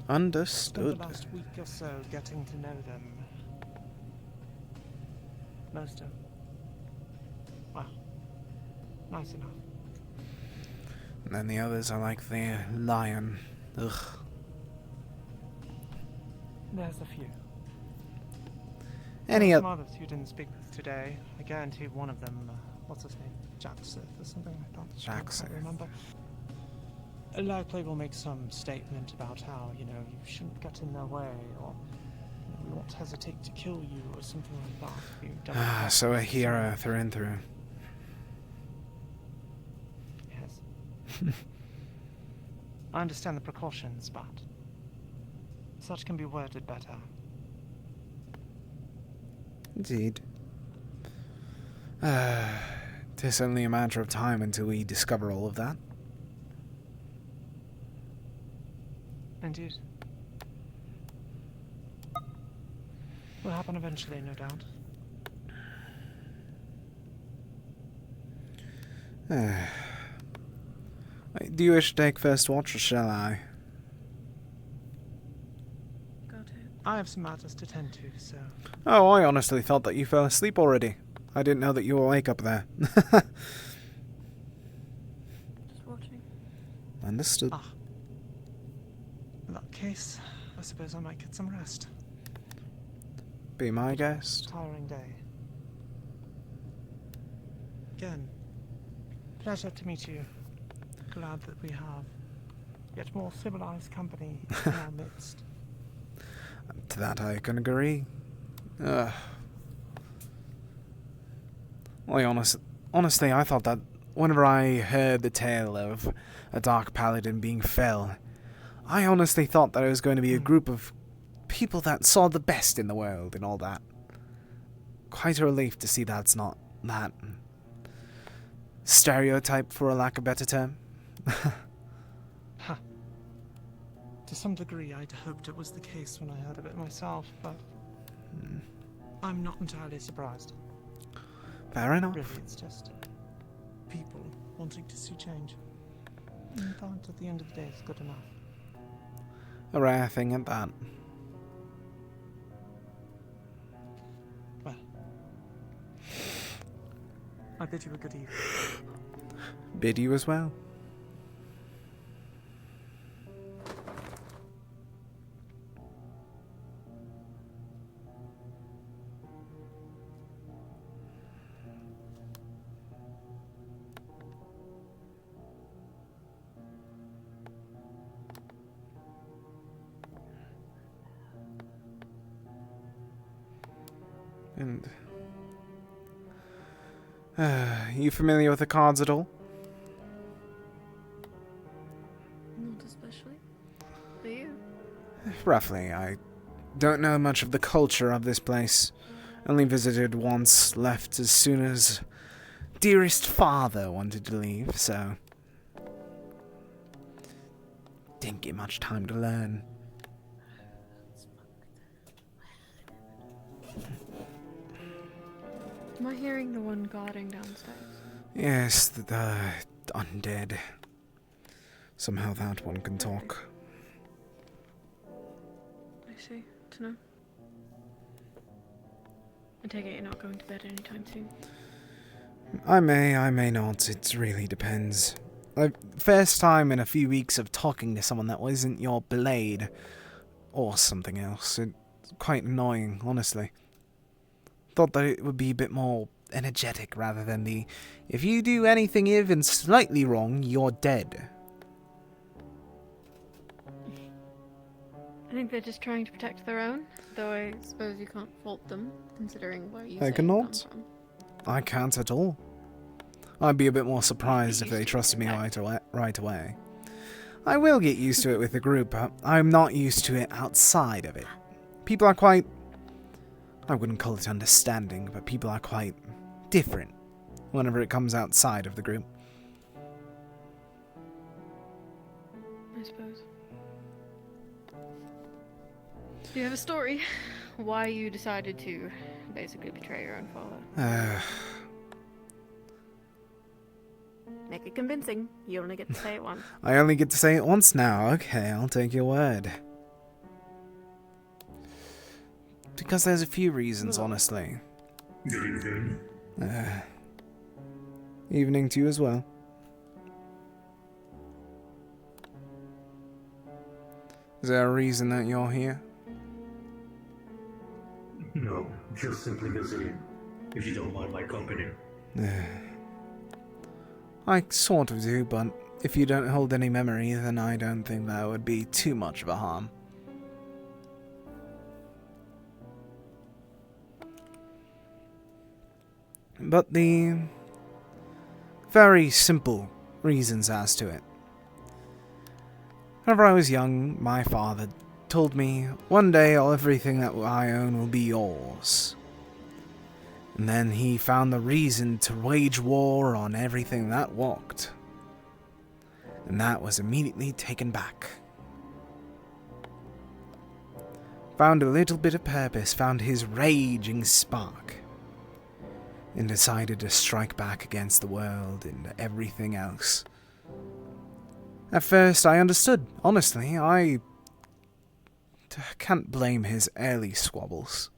A: Understood.
F: Spent the last week or so getting to know them. Most of them. Well, nice enough.
A: And then the others are like the lion. Ugh.
F: There's a few.
A: Any
F: some others you didn't speak with today. I guarantee one of them, what's his name? Jackson or something like that.
A: Jackson.
F: I can't remember. Likely will make some statement about how, you shouldn't get in their way, or we won't hesitate to kill you, or something like that. You don't
A: So a hero through and through.
F: Yes. I understand the precautions, but such can be worded better.
A: Indeed. Tis only a matter of time until we discover all of that.
F: Indeed. Will happen eventually, no doubt.
A: Do you wish to take first watch, or shall I?
F: I have some matters to tend to, so...
A: Oh, I honestly thought that you fell asleep already. I didn't know that you were awake up there.
N: Just watching.
A: Understood.
F: In that case, I suppose I might get some rest.
A: Be my guest.
F: Tiring day. Again, pleasure to meet you. Glad that we have yet more civilized company in our midst.
A: To that I can agree. Well, honestly, I thought that whenever I heard the tale of a dark paladin being fell, I honestly thought that it was going to be a group of people that saw the best in the world and all that. Quite a relief to see that's not that stereotype, for a lack of a better term.
F: To some degree, I'd hoped it was the case when I heard of it myself, but I'm not entirely surprised.
A: Fair enough.
F: Really, it's just people wanting to see change. And that, at the end of the day, is good enough.
A: A rare thing at that.
F: Well, I bid you a good evening.
A: Bid you as well. And you familiar with the cards at all?
N: Not especially. Are you?
A: Roughly. I don't know much of the culture of this place. Only visited once, left as soon as dearest father wanted to leave, so didn't get much time to learn.
N: Am I hearing the one guarding downstairs?
A: Yes, the undead. Somehow that one can talk.
N: I see. To know. I take it you're not going to bed anytime soon.
A: I may not. It really depends. First time in a few weeks of talking to someone that wasn't your blade. Or something else. It's quite annoying, honestly. Thought that it would be a bit more energetic rather than the, if you do anything even slightly wrong, you're dead.
N: I think they're just trying to protect their own, though I suppose you can't fault them, considering where you
A: I
N: say
A: cannot.
N: come from.
A: I can't at all. I'd be a bit more surprised if they trusted me right away. I will get used to it with the group, but I'm not used to it outside of it. People are quite, I wouldn't call it understanding, but people are quite different whenever it comes outside of the group.
N: I suppose. Do you have a story? Why you decided to basically betray your own father? Make it convincing. You only get to say it once.
A: I only get to say it once now. Okay, I'll take your word. Because there's a few reasons, honestly.
I: Good evening.
A: Evening to you as well. Is there a reason that you're here?
I: No, just simply visiting. If you don't mind my company.
A: I sort of do, but if you don't hold any memory, then I don't think that would be too much of a harm. But the very simple reasons as to it. Whenever I was young, my father told me, one day everything that I own will be yours. And then he found the reason to wage war on everything that walked. And that was immediately taken back. Found a little bit of purpose, found his raging spark, and decided to strike back against the world and everything else. At first I understood, honestly. I can't blame his early squabbles.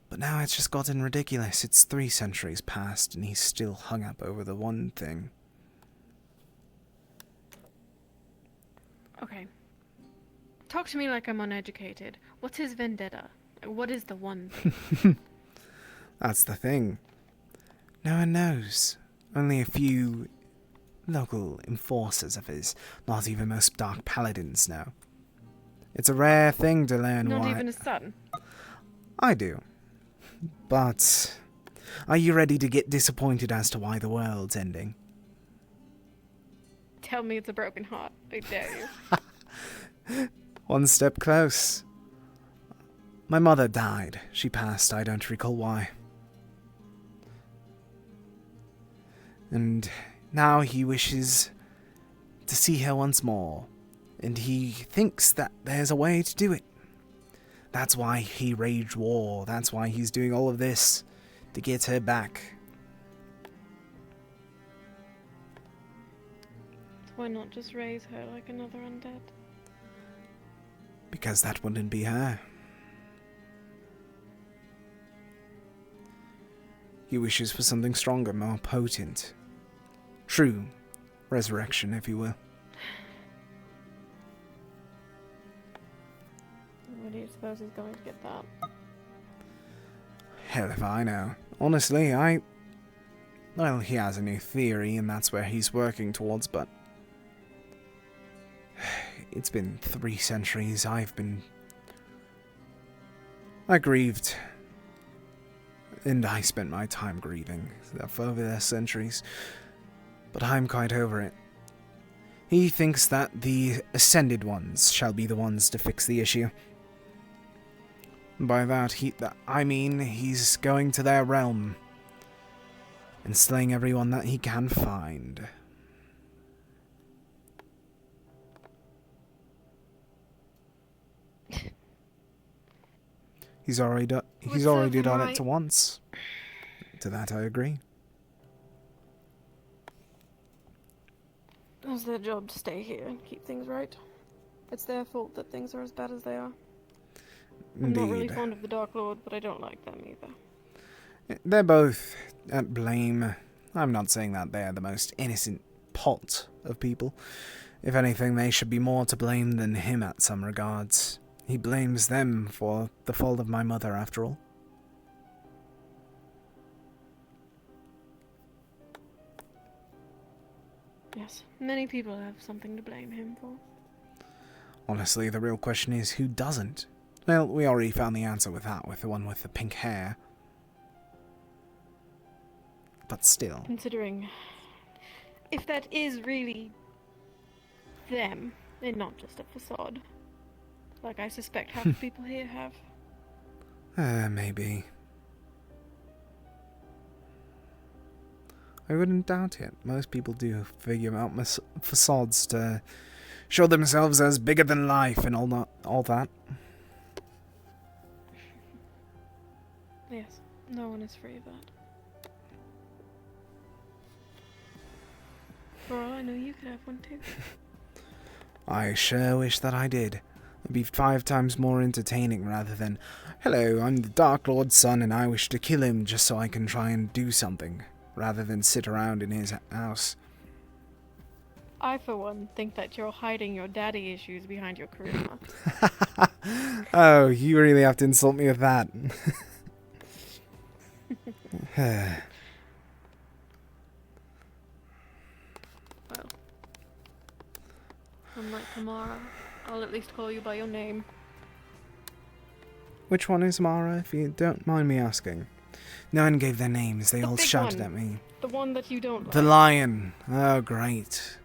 A: But now it's just gotten ridiculous. It's 3 centuries past and he's still hung up over the one thing.
N: Okay. Talk to me like I'm uneducated. What's his vendetta? What is the one thing?
A: That's the thing. No one knows. Only a few local enforcers of his, not even most dark paladins know. It's a rare thing to learn why...
N: Not even his son?
A: I do. But are you ready to get disappointed as to why the world's ending?
N: Tell me it's a broken heart. I dare you.
A: One step close. My mother died. She passed. I don't recall why. And now he wishes to see her once more. And he thinks that there's a way to do it. That's why he raged war. That's why he's doing all of this. To get her back.
N: Why not just raise her like another undead?
A: Because that wouldn't be her. He wishes for something stronger, more potent. True resurrection, if you will.
N: Where do you suppose he's going to get that?
A: Hell if I know. Honestly, well, he has a new theory, and that's where he's working towards, but... It's been 3 centuries. I grieved. And I spent my time grieving for over the centuries. But I'm quite over it. He thinks that the Ascended Ones shall be the ones to fix the issue. By that, I mean he's going to their realm and slaying everyone that he can find. He's already done it to once. To that I agree.
N: It's their job to stay here and keep things right. It's their fault that things are as bad as they are. I'm not really fond of the Dark Lord, but I don't like them either.
A: They're both at blame. I'm not saying that they're the most innocent pot of people. If anything, they should be more to blame than him at some regards. He blames them for the fall of my mother, after all.
N: Yes, many people have something to blame him for.
A: Honestly, the real question is, who doesn't? Well, we already found the answer with that, with the one with the pink hair. But still.
N: Considering if that is really them, and not just a facade, like I suspect half the people here have.
A: Maybe. I wouldn't doubt it. Most people do figure out facades to show themselves as bigger than life and all that.
N: Yes, no one is free of that. For all I know, you could have one too.
A: I sure wish that I did. It'd be 5 times more entertaining rather than, hello, I'm the Dark Lord's son and I wish to kill him just so I can try and do something, rather than sit around in his house.
N: I, for one, think that you're hiding your daddy issues behind your charisma.
A: Oh, you really have to insult me with that.
N: Well, unlike Kamara, I'll at least call you by your name.
A: Which one is Mara, if you don't mind me asking? No one gave their names, they all shouted at me.
N: The one that you don't like.
A: The lion. Oh, great.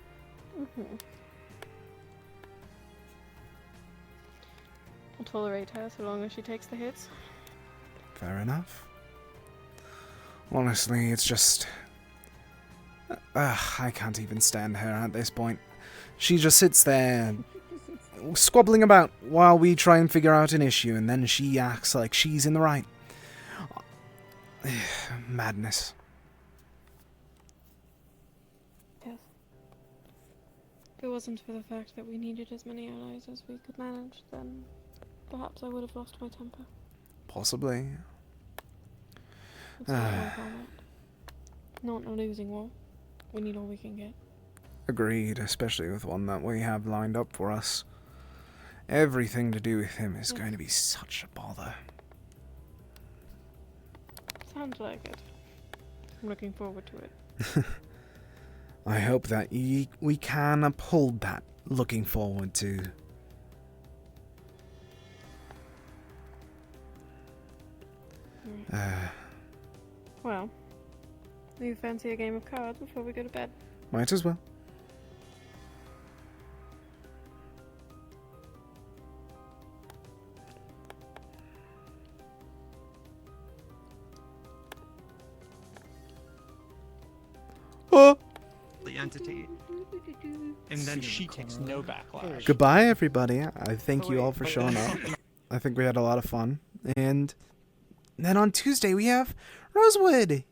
N: I'll tolerate her so long as she takes the hits.
A: Fair enough. Honestly, it's just... I can't even stand her at this point. She just sits there, squabbling about while we try and figure out an issue, and then she acts like she's in the right. Madness.
N: Yes. If it wasn't for the fact that we needed as many allies as we could manage, then perhaps I would have lost my temper.
A: Possibly.
N: It's not my fault. Not a losing war. We need all we can get.
A: Agreed, especially with one that we have lined up for us. Everything to do with him is going to be such a bother.
N: Sounds like it. I'm looking forward to it.
A: I hope that we can uphold that looking forward to.
N: Well, do you fancy a game of cards before we go to bed?
A: Might as well. Oh!
F: The entity. And then she takes no backlash.
A: Goodbye, everybody. I thank you all for showing up. I think we had a lot of fun. And then on Tuesday we have Rosewood.